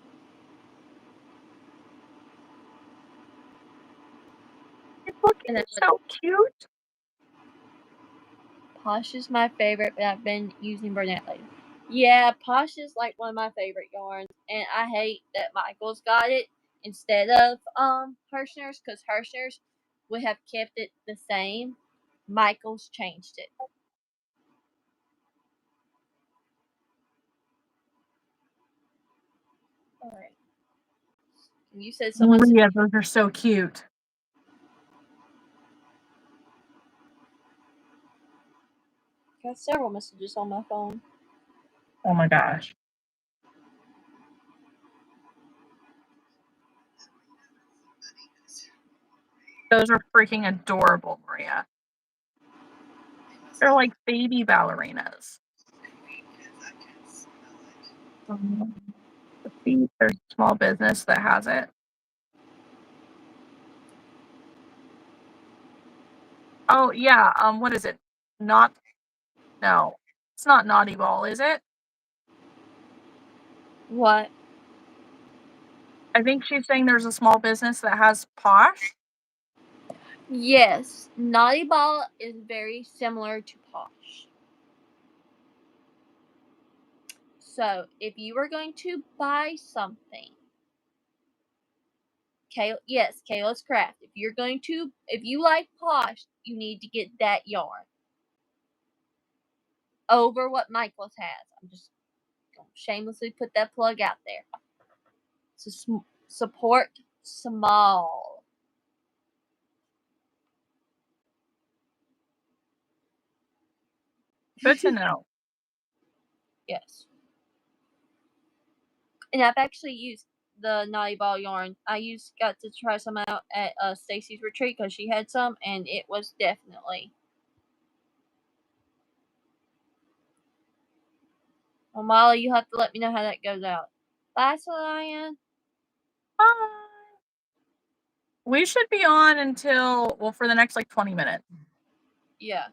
It's looking so cute. Posh is my favorite, but I've been using Bernat lately. Yeah, Posh is like one of my favorite yarns, and I hate that Michael's got it instead of Hirschner's, because Hirschner's would have kept it the same. Michael's changed it. Alright. You said someone said, yeah, those are so cute. got several messages on my phone. Oh my gosh. Those are freaking adorable, Maria. They're like baby ballerinas. Let's see, there's a small business that has it. Oh yeah, what is it? No, it's not Naughty Ball, is it? What? I think she's saying there's a small business that has Posh. Yes, Naughty Ball is very similar to Posh. So, if you were going to buy something, yes, Kayla's Craft. If you like Posh, you need to get that yarn over what Michael's has. I'm just gonna shamelessly put that plug out there. So support small. Good to know. Yes. And I've actually used the Naughty Ball yarn. Got to try some out at Stacy's retreat because she had some, and it was definitely. Well, Molly, you have to let me know how that goes out. Bye, Cyan. Bye. We should be on until, well, for the next like 20 minutes. Yeah.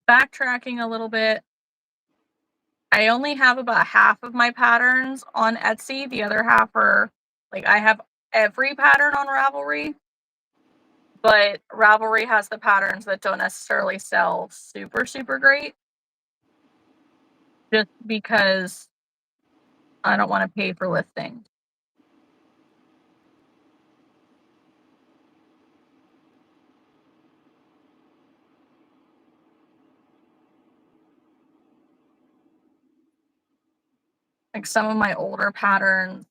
Backtracking a little bit. I only have about half of my patterns on Etsy. The other half are like I have every pattern on Ravelry, but Ravelry has the patterns that don't necessarily sell super, super great. Just because I don't want to pay for listing. Like some of my older patterns.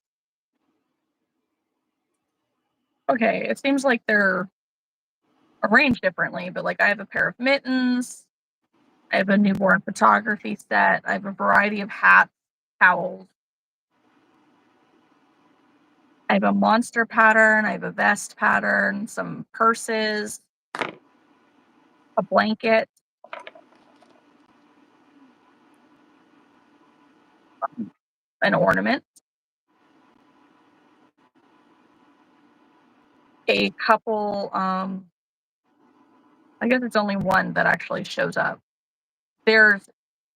Okay, it seems like they're arranged differently, but like I have a pair of mittens, I have a newborn photography set, I have a variety of hats, towels, I have a monster pattern, I have a vest pattern, some purses, a blanket, an ornament, a couple, I guess it's only one that actually shows up. There's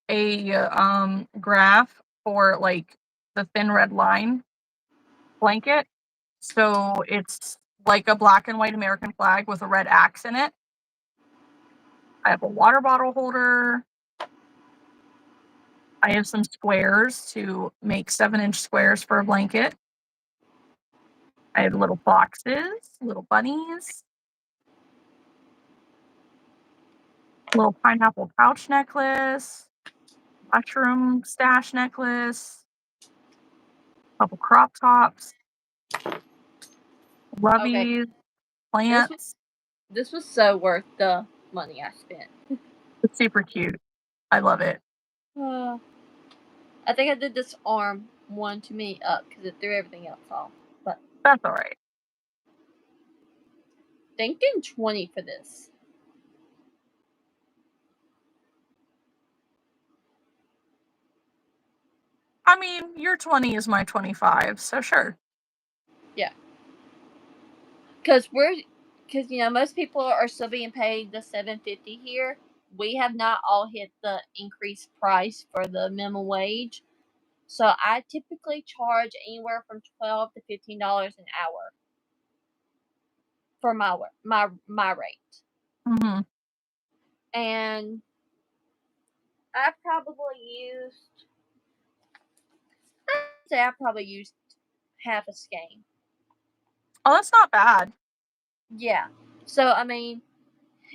a graph for like the thin red line blanket. So it's like a black and white American flag with a red axe in it. I have a water bottle holder. I have some squares to make 7-inch squares for a blanket. I have little boxes, little bunnies, little pineapple pouch necklace, mushroom stash necklace, a couple crop tops, loveys, plants. This was so worth the money I spent. It's super cute. I love it. I think I did this arm one too many up because it threw everything else off. But that's all right. Thinking 20 for this. I mean, your 20 is my 25, so sure. Yeah. Because most people are still being paid the $7.50 here. We have not all hit the increased price for the minimum wage. So I typically charge anywhere from $12 to $15 an hour for my rate. Mm-hmm. And I probably used half a skein. Oh, that's not bad. Yeah. So I mean,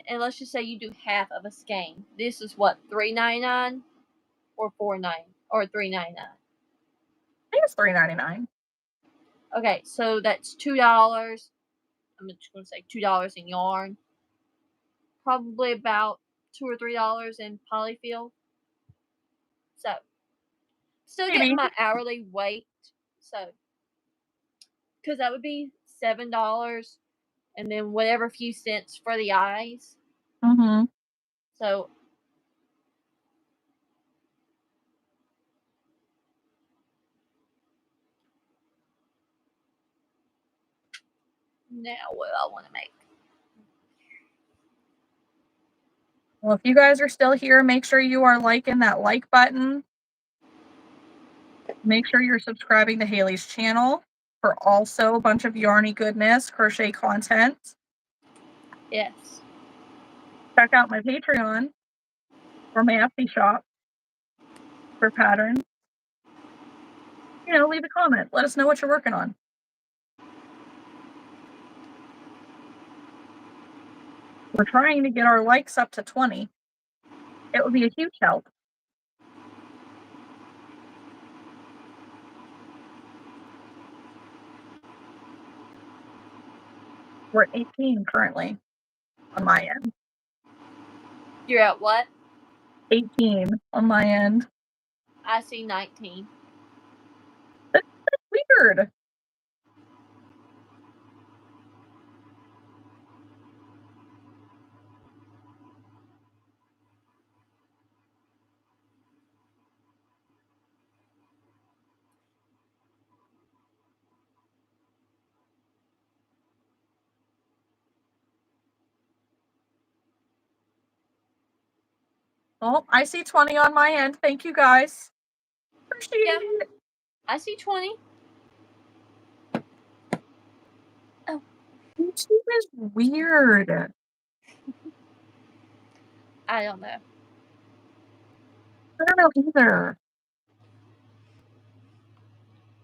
and let's just say you do half of a skein. This is what, $3.99 or $4.99 or $3.99. I think it's $3.99. Okay, so that's $2. I'm just gonna say $2 in yarn. Probably about $2 or $3 in polyfill. So still Maybe. getting my hourly weight. So because that would be $7, and then whatever few cents for the eyes. Mm-hmm. So now what do I want to make? Well, if you guys are still here, make sure you are liking that like button. Make sure you're subscribing to Haley's channel for also a bunch of yarny goodness, crochet content. Yes. Check out my Patreon or my Etsy shop for patterns. Leave a comment. Let us know what you're working on. We're trying to get our likes up to 20. It would be a huge help. We're at 18 currently on my end. You're at what? 18 on my end. I see 19. That's weird. Oh, I see 20 on my end. Thank you guys. Appreciate it. I see 20. Oh. YouTube is weird. I don't know. I don't know either.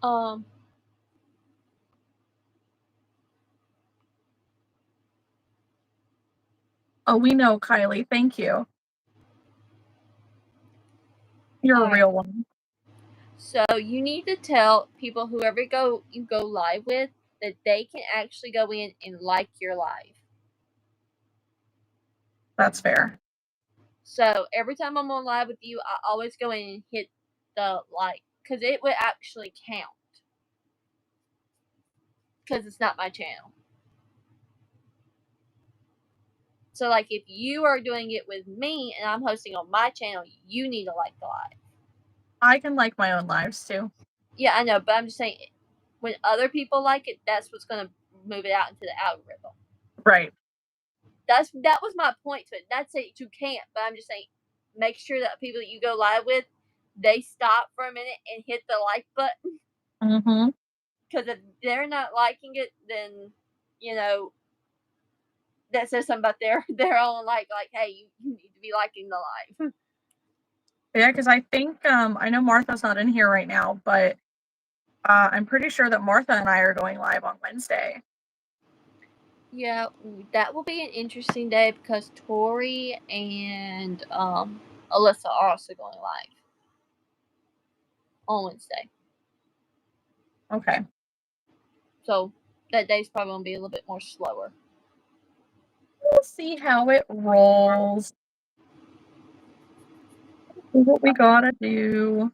Oh, we know, Kylie. Thank you. You're a real one. So you need to tell people, whoever you go live with, that they can actually go in and like your live. That's fair. So every time I'm on live with you, I always go in and hit the like, because it would actually count. Because it's not my channel. So, like, if you are doing it with me and I'm hosting on my channel, you need to like the live. I can like my own lives too. Yeah, I know, but I'm just saying, when other people like it, that's what's going to move it out into the algorithm. Right. That was my point to it. That's it. You can't, but I'm just saying, make sure that people that you go live with, they stop for a minute and hit the like button. Mm-hmm. Because if they're not liking it, then that says something about their own like, hey, you need to be liking the live. Yeah, because I think I know Martha's not in here right now, but I'm pretty sure that Martha and I are going live on Wednesday. Yeah, that will be an interesting day because Tori and Alyssa are also going live on Wednesday. Okay. So that day's probably going to be a little bit more slower. We'll see how it rolls. Do what we gotta do.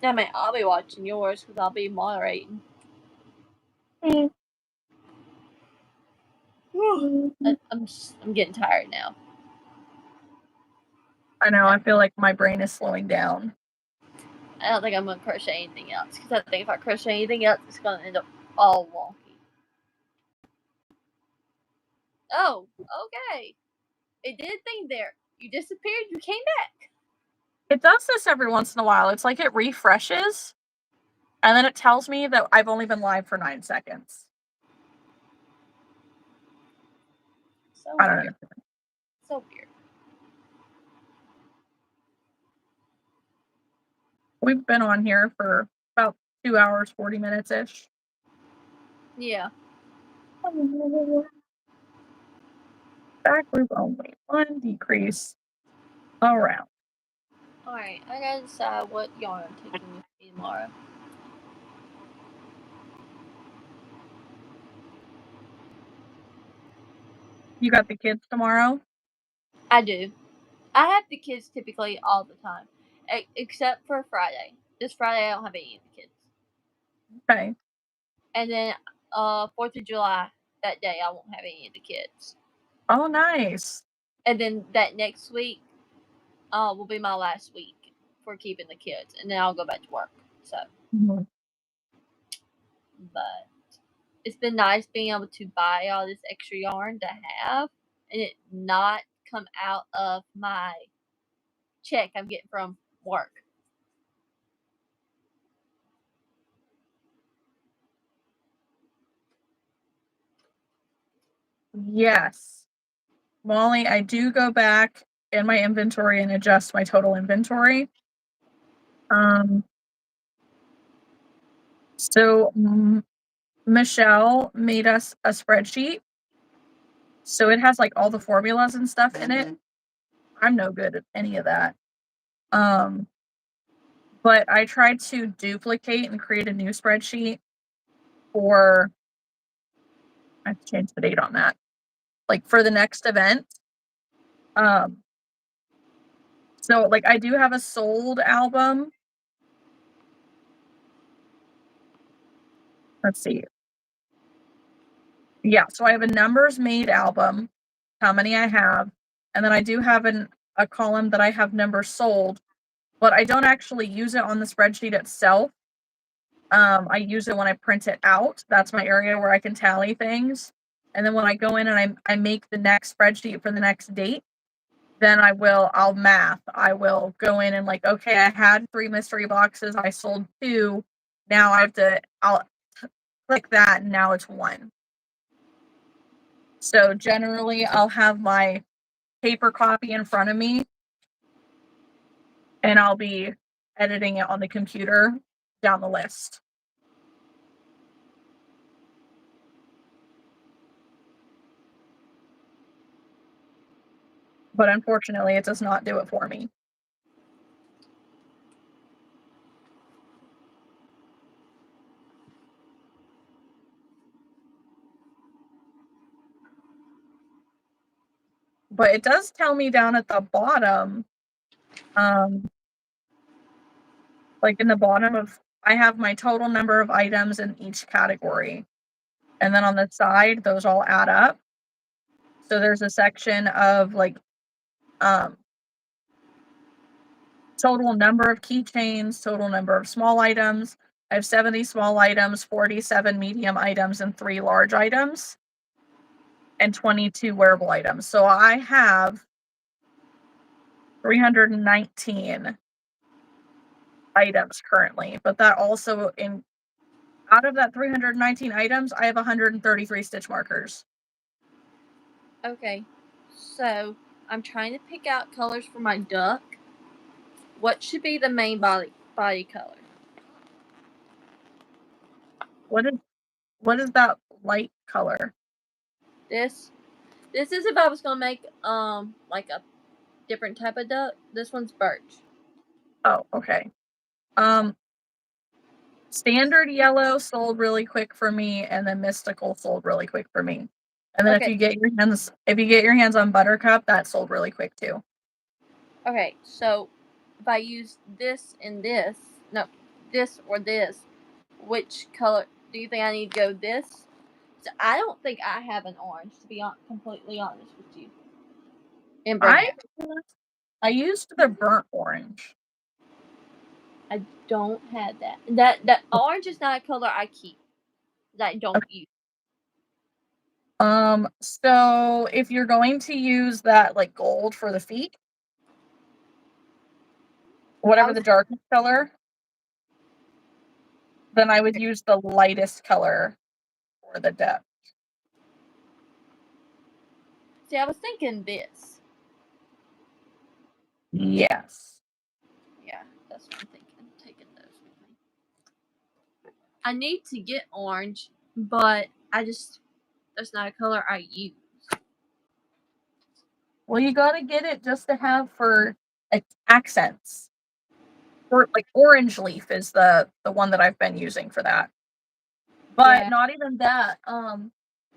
I mean, I'll be watching yours because I'll be moderating. Mm. I'm getting tired now. I know. I feel like my brain is slowing down. I don't think I'm going to crochet anything else because I think if I crochet anything else, it's going to end up all wonky. Oh, okay. It did a thing there. You disappeared. You came back. It does this every once in a while. It's like it refreshes, and then it tells me that I've only been live for 9 seconds. So I don't weird. know. So weird. We've been on here for about 2 hours, 40 minutes-ish. Yeah. Back group only. 1 decrease around. Alright, I gotta decide what yarn I'm taking with me tomorrow. You got the kids tomorrow? I do. I have the kids typically all the time, except for Friday. This Friday I don't have any of the kids. Okay. And then 4th of July, that day I won't have any of the kids. Oh, nice. And then that next week will be my last week for keeping the kids, and then I'll go back to work. So, but it's been nice being able to buy all this extra yarn to have, and it not come out of my check I'm getting from work. Yes. Molly, I do go back in my inventory and adjust my total inventory. So Michelle made us a spreadsheet. So it has like all the formulas and stuff in it. I'm no good at any of that. But I tried to duplicate and create a new spreadsheet for, I have to change the date on that, like for the next event. So like I do have a sold album. Let's see. Yeah, so I have a numbers made album, how many I have, and then I do have a column that I have numbers sold, but I don't actually use it on the spreadsheet itself. I use it when I print it out. That's my area where I can tally things. And then when I go in and I make the next spreadsheet for the next date, then I'll math. I will go in and like, okay, I had 3 mystery boxes. I sold 2. Now I'll click that and now it's 1. So generally I'll have my paper copy in front of me and I'll be editing it on the computer down the list. But unfortunately, it does not do it for me. But it does tell me down at the bottom, like in the bottom of, I have my total number of items in each category. And then on the side, those all add up. So there's a section of like total number of keychains, total number of small items. I have 70 small items, 47 medium items, and 3 large items, and 22 wearable items. So I have 319 items currently, but that also out of that 319 items, I have 133 stitch markers. Okay, so I'm trying to pick out colors for my duck. What should be the main body color? What is that light color? This is if I was gonna make like a different type of duck. This one's birch. Oh, okay. Standard yellow sold really quick for me, and then mystical sold really quick for me. And then Okay. if you get your hands on buttercup, that sold really quick too. Okay, so if I use this and this, no, this or this, which color do you think I need to go this? So I don't think I have an orange, to be completely honest with you. I used the burnt orange. I don't have that. That orange is not a color I keep. That I don't use. So if you're going to use that like gold for the feet, whatever the darkest color, then I would use the lightest color for the depth. See, I was thinking this. Yes. Yeah, that's what I'm thinking. Taking those with me. I need to get orange, but that's not a color I use. Well, you gotta get it just to have for like accents. Or like orange leaf is the one that I've been using for that. But Yeah. not even that.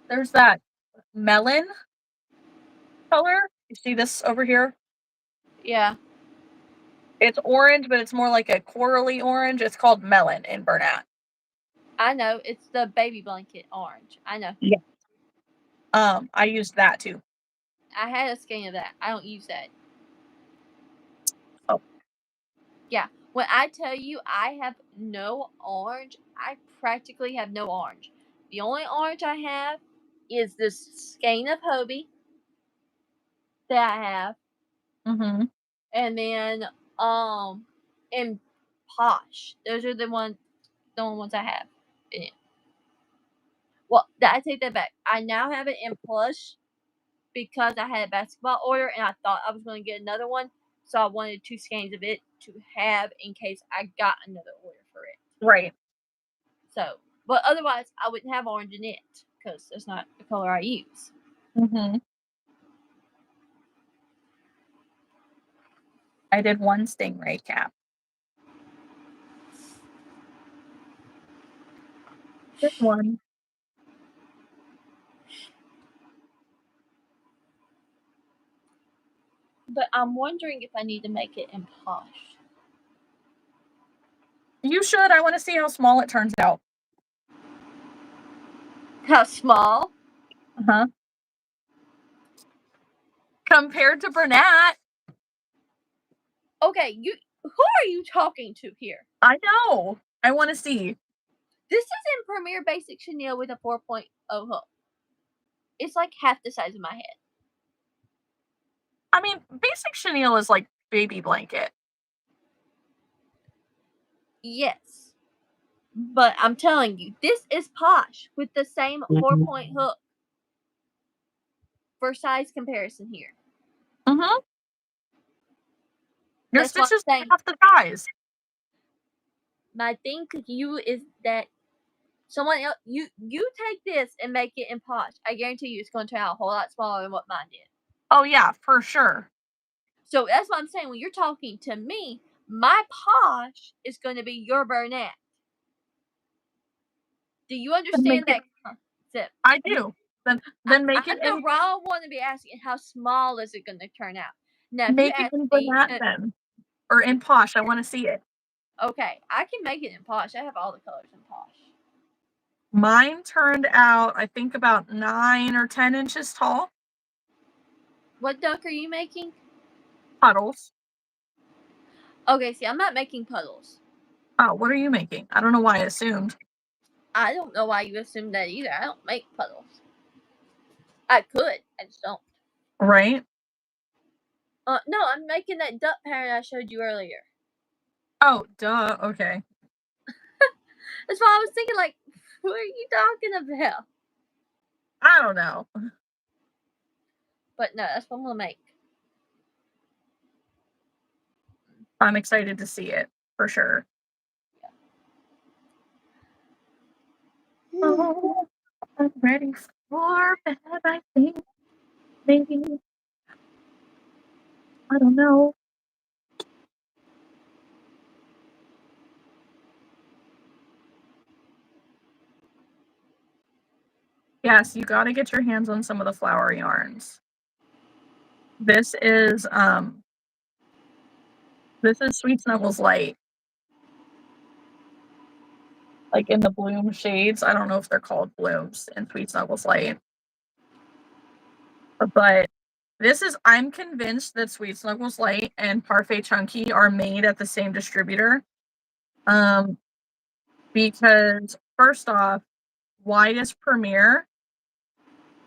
There's that melon. color. You see this over here? Yeah. It's orange, but it's more like a corally orange. It's called melon in Bernat. I know. It's the baby blanket orange. I know. Yeah. I used that too. I had a skein of that. I don't use that. Oh. Yeah. When I tell you I have no orange, I practically have no orange. The only orange I have is this skein of Hobie that I have. Mm-hmm. And then and Posh. Those are the only ones I have in it. Well, I take that back. I now have it in Plush because I had a basketball order and I thought I was going to get another one, so I wanted 2 skeins of it to have in case I got another order for it. Right. So, but otherwise, I wouldn't have orange in it because that's not the color I use. Mm-hmm. I did one Stingray cap. Just one. But I'm wondering if I need to make it in Posh. You should. I want to see how small it turns out. How small? Uh-huh. Compared to Bernat. Okay, who are you talking to here? I know. I want to see. This is in Premier Basic Chenille with a 4.0 hook. It's like half the size of my head. I mean, basic chenille is like baby blanket. Yes. But I'm telling you, this is Posh with the same 4-point hook for size comparison here. Mm-hmm. Your That's what stitches I'm saying. half the size. My thing to you is that someone else, you take this and make it in Posh. I guarantee you it's going to turn out a whole lot smaller than what mine did. Oh, yeah, for sure. So that's what I'm saying. When you're talking to me, my Posh is going to be your Bernat. Do you understand that concept? I do. Then make it I'm in the wrong one to be asking how small is it going to turn out. Now, if you make it ask in me, Bernat then. Or in Posh. I want to see it. okay, I can make it in Posh. I have all the colors in Posh. Mine turned out, I think, about 9 or 10 inches tall. What duck are you making? Puddles. Okay, see, I'm not making puddles. Oh, what are you making? I don't know why I assumed. I don't know why you assumed that either. I don't make puddles. I could. I just don't. Right? No, I'm making that duck pattern I showed you earlier. Oh, duh. Okay. That's why I was thinking, like, what are you talking about? I don't know. But no, that's what I'm going to make. I'm excited to see it, for sure. Yeah. Oh, I'm ready for bed, I think. Maybe. I don't know. Yes, you got to get your hands on some of the flower yarns. This is Sweet Snuggles Light. Like in the bloom shades. I don't know if they're called blooms in Sweet Snuggles Light. But I'm convinced that Sweet Snuggles Light and Parfait Chunky are made at the same distributor. Because first off, why does Premier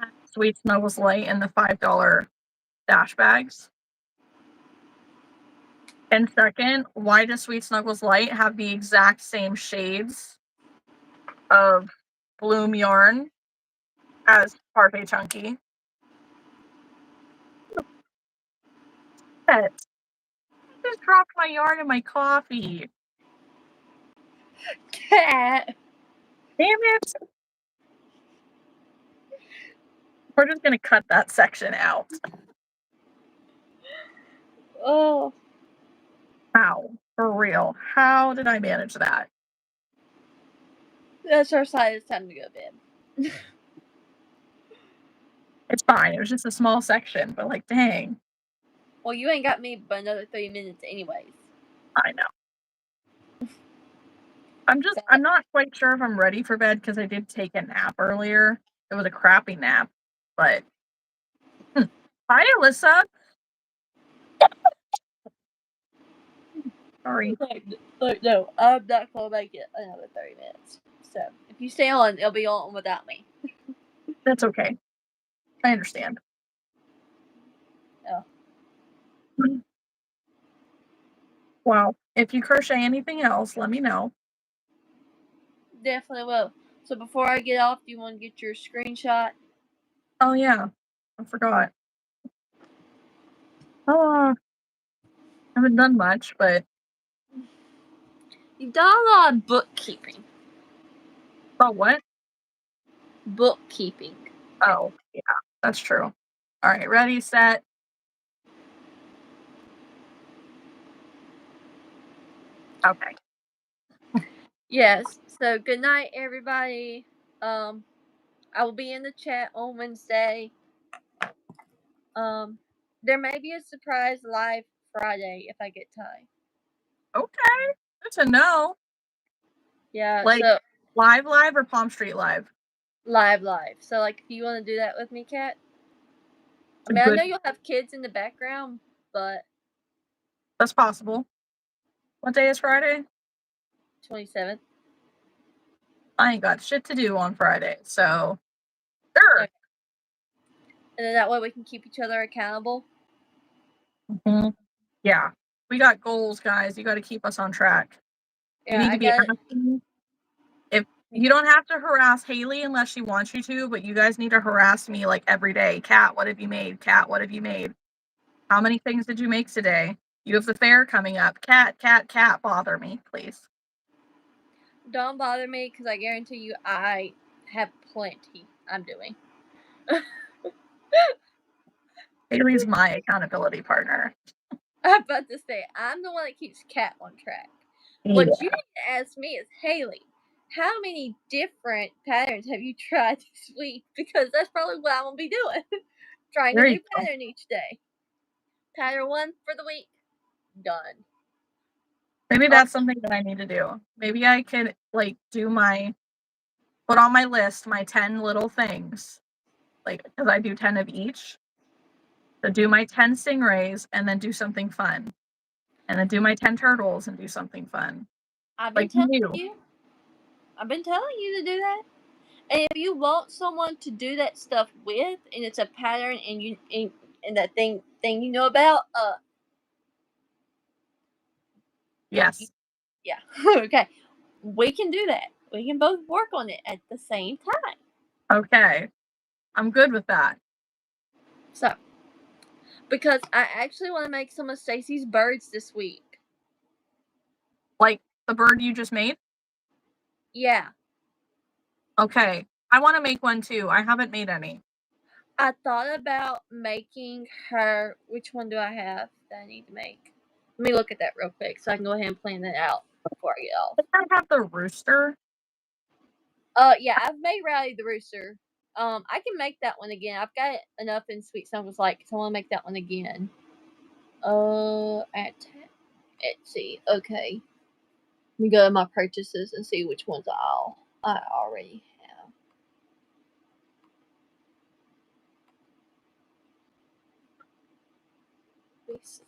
have Sweet Snuggles Light in the $5 dash bags? And second, why does Sweet Snuggles Light have the exact same shades of bloom yarn as Parfait Chunky? I just dropped my yarn in my coffee. Cat. Damn it. We're just going to cut that section out. Oh. How? For real. How did I manage that? That's our side. It's time to go to bed. It's fine. It was just a small section, but like, dang. Well, you ain't got me but another 30 minutes anyways. I know. I'm not quite sure if I'm ready for bed because I did take a nap earlier. It was a crappy nap, but hi, Alyssa. Sorry. Look, no, I'm not gonna make it another 30 minutes. So if you stay on, it'll be on without me. That's okay. I understand. Oh. Well, if you crochet anything else, let me know. Definitely will. So before I get off, do you want to get your screenshot? Oh yeah, I forgot. Oh, I haven't done much, but You've done a lot of bookkeeping. oh, what? Bookkeeping. Oh, yeah, that's true. All right, ready, set. Okay. Yes. So good night, everybody. I will be in the chat on Wednesday. There may be a surprise live Friday if I get time. Okay, good to know. Yeah. Like So live or Palm Street live? live. So like, if you want to do that with me, Kat. I mean, I know you'll have kids in the background, but that's possible. What day is Friday? 27th. I ain't got shit to do on Friday, so sure. Okay. And then that way we can keep each other accountable. Mm-hmm. Yeah, we got goals, guys. You got to keep us on track. Yeah, You need I to be got it. asking. If you don't have to harass Haley unless she wants you to, but you guys need to harass me like every day. Kat, what have you made? Kat, what have you made? How many things did you make today? You have the fair coming up. Kat, bother me, please. Don't bother me because I guarantee you I have plenty I'm doing. Haley's my accountability partner. I'm about to say, I'm the one that keeps Kat on track. What you need to ask me is, Haley, how many different patterns have you tried this week? Because that's probably what I'm going to be doing. Trying There a you new go. pattern each day. Pattern 1 for the week. Done. Maybe that's something that I need to do. Maybe I could like put on my list my 10 little things. Like, because I do 10 of each. So do my 10 stingrays and then do something fun. And then do my 10 turtles and do something fun. I've been Like telling you. you. I've been telling you to do that. And if you want someone to do that stuff with, and it's a pattern, and that thing you know about, Yes. yeah, okay, we can do that. We can both work on it at the same time. Okay. I'm good with that. So, because I actually want to make some of Stacy's birds this week. Like the bird you just made? Yeah. Okay. I want to make one too. I haven't made any. I thought about making her. Which one do I have that I need to make? Let me look at that real quick so I can go ahead and plan that out before I get off. Does that have the rooster? Yeah, I've made Rowdy the rooster. I can make that one again. I've got enough in Sweet Snuggles like, so I want to make that one again. Let's see. Okay, let me go to my purchases and see which ones I already have. Please.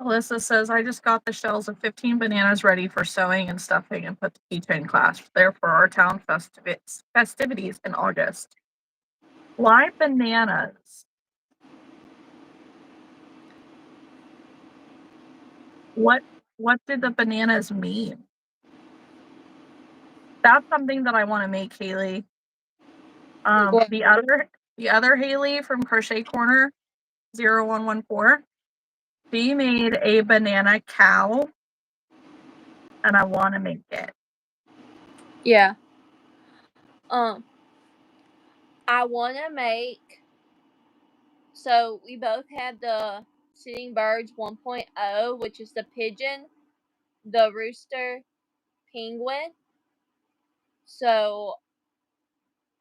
Alyssa says, I just got the shells of 15 bananas ready for sewing and stuffing and put the keychain class there for our town festivities in August. Why bananas? What did the bananas mean? That's something that I want to make, Haley. The other Haley from Crochet Corner 0114, she made a banana cow, and I want to make it. Yeah. I want to make So we both have the Sitting Birds 1.0, which is the pigeon, the rooster, penguin. So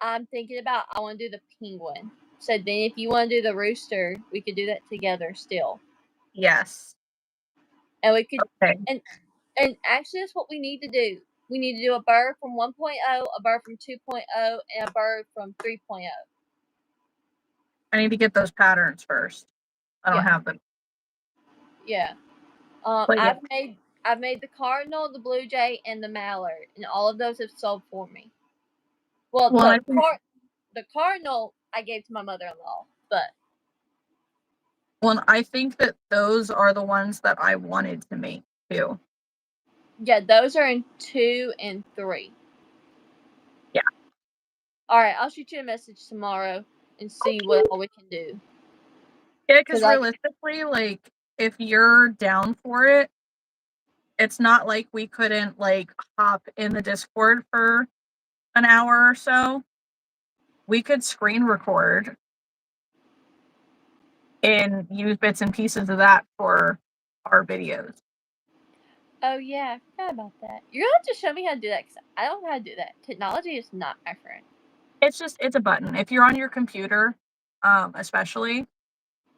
I'm thinking about I want to do the penguin. So then if you want to do the rooster, we could do that together still. Yes. And we could Okay. and actually that's what we need to do. We need to do a bird from 1.0, a bird from 2.0, and a bird from 3.0. I need to get those patterns first. I don't have them. Yeah. But yeah. I've made the cardinal, the blue jay, and the mallard, and all of those have sold for me. Well, the cardinal I gave to my mother-in-law, but I think that those are the ones that I wanted to make too. yeah, those are in 2 and 3. Yeah. All right, I'll shoot you a message tomorrow and see what all we can do. Yeah, because realistically, like, if you're down for it, it's not like we couldn't, like, hop in the Discord for an hour or so. We could screen record and use bits and pieces of that for our videos. Oh yeah, I forgot about that. You're gonna have to show me how to do that because I don't know how to do that. Technology is not my friend. It's a button. If you're on your computer, especially,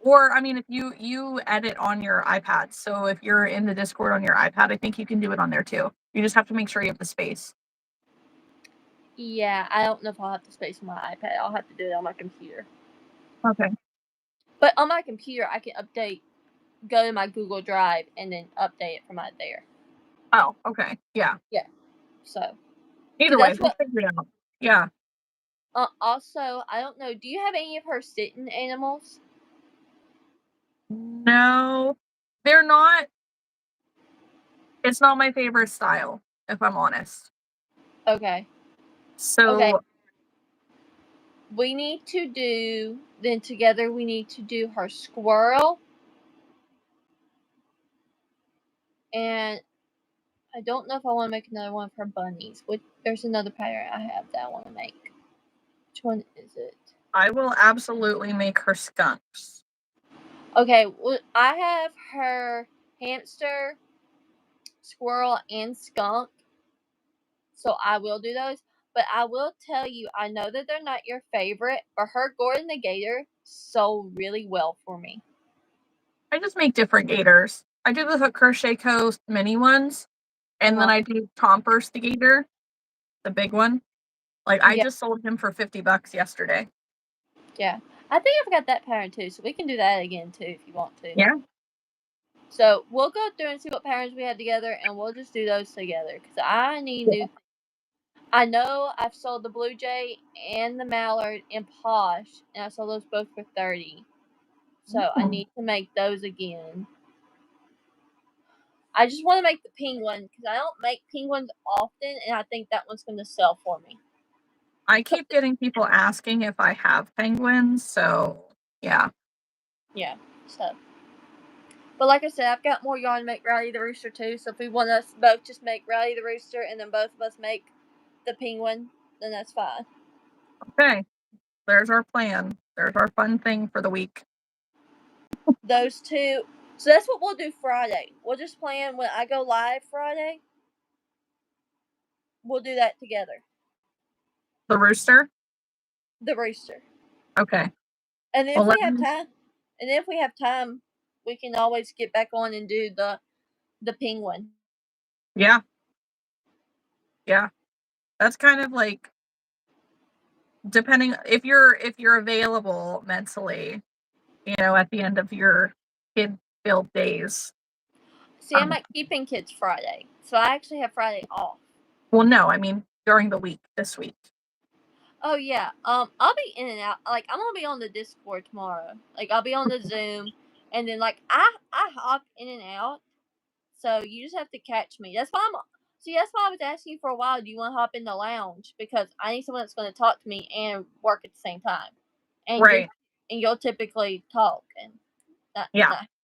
or I mean, if you edit on your iPad, so if you're in the Discord on your iPad, I think you can do it on there too. You just have to make sure you have the space. Yeah, I don't know if I'll have the space on my iPad. I'll have to do it on my computer. Okay. But on my computer, I can go to my Google Drive, and then update it from out there. Oh, okay. Yeah. Yeah. So. Either way, we'll figure it out. Yeah. Also, I don't know. Do you have any of her sitting animals? No, they're not. It's not my favorite style, if I'm honest. Okay. So. Okay. We need to do, then together we need to do her squirrel. And I don't know if I want to make another one of her bunnies. There's another pattern I have that I want to make. Which one is it? I will absolutely make her skunks. Okay, well, I have her hamster, squirrel, and skunk. So I will do those. But I will tell you, I know that they're not your favorite, but her Gordon the Gator sold really well for me. I just make different gators. I do the Crochet Co. mini ones, and then I do Tompers the gator, the big one. Like, I just sold him for $50 yesterday. Yeah. I think I've got that pattern too, so we can do that again too if you want to. Yeah. So we'll go through and see what patterns we have together, and we'll just do those together because I need new. I know I've sold the Blue Jay and the Mallard in Posh, and I sold those both for $30. So I need to make those again. I just want to make the penguin because I don't make penguins often, and I think that one's going to sell for me. I keep getting people asking if I have penguins, so yeah. Yeah, so. But like I said, I've got more yarn to make Rowdy the Rooster too, so if we want us both just make Rowdy the Rooster and then both of us make the penguin, then that's fine. Okay, there's our plan. There's our fun thing for the week. Those two. So that's what we'll do Friday. We'll just plan when I go live Friday. We'll do that together. The rooster? The rooster. Okay. And if we have time, we can always get back on and do the penguin. Yeah. Yeah. That's kind of like depending if you're available mentally, at the end of your kid-filled days. See, I'm not keeping kids Friday, so I actually have Friday off. Well, no, I mean during the week, this week. Oh yeah. I'll be in and out. Like I'm gonna be on the Discord tomorrow. Like I'll be on the Zoom, and then like I hop in and out. So you just have to catch me. That's why that's why I was asking you for a while. Do you want to hop in the lounge because I need someone that's going to talk to me and work at the same time. And right. You'll typically talk and not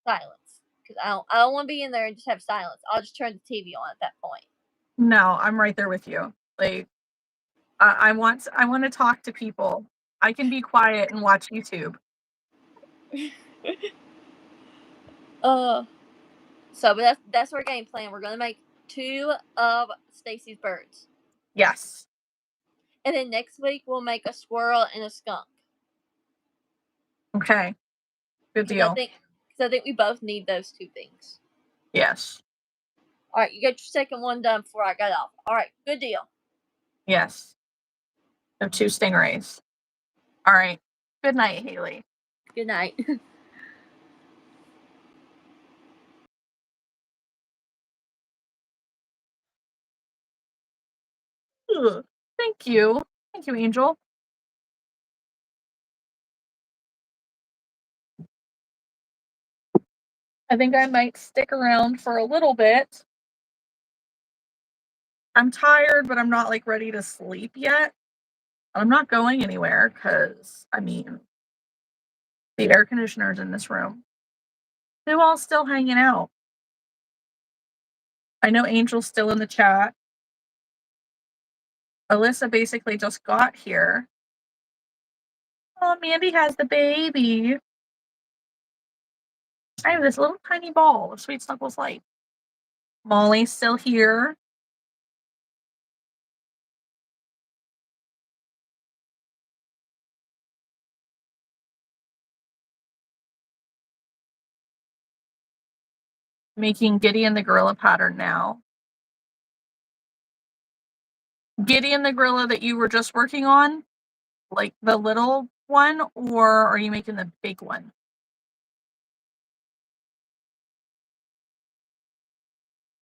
silence because I don't want to be in there and just have silence. I'll just turn the TV on at that point. No, I'm right there with you. Like I want to talk to people. I can be quiet and watch YouTube. So, but that's our game plan. We're gonna make 2 of Stacy's birds, Yes. and then next week we'll make a squirrel and a skunk. Okay. Good Because deal. I think we both need those 2 things. Yes. All right, you get your second one done before I get off. All right, good deal. Yes. So 2 stingrays. All right. Good night, Haley. Good night. Ugh. Thank you. Thank you, Angel. I think I might stick around for a little bit. I'm tired, but I'm not like ready to sleep yet. I'm not going anywhere because, I mean, the air conditioner's in this room. Who all still hanging out? I know Angel's still in the chat. Alyssa basically just got here. Oh, Mandy has the baby. I have this little tiny ball of Sweet Snuggles Light. Molly's still here. Making Gideon the gorilla pattern now. Gideon the gorilla that you were just working on? Like the little one, or are you making the big one?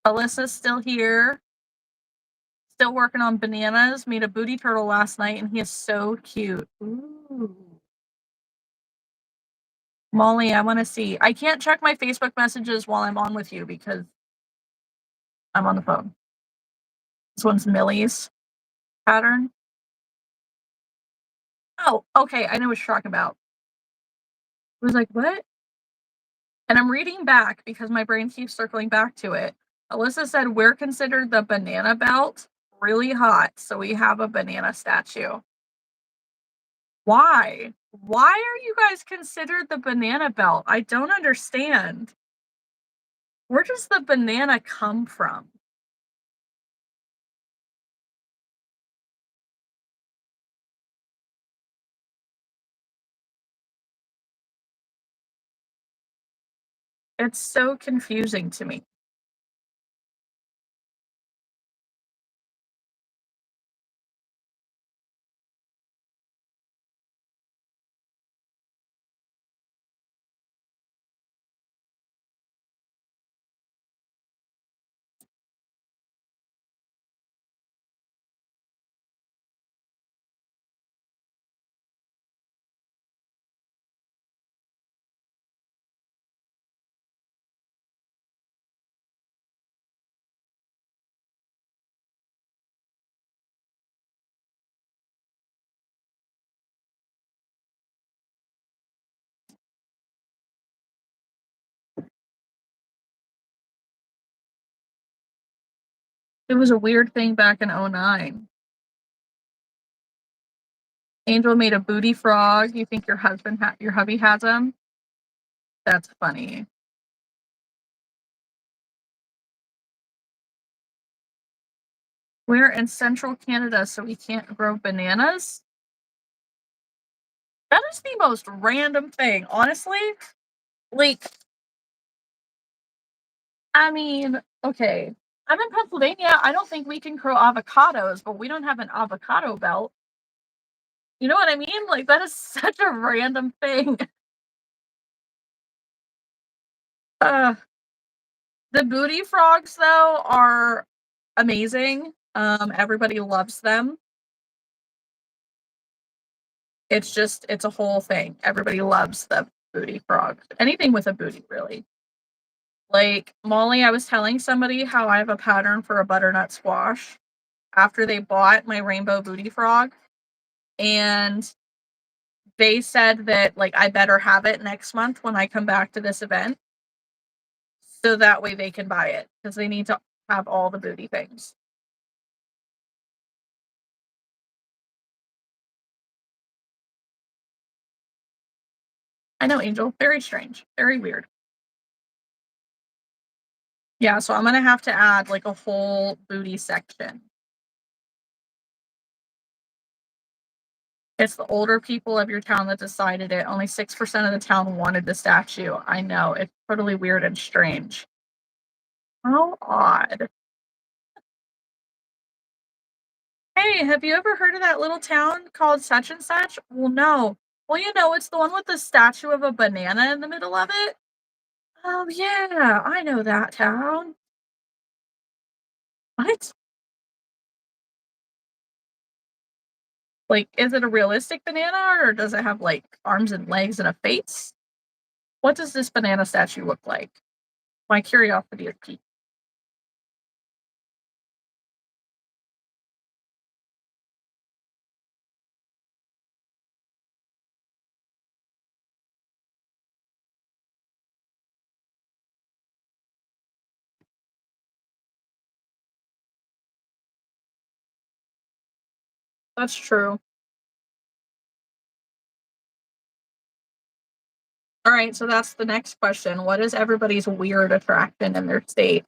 Alyssa's still here. Still working on bananas. Made a booty turtle last night, and he is so cute. Ooh. Molly, I want to see. I can't check my Facebook messages while I'm on with you because I'm on the phone. This one's Millie's pattern. Oh, okay. I know what you're talking about. I was like, what? And I'm reading back because my brain keeps circling back to it. Alyssa said, we're considered the banana belt. Really hot. So we have a banana statue. Why? Why are you guys considered the banana belt? I don't understand. Where does the banana come from? It's so confusing to me. It was a weird thing back in 2009. Angel made a booty frog. You think your hubby has him? That's funny. We're in central Canada, so we can't grow bananas. That is the most random thing, honestly. Like, I mean, okay, I'm in Pennsylvania. I don't think we can grow avocados, but we don't have an avocado belt. You know what I mean? Like, that is such a random thing. The booty frogs, though, are amazing. Everybody loves them. It's a whole thing. Everybody loves the booty frogs. Anything with a booty, really. Like, Molly, I was telling somebody how I have a pattern for a butternut squash after they bought my rainbow booty frog. And they said that, like, I better have it next month when I come back to this event. So that way they can buy it. Because they need to have all the booty things. I know, Angel. Very strange. Very weird. Yeah, so I'm gonna have to add like a whole booty section. It's the older people of your town that decided it. Only 6% of the town wanted the statue. I know. It's totally weird and strange. How odd. Hey, have you ever heard of that little town called such and such? Well, no. Well, it's the one with the statue of a banana in the middle of it. Oh, yeah, I know that town. What? Like, is it a realistic banana or does it have like arms and legs and a face? What does this banana statue look like? My curiosity is piqued. That's true. All right, so that's the next question. What is everybody's weird attraction in their state?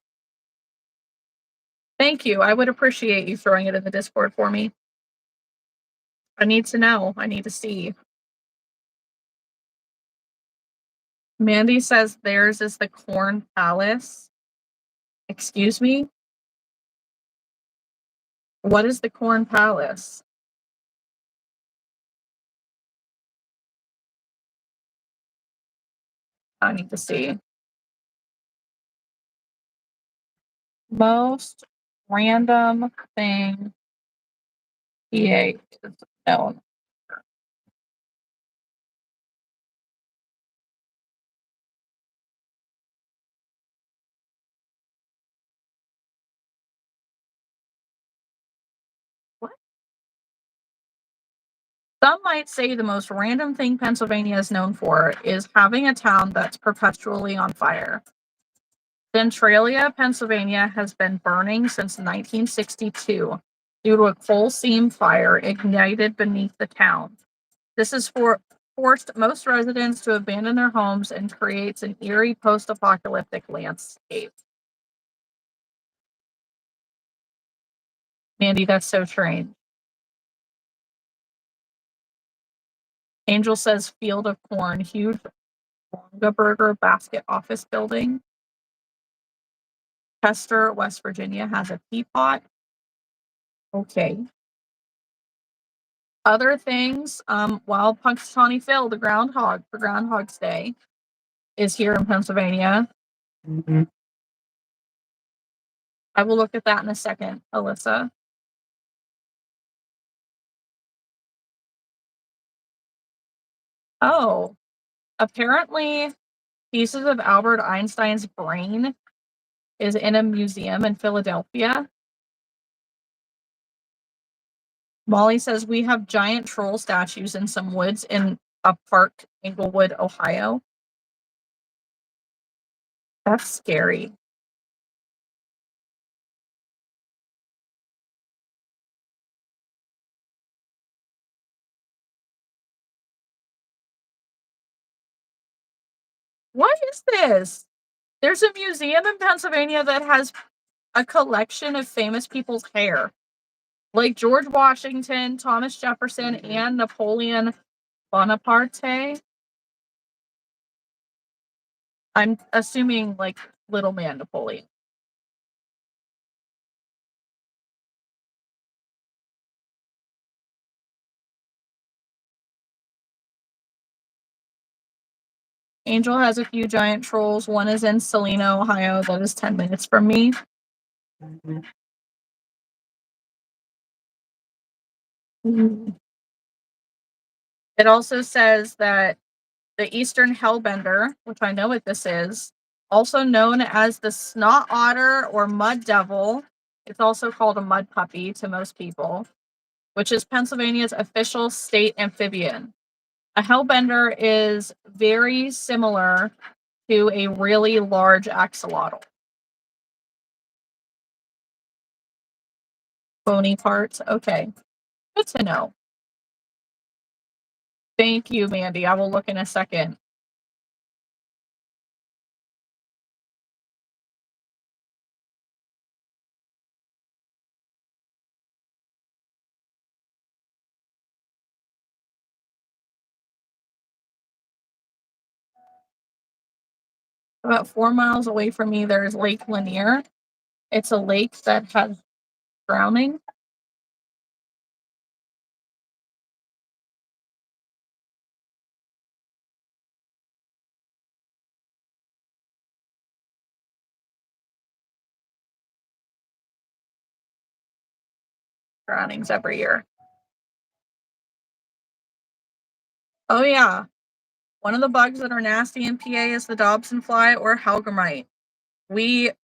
Thank you. I would appreciate you throwing it in the Discord for me. I need to know. I need to see. Mandy says theirs is the Corn Palace. Excuse me? What is the Corn Palace? I need to see. Most random thing PA is known. What? Some might say the most random thing Pennsylvania is known for is having a town that's perpetually on fire. Centralia, Pennsylvania has been burning since 1962 due to a coal seam fire ignited beneath the town. This has forced most residents to abandon their homes and creates an eerie post-apocalyptic landscape. Mandy, that's so strange. Angel says field of corn, huge Burger basket office building. Chester, West Virginia has a teapot. Okay. Other things, Punxsutawney Phil, the groundhog for Groundhog's Day, is here in Pennsylvania. Mm-hmm. I will look at that in a second, Alyssa. Oh, apparently pieces of Albert Einstein's brain is in a museum in Philadelphia. Molly says we have giant troll statues in some woods in a park, Englewood, Ohio. That's scary. What is this? There's a museum in Pennsylvania that has a collection of famous people's hair, like George Washington, Thomas Jefferson, and Napoleon Bonaparte. I'm assuming like little man Napoleon. Angel has a few giant trolls. One is in Salina, Ohio. That is 10 minutes from me. It also says that the Eastern Hellbender, which I know what this is, also known as the snot otter or mud devil. It's also called a mud puppy to most people, which is Pennsylvania's official state amphibian. A hellbender is very similar to a really large axolotl. Bony parts. Okay. Good to know. Thank you, Mandy. I will look in a second. About 4 miles away from me, there's Lake Lanier. It's a lake that has drowning. Drownings every year. Oh yeah. One of the bugs that are nasty in PA is the Dobson fly or hellgrammite.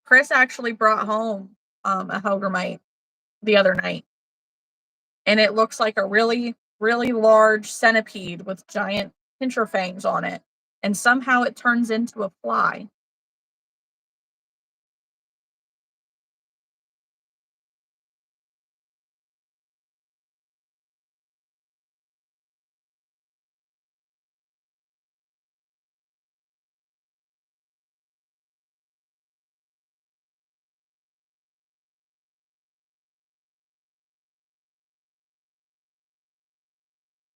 Chris actually brought home a hellgrammite the other night, and it looks like a really, really large centipede with giant pincher fangs on it, and somehow it turns into a fly.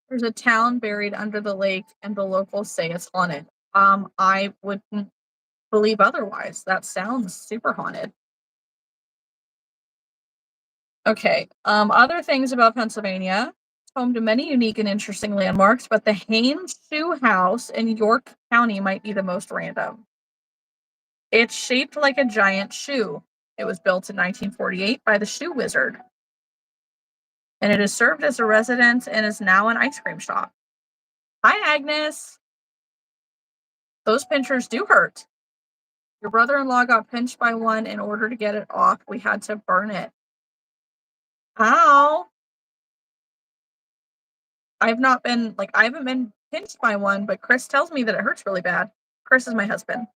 There's a town buried under the lake, and the locals say it's haunted. I wouldn't believe otherwise. That sounds super haunted. Okay. Other things about Pennsylvania. It's home to many unique and interesting landmarks, but the Haynes Shoe House in York County might be the most random. It's shaped like a giant shoe. It was built in 1948 by the shoe wizard, and it has served as a residence and is now an ice cream shop. Hi, Agnes. Those pinchers do hurt. Your brother-in-law got pinched by one. In order to get it off, we had to burn it. Ow. I haven't been pinched by one, but Chris tells me that it hurts really bad. Chris is my husband.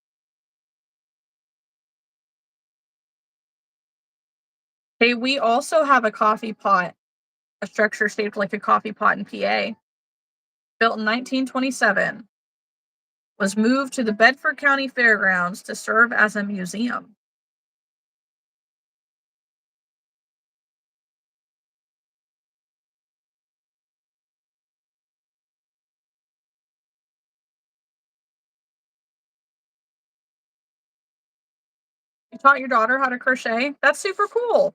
Hey, we also have a coffee pot, a structure shaped like a coffee pot in PA. Built in 1927. Was moved to the Bedford County Fairgrounds to serve as a museum. You taught your daughter how to crochet? That's super cool.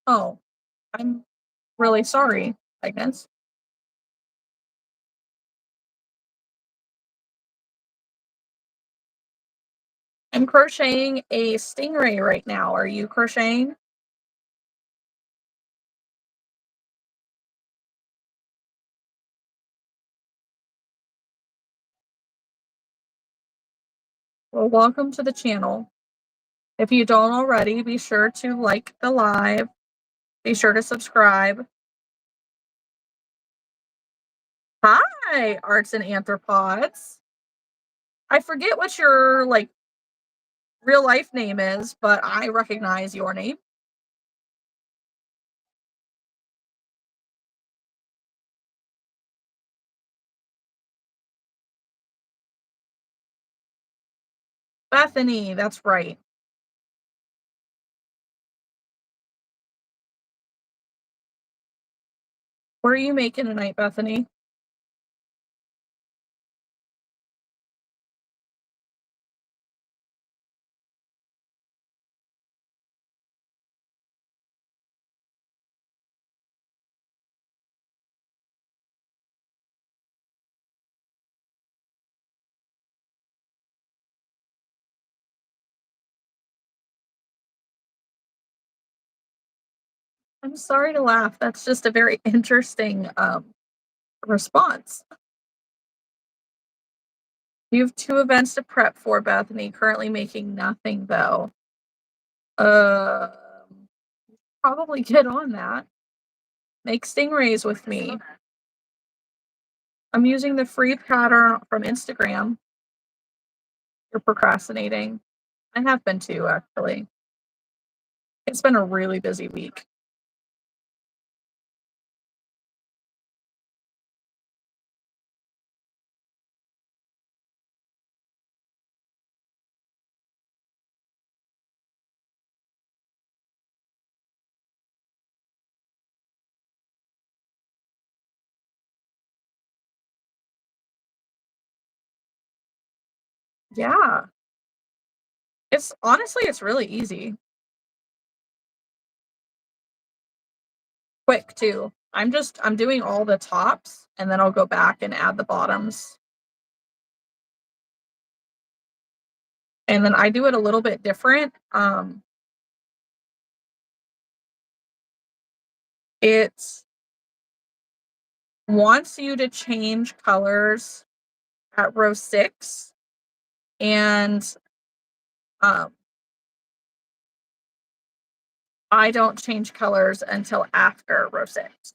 Oh, I'm really sorry, Agnes. I'm crocheting a stingray right now. Are you crocheting? Well, welcome to the channel. If you don't already, be sure to like the live. Be sure to subscribe. Hi, Arts and Anthropods. I forget what your real life name is, but I recognize your name. Bethany, that's right. What are you making tonight, Bethany? I'm sorry to laugh. That's just a very interesting response. You have 2 events to prep for, Bethany. Currently making nothing though. Probably get on that. Make stingrays with me. I'm using the free pattern from Instagram. You're procrastinating. I have been too, actually. It's been a really busy week. Yeah. It's honestly, it's really easy. Quick too. I'm doing all the tops, and then I'll go back and add the bottoms. And then I do it a little bit different. It wants you to change colors at row 6, and, um, I don't change colors until after row 6.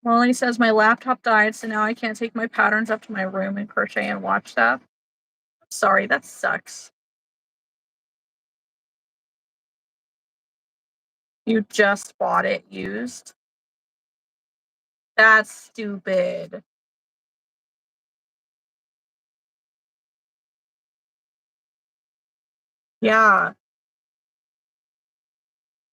Molly says, "My laptop died, so now I can't take my patterns up to my room and crochet and watch stuff." Sorry, that sucks. You just bought it used? That's stupid. Yeah.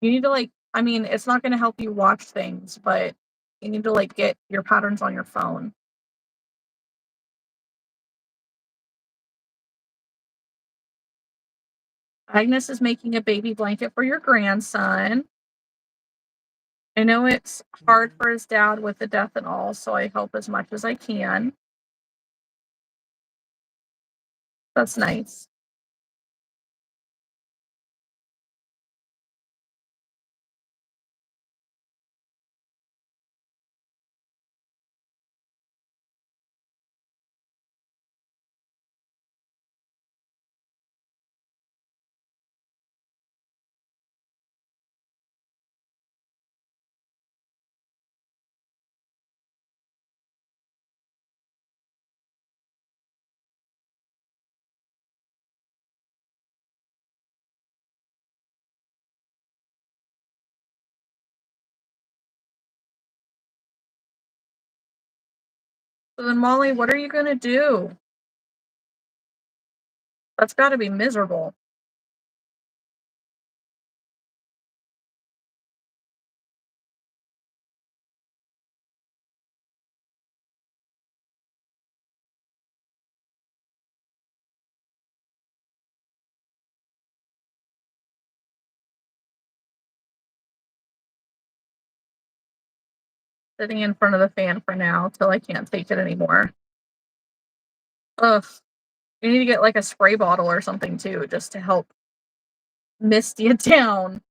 You need to, like, I mean, it's not gonna help you watch things, but you need to, like, get your patterns on your phone. Agnes is making a baby blanket for your grandson. I know it's hard for his dad with the death and all, so I help as much as I can. That's nice. So then, Molly, what are you gonna do? That's gotta be miserable. Sitting in front of the fan for now till I can't take it anymore. Ugh. You need to get, like, a spray bottle or something too, just to help mist you down.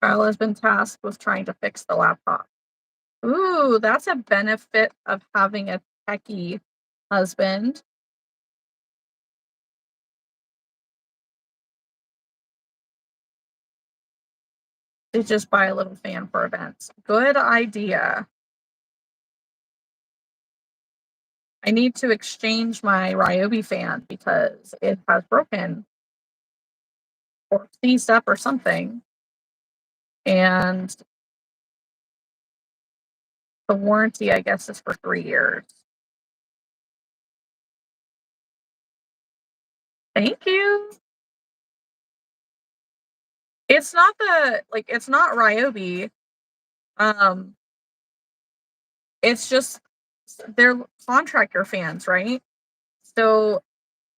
Kyle has been tasked with trying to fix the laptop. Ooh, that's a benefit of having a techie husband. To just buy a little fan for events. Good idea. I need to exchange my Ryobi fan because it has broken or seized up or something. And the warranty, I guess, is for 3 years. Thank you. It's not it's not Ryobi. Um, it's just they're contractor fans, right? So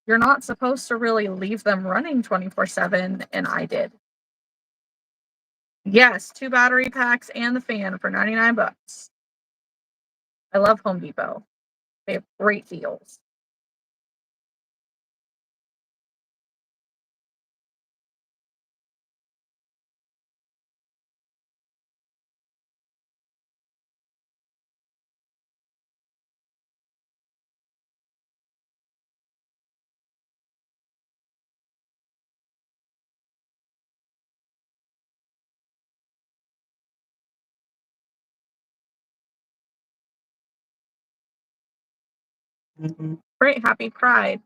you're not supposed to really leave them running 24/7, and I did. Yes, 2 battery packs and the fan for 99 bucks. I love Home Depot. They have great deals. Great, happy Pride.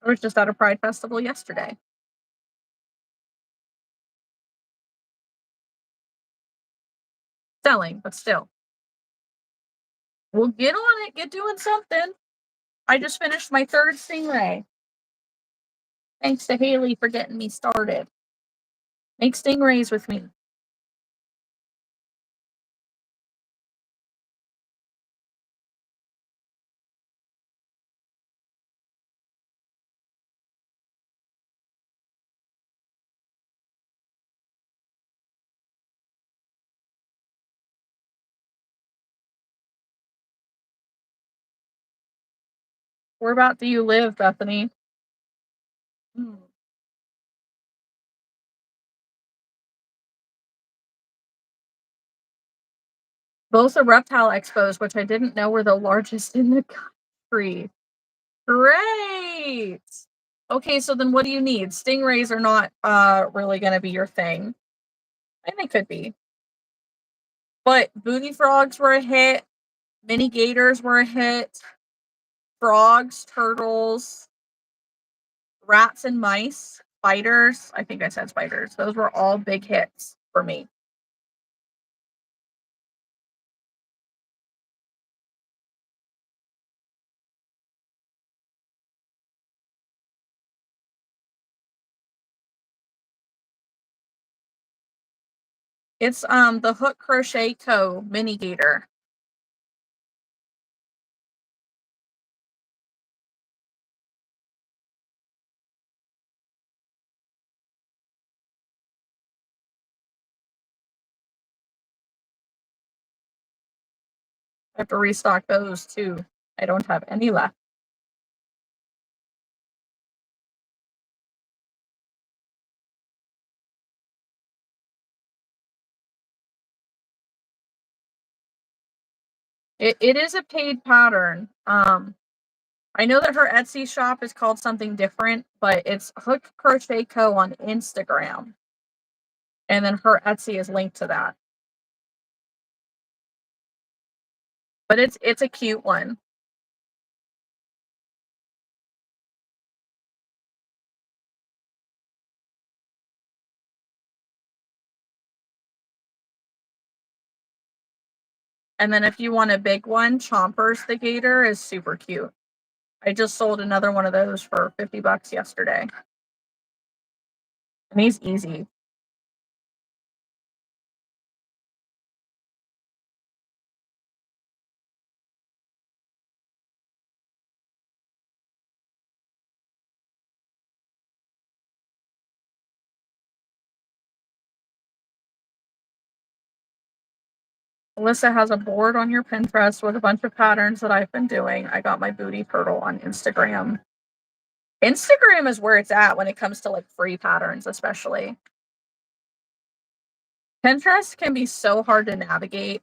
I was just at a Pride festival yesterday. Selling, but still. Well, get on it. Get doing something. I just finished my 3rd Stingray. Thanks to Haley for getting me started. Make Stingrays with me. Whereabout do you live, Bethany? Both are reptile expos, which I didn't know were the largest in the country. Great! Okay, so then what do you need? Stingrays are not really gonna be your thing. And they could be. But booty frogs were a hit. Mini gators were a hit. Frogs, turtles, rats and mice, spiders. I think I said spiders. Those were all big hits for me. It's the Hook Crochet Co. Mini Gator. I have to restock those too. I don't have any left. It is a paid pattern. I know that her Etsy shop is called something different, but it's Hook Crochet Co. on Instagram. And then her Etsy is linked to that. But it's a cute one. And then if you want a big one, Chompers the Gator is super cute. I just sold another one of those for $50 yesterday. And he's easy. Alyssa has a board on your Pinterest with a bunch of patterns that I've been doing. I got my booty turtle on Instagram. Instagram is where it's at when it comes to like free patterns, especially. Pinterest can be so hard to navigate.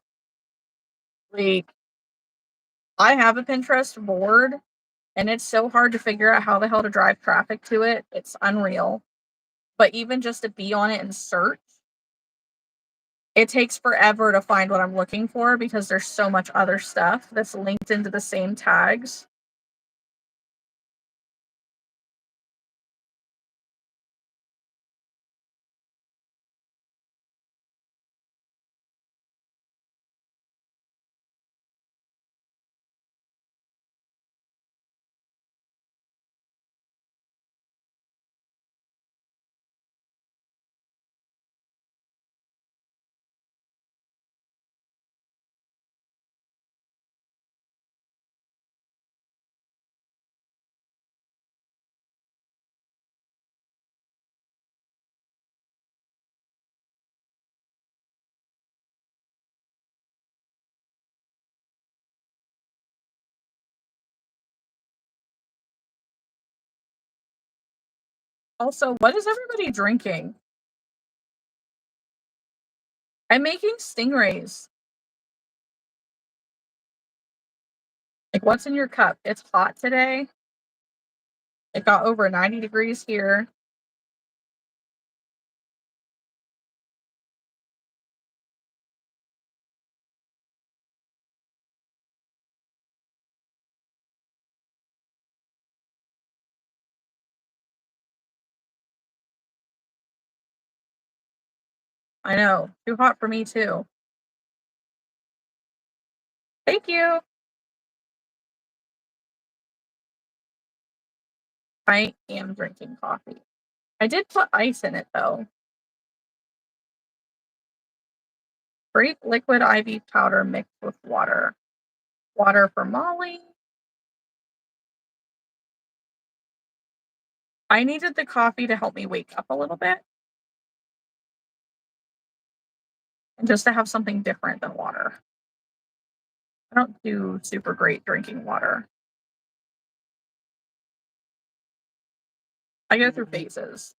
Like, I have a Pinterest board and it's so hard to figure out how the hell to drive traffic to it. It's unreal. But even just to be on it and search, it takes forever to find what I'm looking for because there's so much other stuff that's linked into the same tags. Also, what is everybody drinking? I'm making Stingrays. Like, what's in your cup? It's hot today. It got over 90 degrees here. I know. Too hot for me, too. Thank you. I am drinking coffee. I did put ice in it, though. Grape liquid IV powder mixed with water. Water for Molly. I needed the coffee to help me wake up a little bit. And just to have something different than water. I don't do super great drinking water. I go through phases.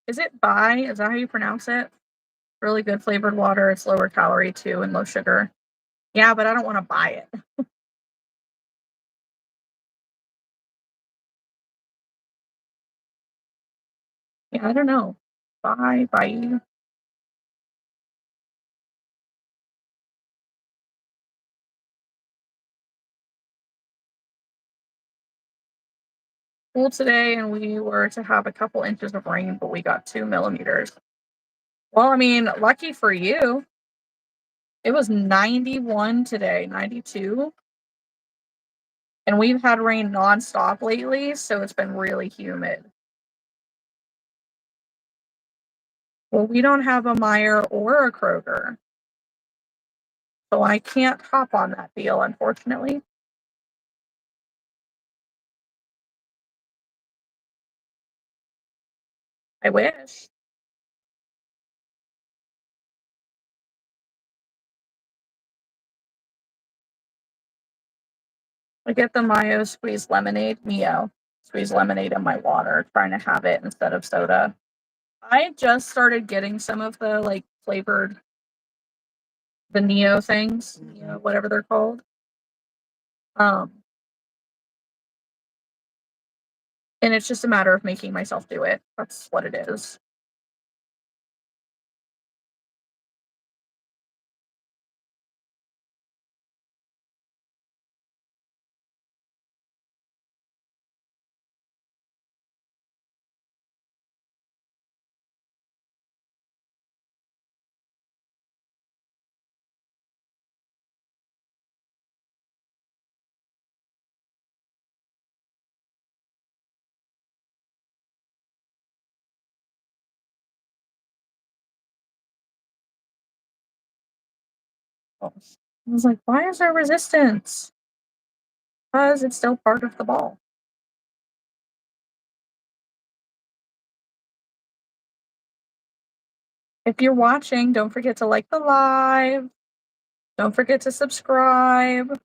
Is it Bai? Is that how you pronounce it? Really good flavored water. It's lower calorie too and low sugar. Yeah, but I don't want to buy it. Yeah, I don't know. Bye. School today, and we were to have a couple inches of rain, but we got 2 millimeters. Well, I mean, lucky for you. It was 91 today, 92. And we've had rain nonstop lately, so it's been really humid. Well, we don't have a Meijer or a Kroger. So I can't hop on that deal, unfortunately. I wish. I get the Mio squeezed lemonade, Mio squeezed lemonade in my water, trying to have it instead of soda. I just started getting some of the like flavored, the Neo things, Neo, whatever they're called. Um, and it's just a matter of making myself do it. That's what it is. I was like, why is there resistance? Because it's still part of the ball. If you're watching, don't forget to like the live. Don't forget to subscribe.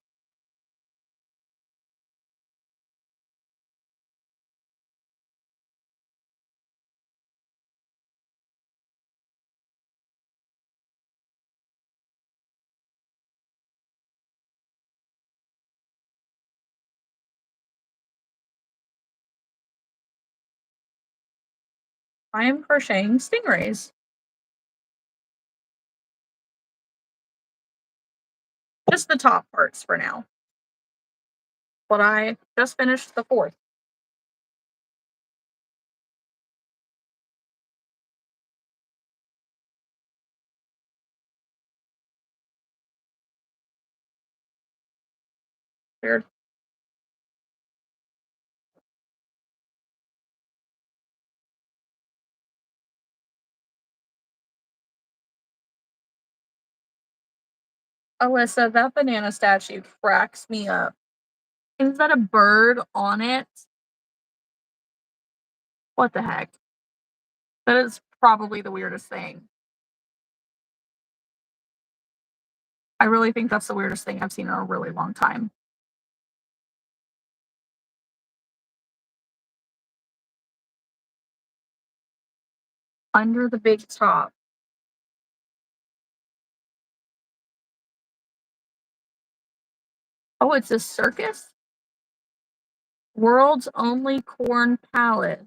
I am crocheting stingrays. Just the top parts for now. But I just finished the fourth. Weird. Alyssa, that banana statue cracks me up. Is that a bird on it? What the heck? That is probably the weirdest thing. I really think that's the weirdest thing I've seen in a really long time. Under the big top. Oh, it's a circus? World's only corn palace.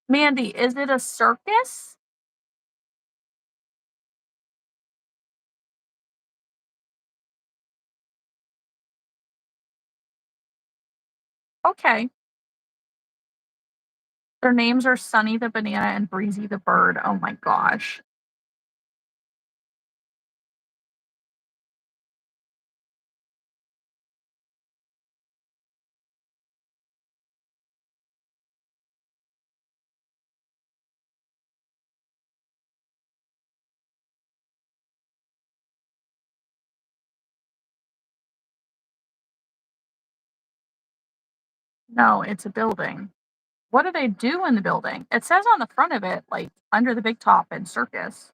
Mandy, is it a circus? Okay. Their names are Sunny the banana and Breezy the bird. Oh my gosh. No, it's a building. What do they do in the building? It says on the front of it, like, under the big top and circus.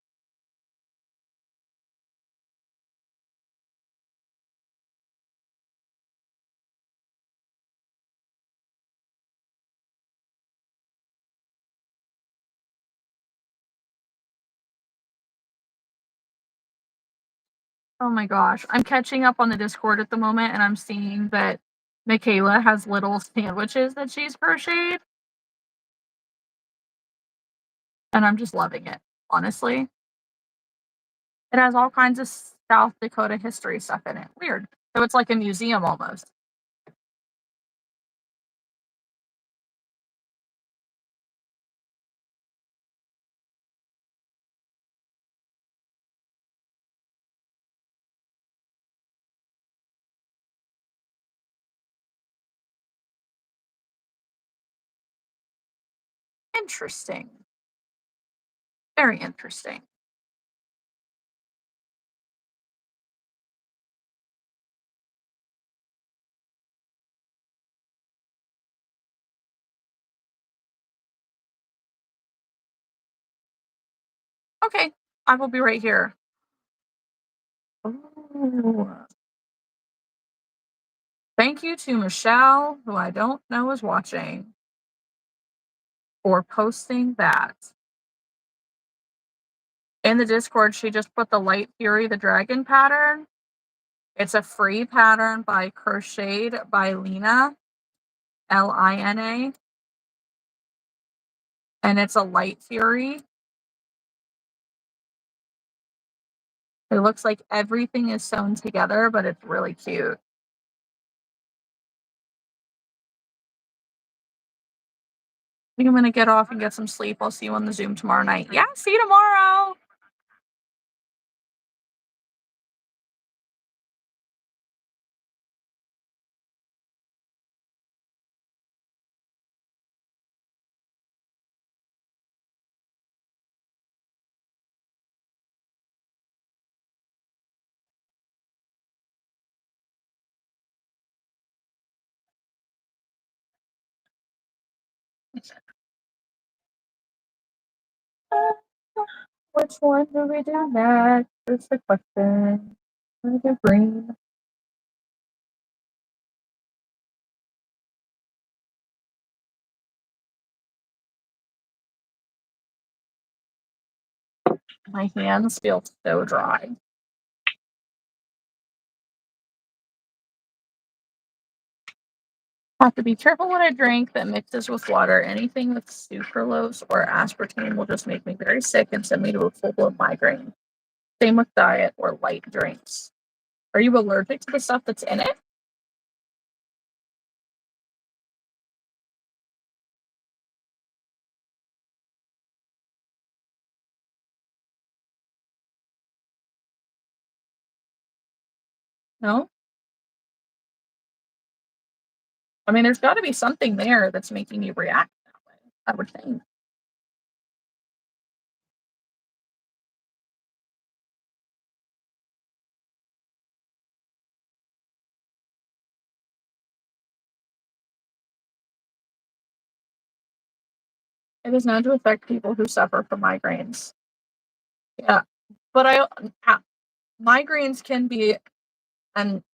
Oh my gosh. I'm catching up on the Discord at the moment, and I'm seeing that Michaela has little sandwiches that she's crocheted, and I'm just loving it, honestly. It has all kinds of South Dakota history stuff in it. Weird. So it's like a museum almost. Interesting. Very interesting. Okay, I will be right here. Ooh. Thank you to Michelle, who I don't know is watching, for posting that. In the Discord, she just put the Light Fury the Dragon pattern. It's a free pattern by Crocheted by Lina, Lina, and it's a Light Fury. It looks like everything is sewn together, but it's really cute. I think I'm gonna get off and get some sleep. I'll see you on the Zoom tomorrow night. Yeah, see you tomorrow. Which one do we do next? Is the question. I'm gonna do green. My hands feel so dry. Have to be careful what I drink that mixes with water. Anything with sucralose or aspartame will just make me very sick and send me to a full-blown migraine. Same with diet or light drinks. Are you allergic to the stuff that's in it? No? I mean, there's got to be something there that's making you react that way, I would think. It is known to affect people who suffer from migraines. Yeah, but migraines can be an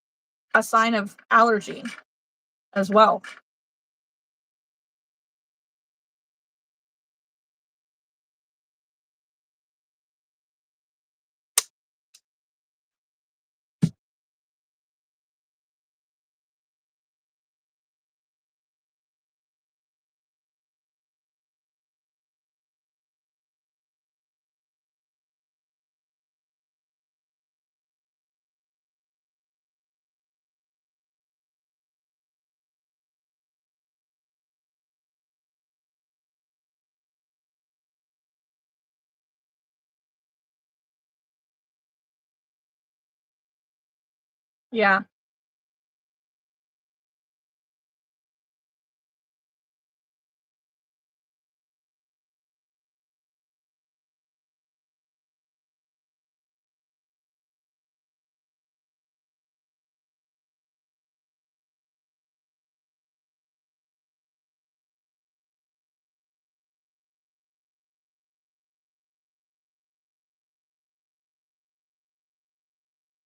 a sign of allergy as well. Yeah.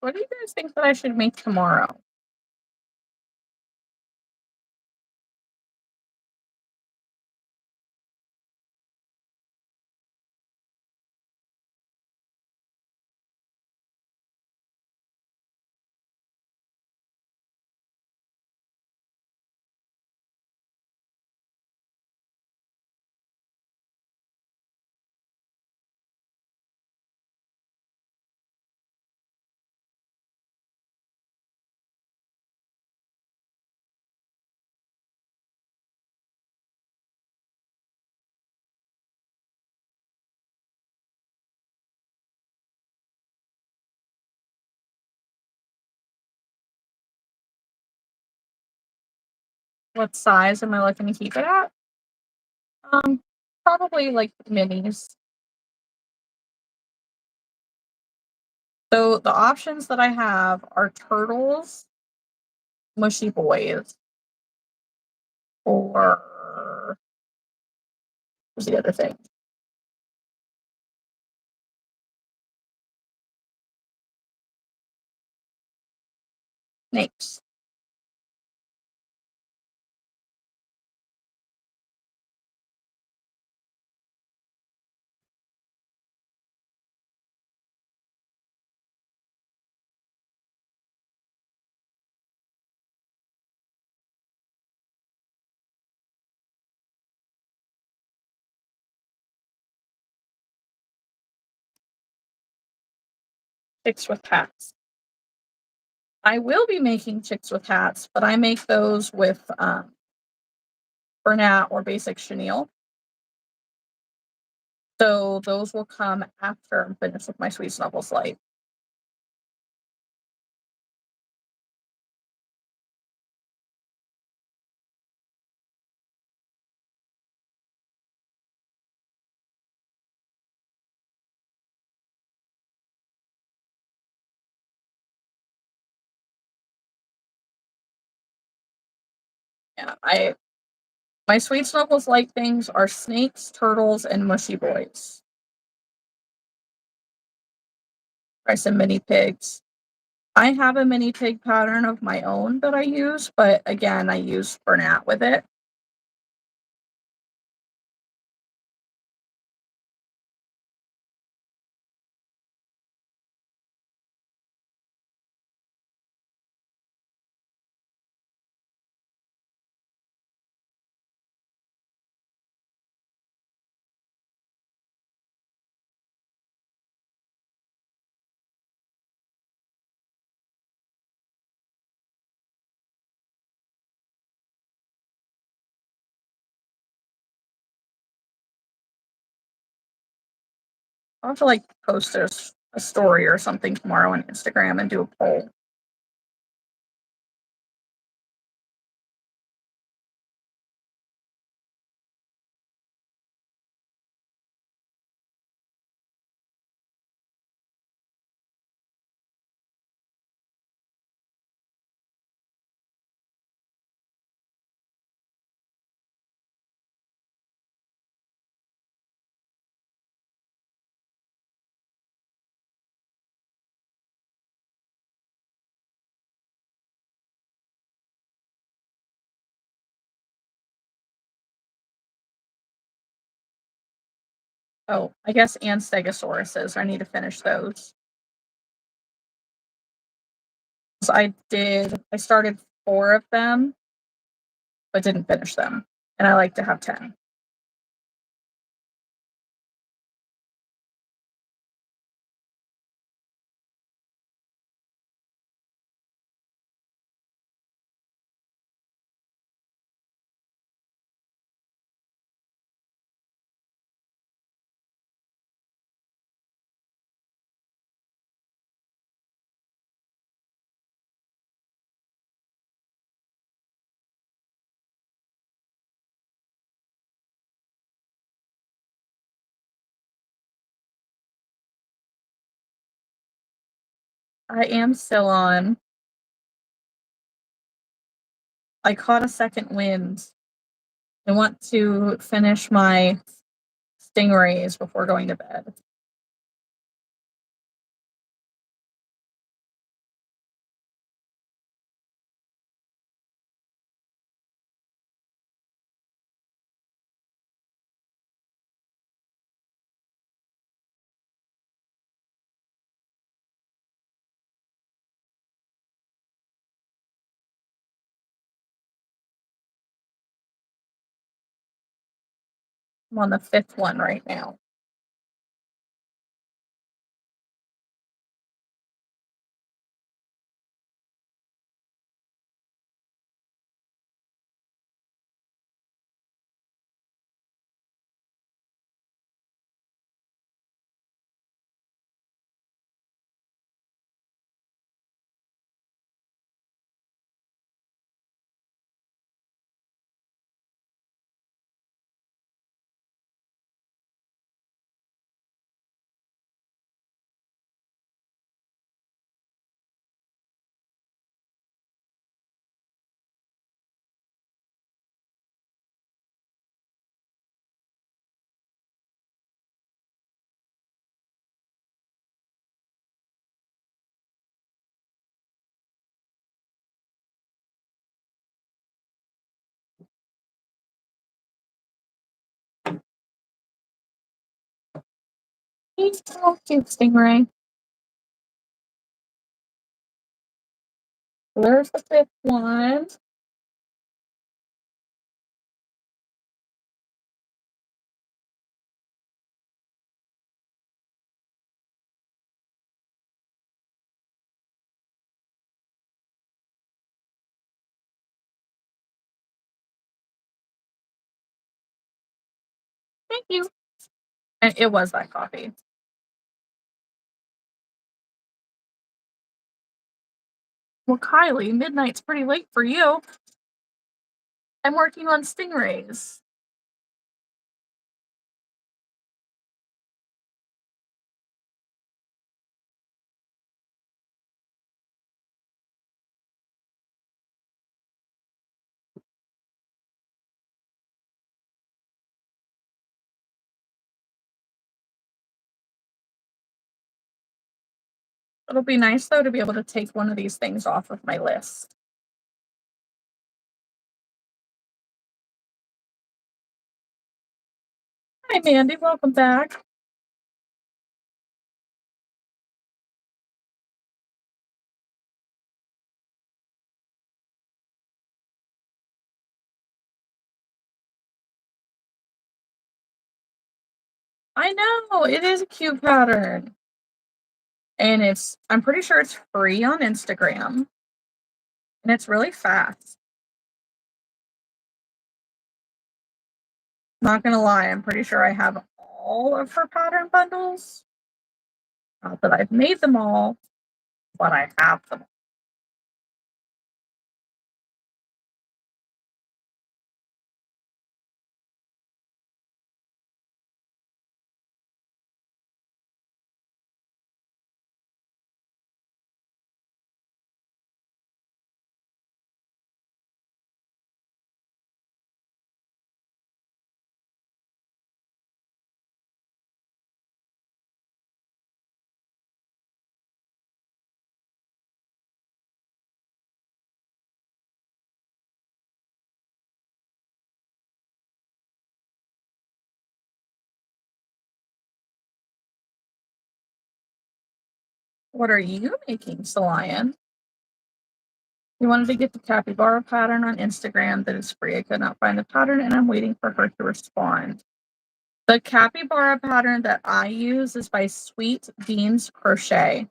What do you guys think that I should make tomorrow? What size am I looking to keep it at? Um, Probably like minis. So the options that I have are turtles, mushy boys, or what's the other thing? Snakes. Chicks with hats. I will be making chicks with hats, but I make those with Bernat or basic chenille. So those will come after I'm finished with my Sweet Snuffles light. Yeah, my Sweet Snuffles light things are snakes, turtles, and mushy boys. Try some mini pigs. I have a mini pig pattern of my own that I use, but again, I use Bernat with it. I'll have to like post a story or something tomorrow on Instagram and do a poll. Oh, I guess and Stegosauruses. I need to finish those. So I started 4 of them, but didn't finish them. And I like to have 10. I am still on. I caught a second wind. I want to finish my Stingrays before going to bed. I'm on the 5th one right now. Oh, cute Stingray. There's the 5th one. Thank you. And it was that coffee. Well, Kylie, midnight's pretty late for you. I'm working on Stingrays. It'll be nice, though, to be able to take one of these things off of my list. Hi, Mandy. Welcome back. I know. It is a cute pattern. And I'm pretty sure it's free on Instagram. And it's really fast. Not gonna lie, I'm pretty sure I have all of her pattern bundles. Not that I've made them all, but I have them. What are you making, Solian? You wanted to get the capybara pattern on Instagram that is free. I could not find the pattern and I'm waiting for her to respond. The capybara pattern that I use is by Sweet Beans Crochet.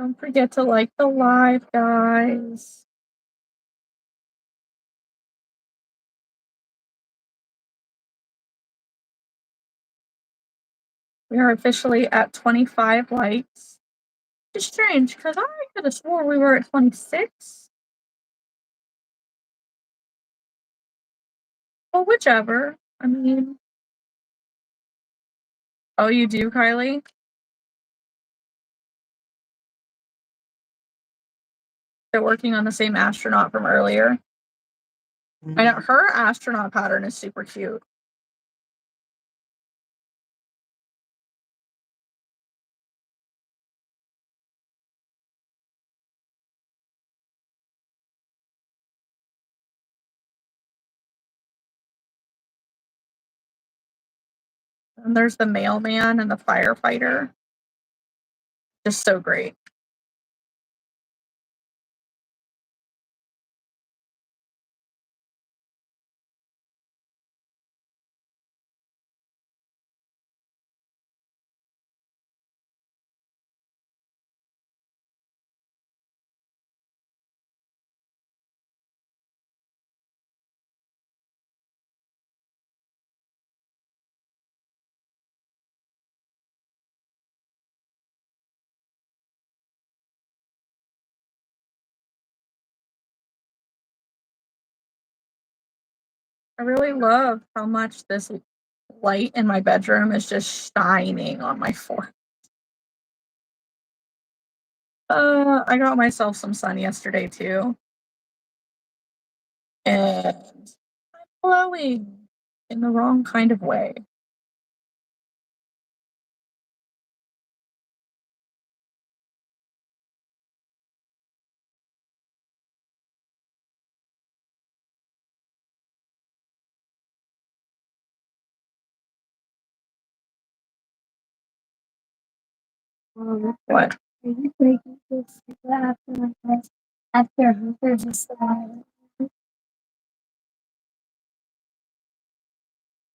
Don't forget to like the live, guys. We are officially at 25 likes. It's strange because I could have swore we were at 26. Well, whichever. I mean, oh, you do, Kylie? They're working on the same astronaut from earlier. I know her astronaut pattern is super cute. And there's the mailman and the firefighter. Just so great. I really love how much this light in my bedroom is just shining on my forehead. I got myself some sun yesterday too. And I'm glowing in the wrong kind of way. What? Are you breaking this after Hunter's slide?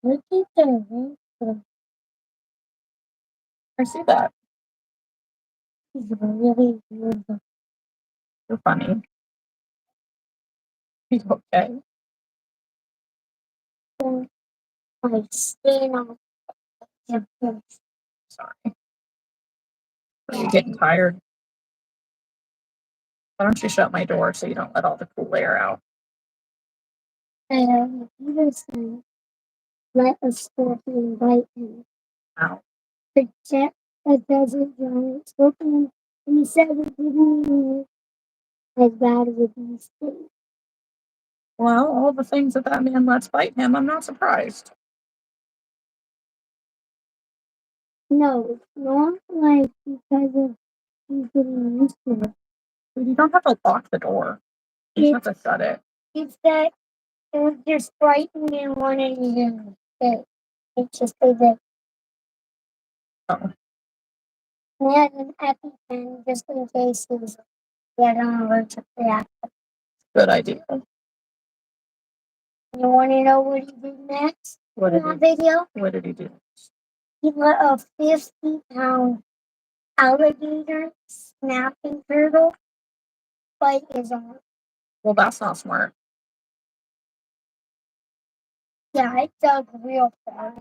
Look at the roof. I see that. It's really beautiful. You're funny. You okay? I stand on the roof. Sorry. Are you getting tired? Why don't you shut my door so you don't let all the cool air out? Peter said, let a scorpion bite him. Ow. Protect a desert giant scorpion. And he said it didn't mean as bad as a bee sting. Well, all the things that man lets bite him, I'm not surprised. No, it's not like because of he's getting used to it. You don't have to lock the door. You just have to shut it. It's that it was just frightened and wanted to stay. It's just that Oh, I had an EpiPen just in case he's get an allergic reaction. good idea. You want to know what he did next? What In did that video? What did he do? He let a 50-pound alligator snapping turtle bite his arm. Well, that's not smart. Yeah, it dug real far.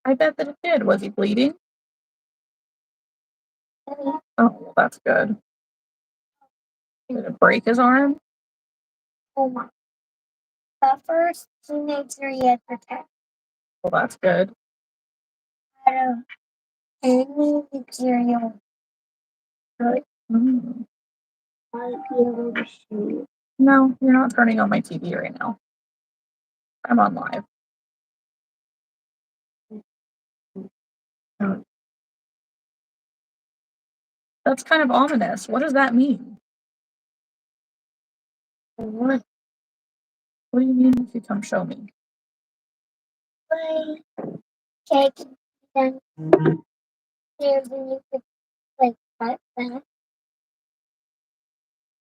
I bet that it did. Was he bleeding? Oh, well, that's good. Did it break his arm? Oh my. But first, he made sure he had protect Well, that's good. out of any material that Mm. might be able to shoot. No, you're not turning on my TV right now. I'm on live. That's kind of ominous. What does that mean? What? What do you mean if you come show me? Like, check then there's a you could like cut that.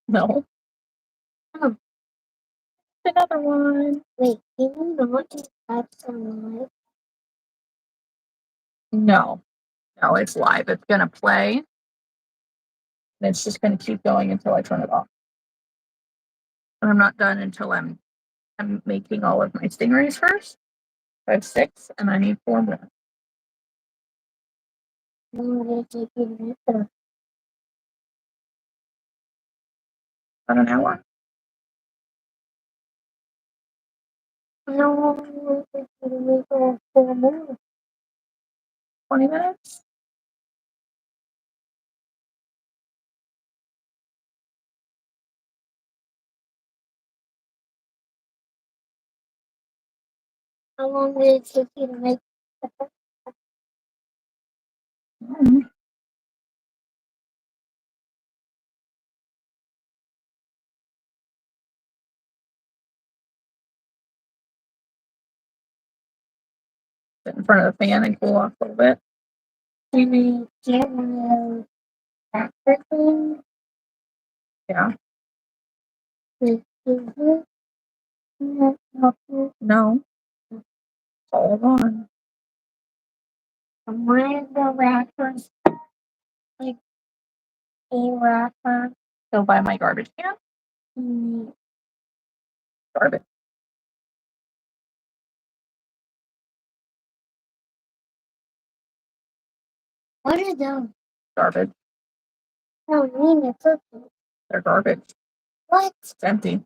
No. Oh, Another one. wait, can you not just cut some live? No. No, it's live. It's gonna play. And it's just going to keep going until I turn it off. And I'm not done until I'm making all of my stingrays first. I have 6, and I need 4 more. About an hour? No, it's going to make all 4 more. 20 minutes? How long did it take you to make the first? Sit in front of the fan and cool off a little bit. Can we get one of those backer things? Yeah. With scissors? Can that help you? No. It's all on. And where the wrappers? Like a wrapper? Go by my garbage can. Mm, Garbage. What are those? Garbage. No, I mean the cookies. They're garbage. What? It's empty.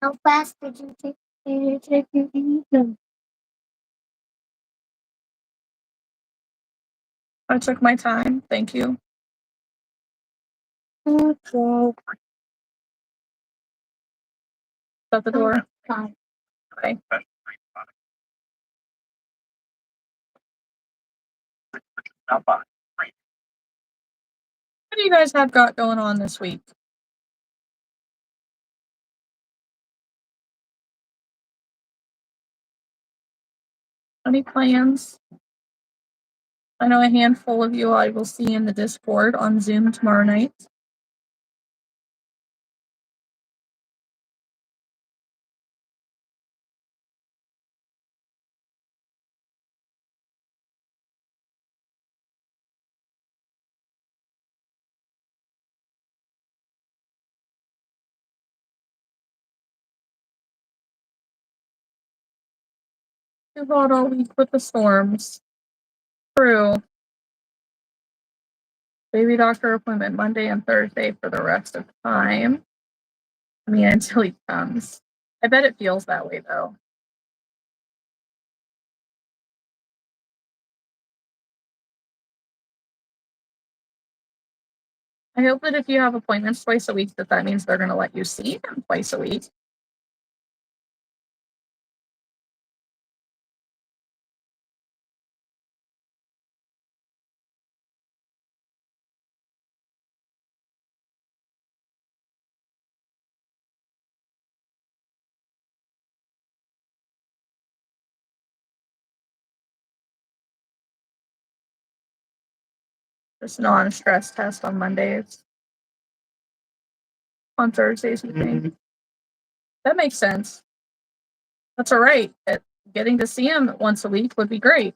How fast did you take you to eat them? I took my time. Thank you. Okay. Shut the door. Fine. Okay. What do you guys have got going on this week? Any plans? I know a handful of you I will see in the Discord on Zoom tomorrow night. Too hot all week with the storms. True. Baby doctor appointment Monday and Thursday for the rest of the time. I mean, until he comes. I bet it feels that way though. I hope that if you have appointments twice a week, that means they're going to let you see him twice a week. Just non-stress test on Mondays. On Thursdays, you think? That makes sense. That's all right. Getting to see him once a week would be great.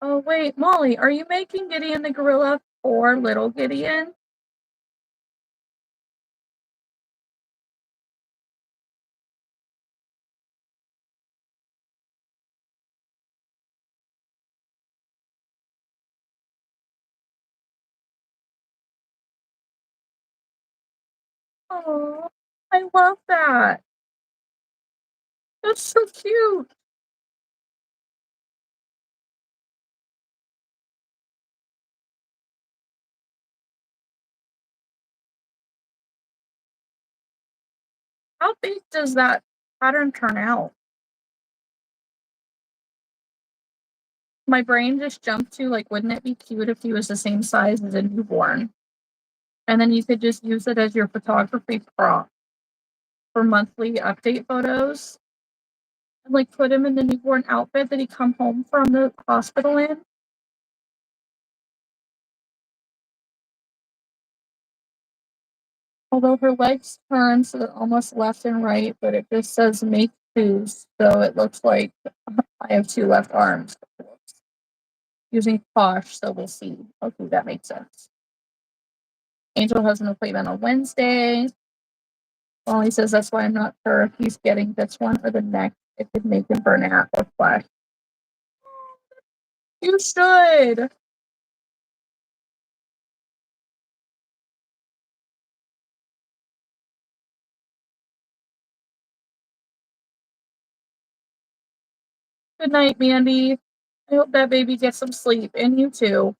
Oh, wait, Molly, are you making Gideon the gorilla for little Gideon? Oh, I love that. That's so cute. How big does that pattern turn out? My brain just jumped to, like, wouldn't it be cute if he was the same size as a newborn? And then you could just use it as your photography prop for monthly update photos. and like put him in the newborn outfit that he come home from the hospital in. Although her legs turn so they're almost left and right, but it just says make twos, so it looks like I have two left arms. Using Posh, so we'll see. Okay, that makes sense. Angel has an appointment on Wednesday. Molly says that's why I'm not sure if he's getting this one or the next. It could make him burn out or flesh. You should. Good night, Mandy. I hope that baby gets some sleep, and you too.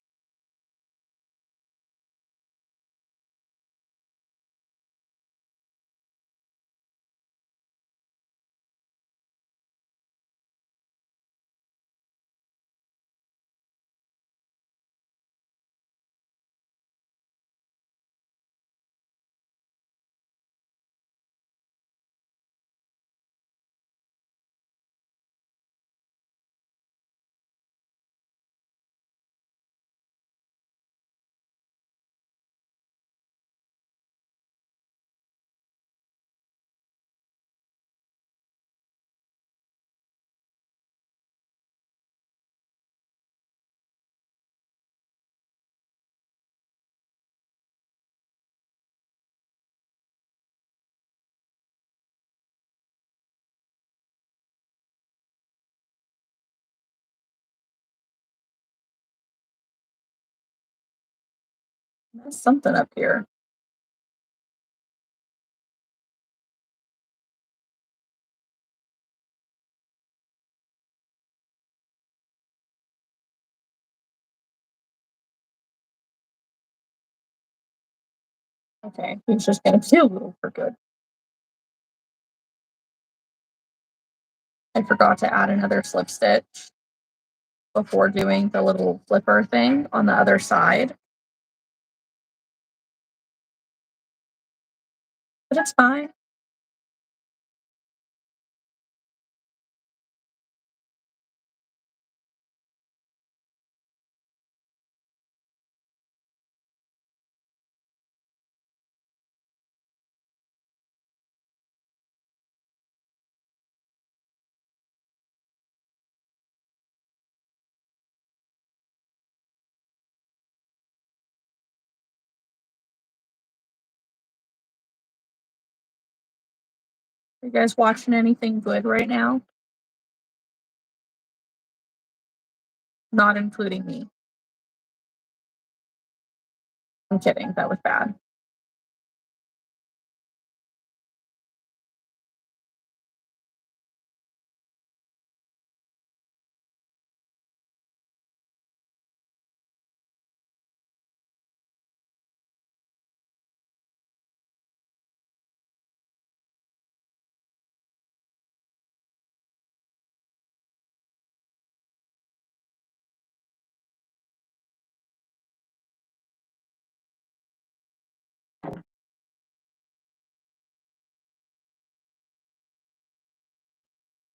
There's something up here. Okay, he's just gonna feel a little for good. I forgot to add another slip stitch before doing the little flipper thing on the other side. But it's fine. Are you guys watching anything good right now? Not including me. I'm kidding. That was bad.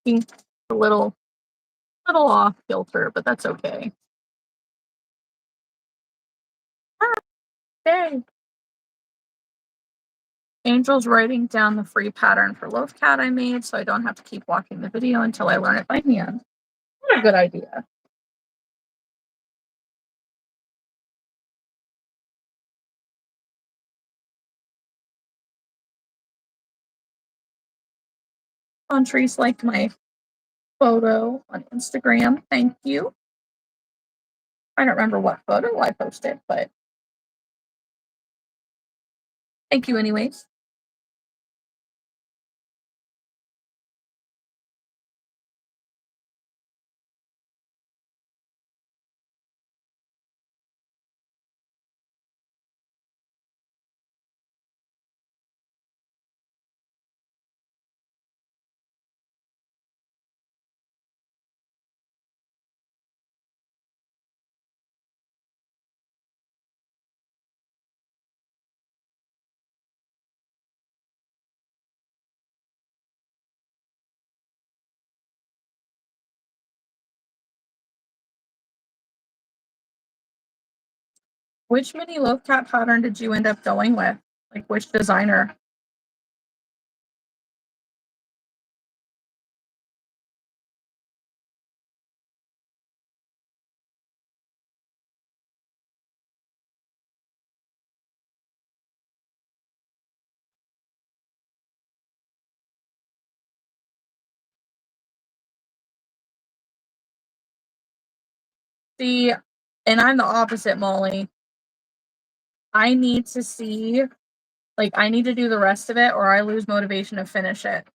He's a little off kilter, but that's okay. Yay. Angel's writing down the free pattern for Loaf Cat I made, so I don't have to keep watching the video until I learn it by hand. What a good idea. Launtrese liked my photo on Instagram. Thank you. I don't remember what photo I posted, but thank you anyways. Which mini loaf cap pattern did you end up going with? Like, which designer? See, and I'm the opposite, Molly. I need to see, like, I need to do the rest of it or I lose motivation to finish it.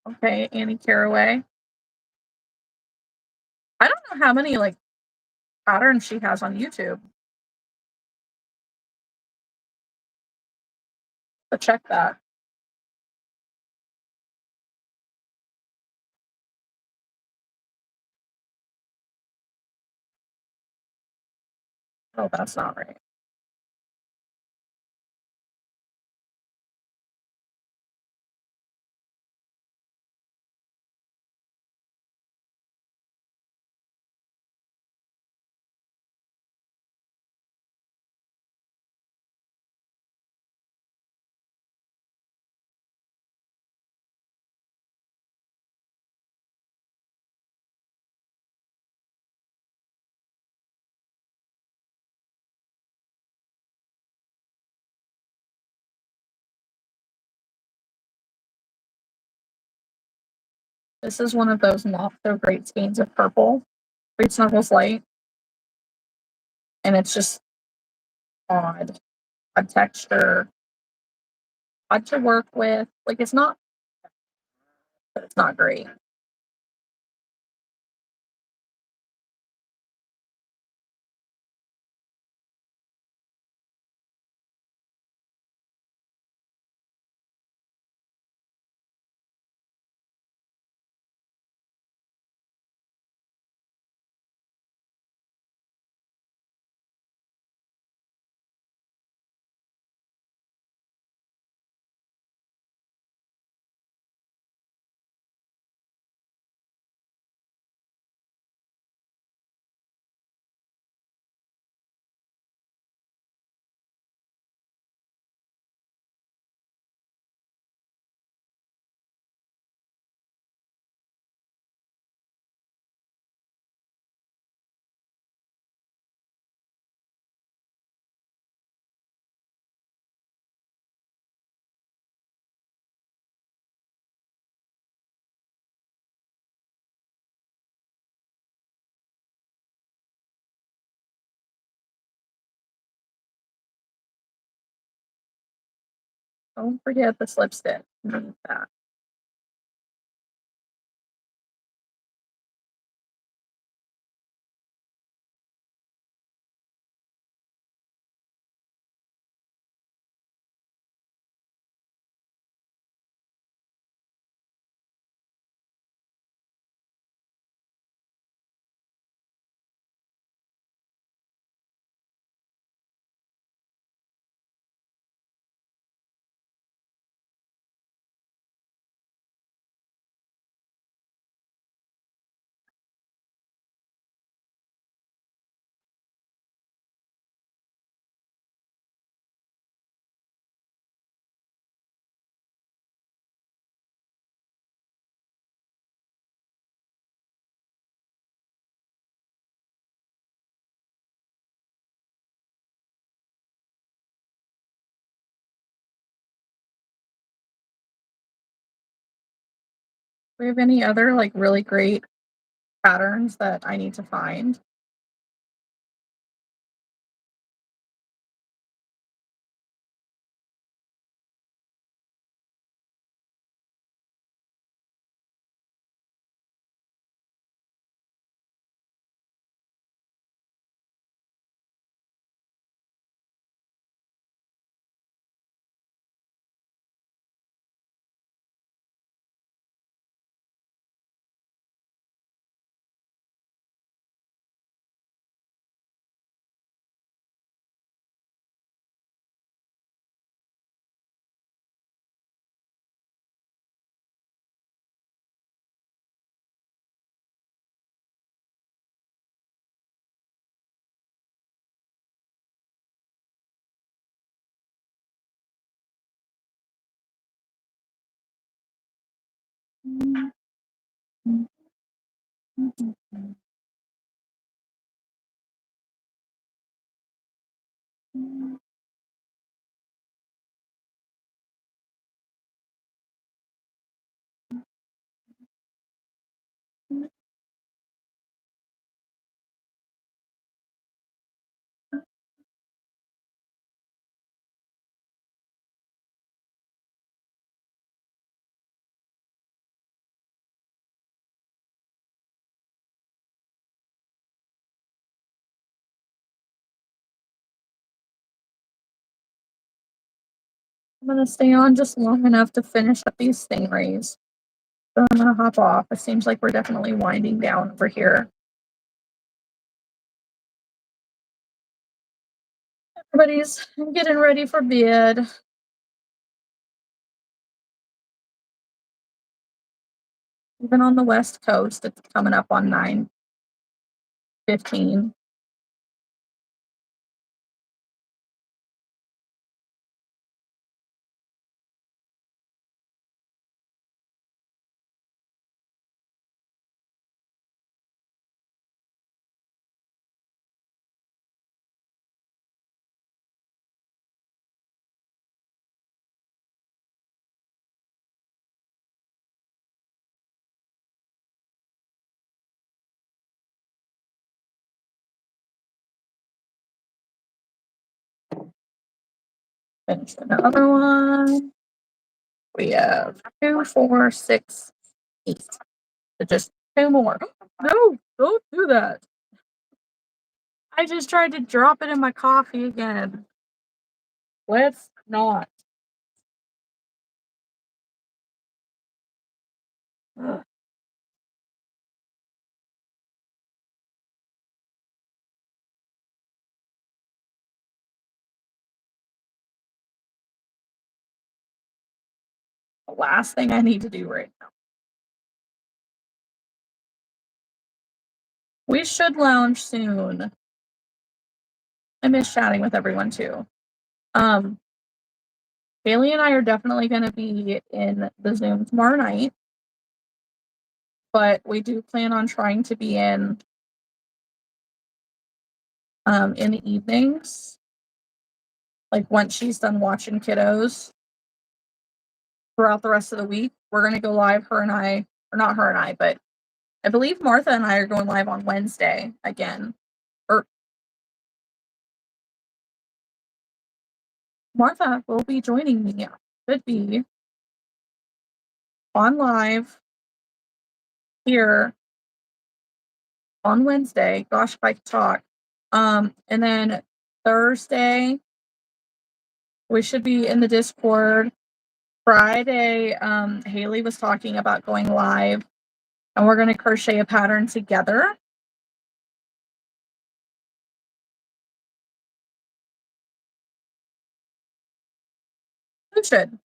Okay, Annie Caraway. I don't know how many, like, patterns she has on YouTube. But check that. Oh, that's not right. This is one of those not so great skeins of purple. Great Snuggles Light. And it's just odd. Odd texture. Odd to work with. Like, it's not, but it's not great. Don't forget this lipstick. Need that. Do we have any other, like, really great patterns that I need to find? I'm gonna stay on just long enough to finish up these stingrays. So I'm gonna hop off. It seems like we're definitely winding down over here. Everybody's getting ready for bed. Even on the West Coast, it's coming up on 9:15. Finish another one. We have 2, 4, 6, 8. So just 2 more. No, don't do that. I just tried to drop it in my coffee again. Let's not. Ugh. The last thing I need to do right now. We should lounge soon. I miss chatting with everyone too. Bailey and I are definitely going to be in the Zoom tomorrow night, but we do plan on trying to be in the evenings, like once she's done watching kiddos throughout the rest of the week. We're going to go live, her and I, or not her and I, but I believe Martha and I are going live on Wednesday again. Or Martha will be joining me. Could be on live here on Wednesday. Gosh, if I could talk. And then Thursday, we should be in the Discord. Friday, Haley was talking about going live, and we're going to crochet a pattern together. Who should?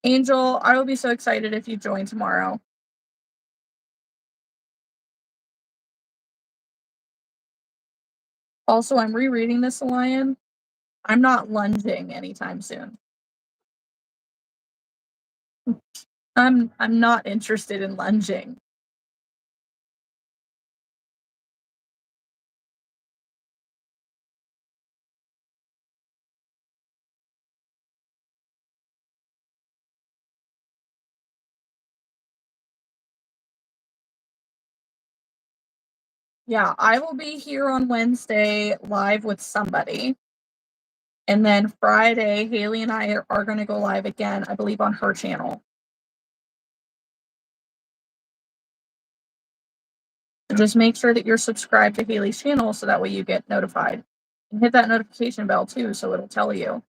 Angel, I will be so excited if you join tomorrow. Also, I'm rereading this, Lion. I'm not lunging anytime soon. I'm not interested in lunging. Yeah, I will be here on Wednesday live with somebody. And then Friday, Haley and I are going to go live again, I believe, on her channel. So just make sure that you're subscribed to Haley's channel so that way you get notified. And hit that notification bell too so it'll tell you.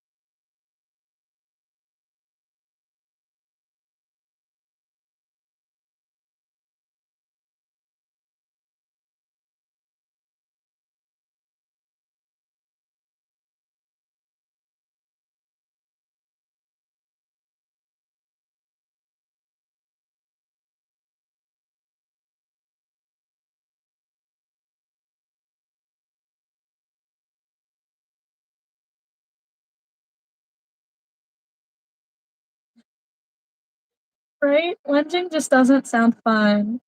Right? Lunging just doesn't sound fun.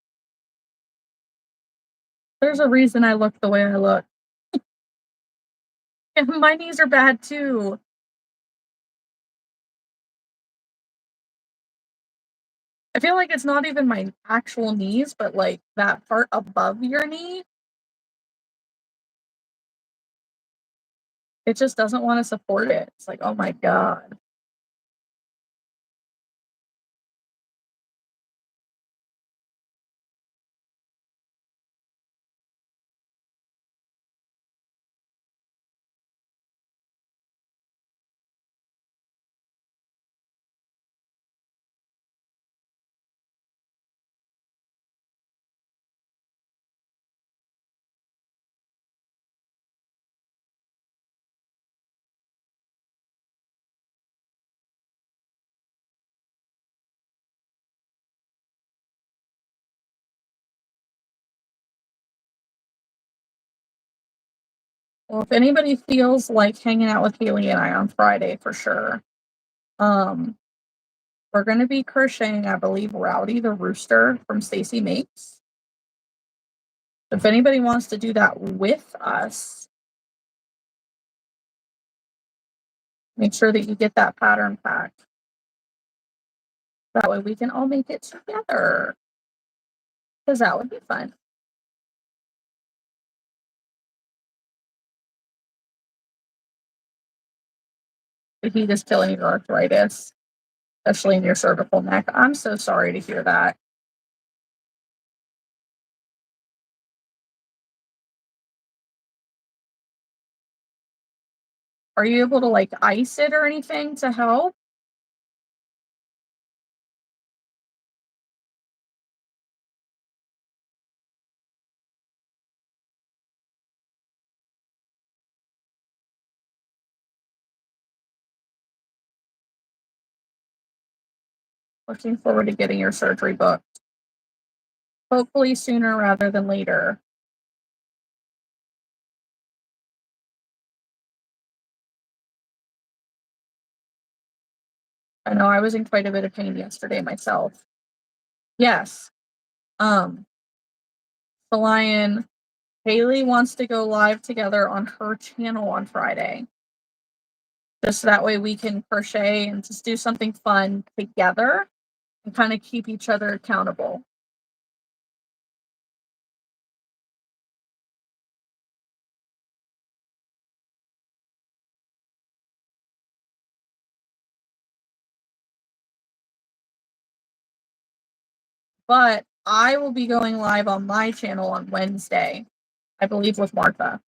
There's a reason I look the way I look. And my knees are bad too. I feel like it's not even my actual knees, but like that part above your knee. It just doesn't want to support it. It's like, oh my God. Well, if anybody feels like hanging out with Haley and I on Friday for sure, um, we're going to be crocheting, I believe, Rowdy the Rooster from Stacy Makes. If anybody wants to do that with us, make sure that you get that pattern pack. That way we can all make it together. Because that would be fun. The heat is killing your arthritis, especially in your cervical neck. I'm so sorry to hear that. Are you able to like ice it or anything to help? Looking forward to getting your surgery booked. Hopefully sooner rather than later. I know I was in quite a bit of pain yesterday myself. Yes. The Lion, Haley wants to go live together on her channel on Friday. Just so that way we can crochet and just do something fun together and kind of keep each other accountable. But I will be going live on my channel on Wednesday, I believe with Martha.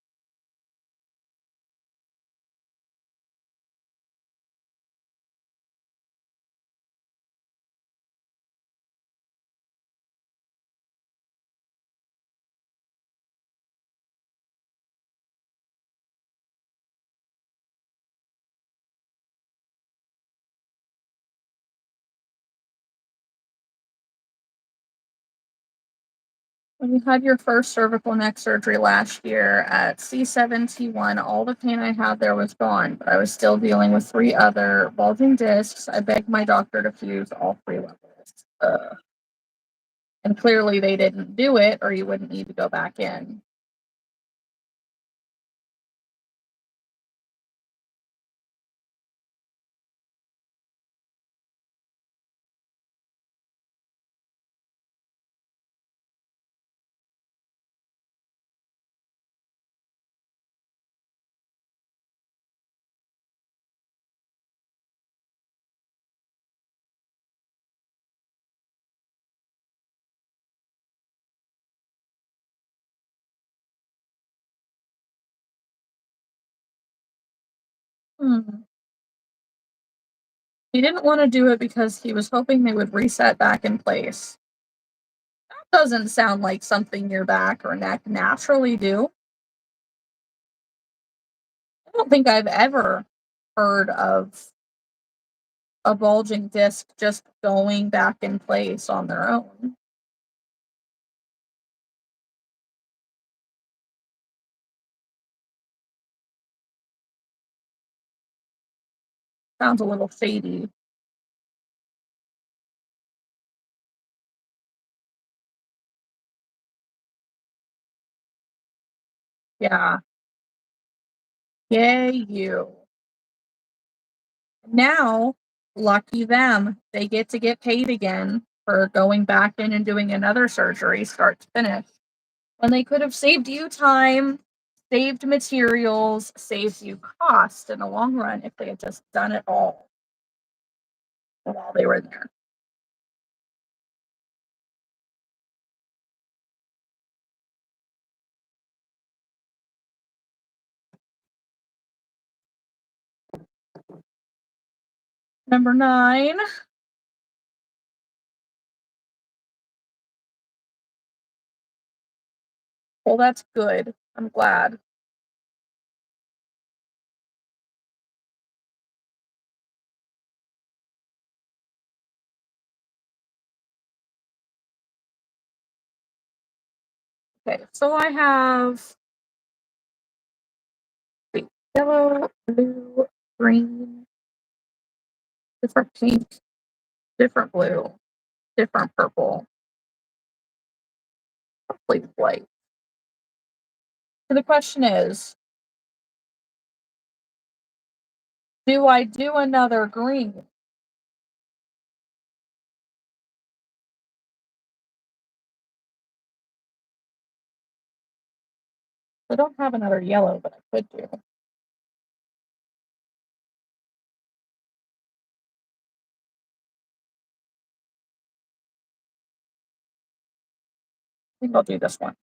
When you had your first cervical neck surgery last year at C7T1, all the pain I had there was gone, but I was still dealing with 3 other bulging discs. I begged my doctor to fuse all 3 levels. And clearly they didn't do it, or you wouldn't need to go back in. He didn't want to do it because he was hoping they would reset back in place. That doesn't sound like something your back or neck naturally do. I don't think I've ever heard of a bulging disc just going back in place on their own. Sounds a little shady. Yeah. Yay, you. Now, lucky them, they get paid again for going back in and doing another surgery start to finish. When they could have saved you time, saved materials, saved you cost in the long run if they had just done it all while they were there. Number 9. Well, that's good. I'm glad. Okay, so I have yellow, blue, green, different pink, different blue, different purple, hopefully white. So the question is, do I do another green? I don't have another yellow, but I could do. I think I'll do this one.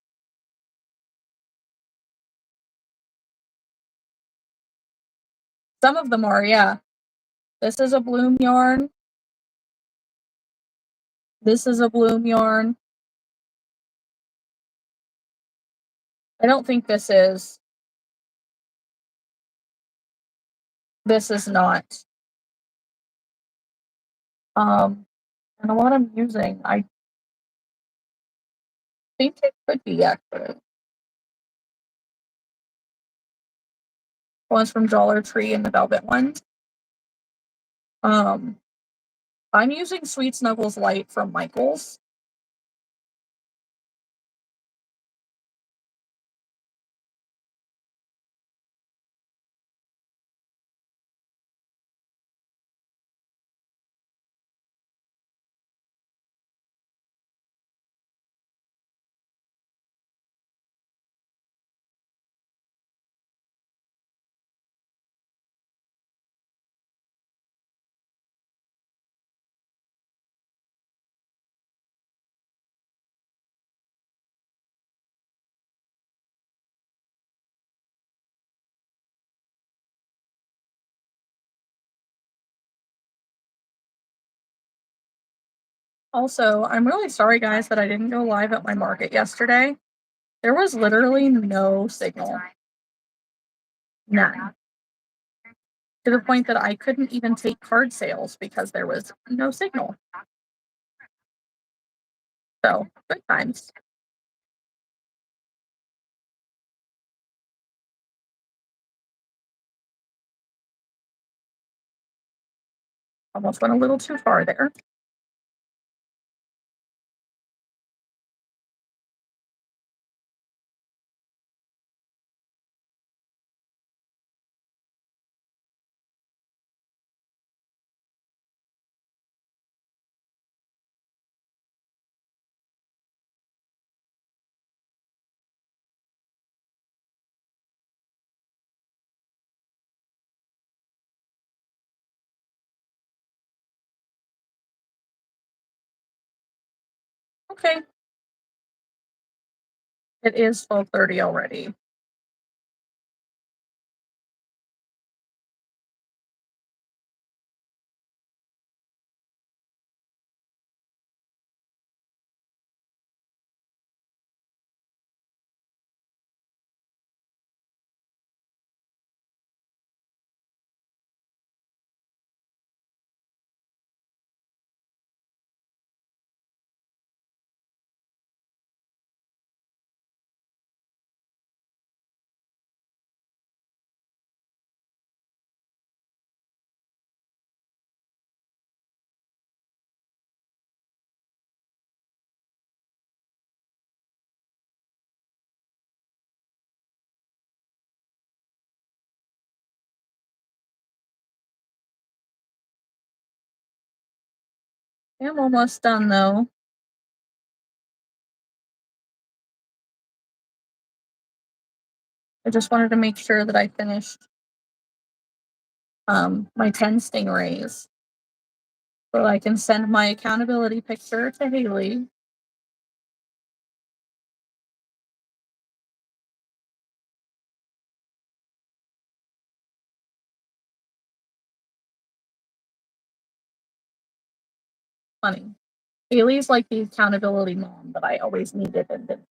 Some of them are, yeah. This is a bloom yarn. This is a bloom yarn. I don't think this is. This is not. And the one I'm using, I think it could be actually. One's from Dollar Tree and the velvet ones. I'm using Sweet Snuggles Light from Michaels. Also, I'm really sorry, guys, that I didn't go live at my market yesterday. There was literally no signal. None. To the point that I couldn't even take card sales because there was no signal. So, good times. Almost went a little too far there. Okay. It is 12:30 already. I'm almost done though. I just wanted to make sure that I finished my 10 stingrays so I can send my accountability picture to Haley. Funny. Haley's like the accountability mom that I always needed and didn't.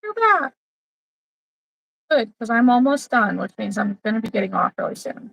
You're back. Good, because I'm almost done, which means I'm going to be getting off really soon.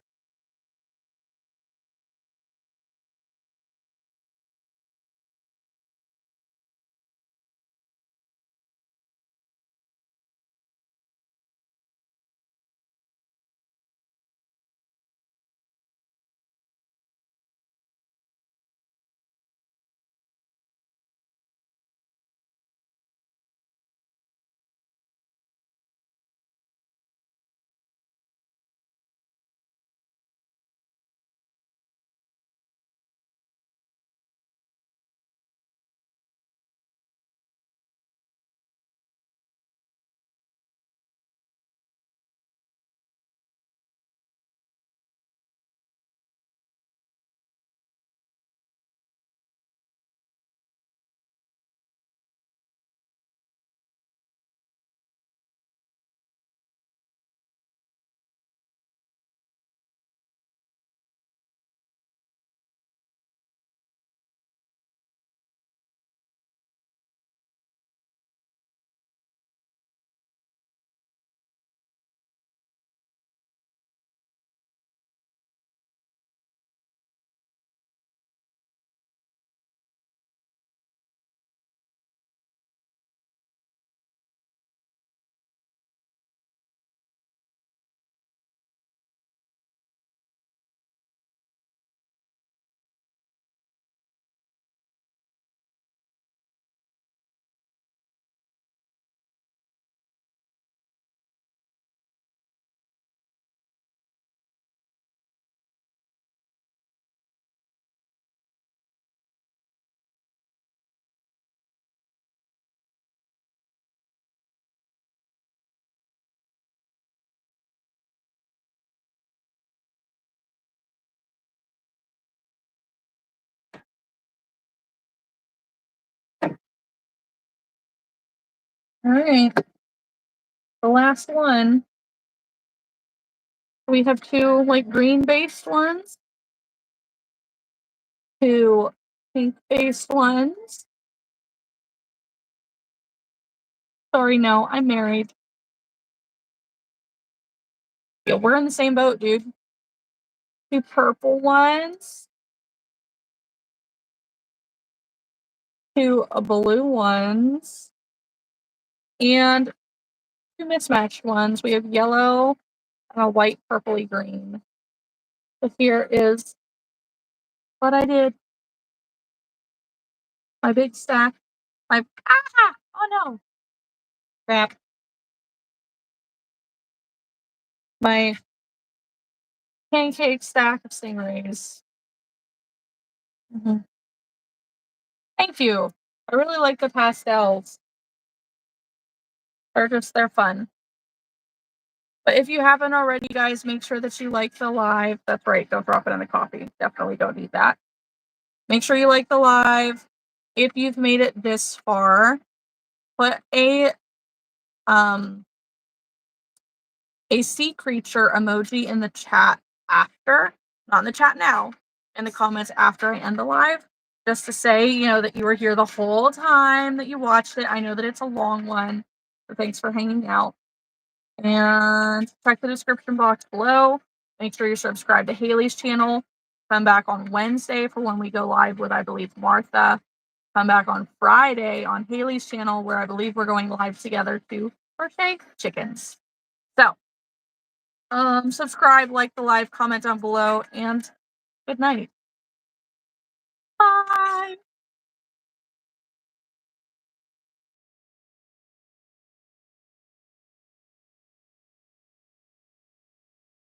All right. The last one. We have two like green based ones, two pink based ones. Sorry, no, I'm married. Yeah, we're in the same boat, dude. Two purple ones, two blue ones, and two mismatched ones. We have yellow and a white purpley green. So here is what I did. My big stack. Oh no. Crap. My pancake stack of stingrays. Thank you. I really like the pastels. They're fun. But if you haven't already, guys, make sure that you like the live. That's right. Don't drop it in the coffee. Definitely don't need that. Make sure you like the live. If you've made it this far, put a sea creature emoji in the chat after, not in the chat now, in the comments after I end the live. just to say, you know, that you were here the whole time that you watched it. I know that it's a long one, so thanks for hanging out. And check the description box below. Make sure you're subscribed to Haley's channel. Come back on Wednesday for when we go live with, I believe, Martha. Come back on Friday on Haley's channel, where I believe we're going live together to crochet chickens. So, subscribe, like the live, comment down below, and good night. Bye.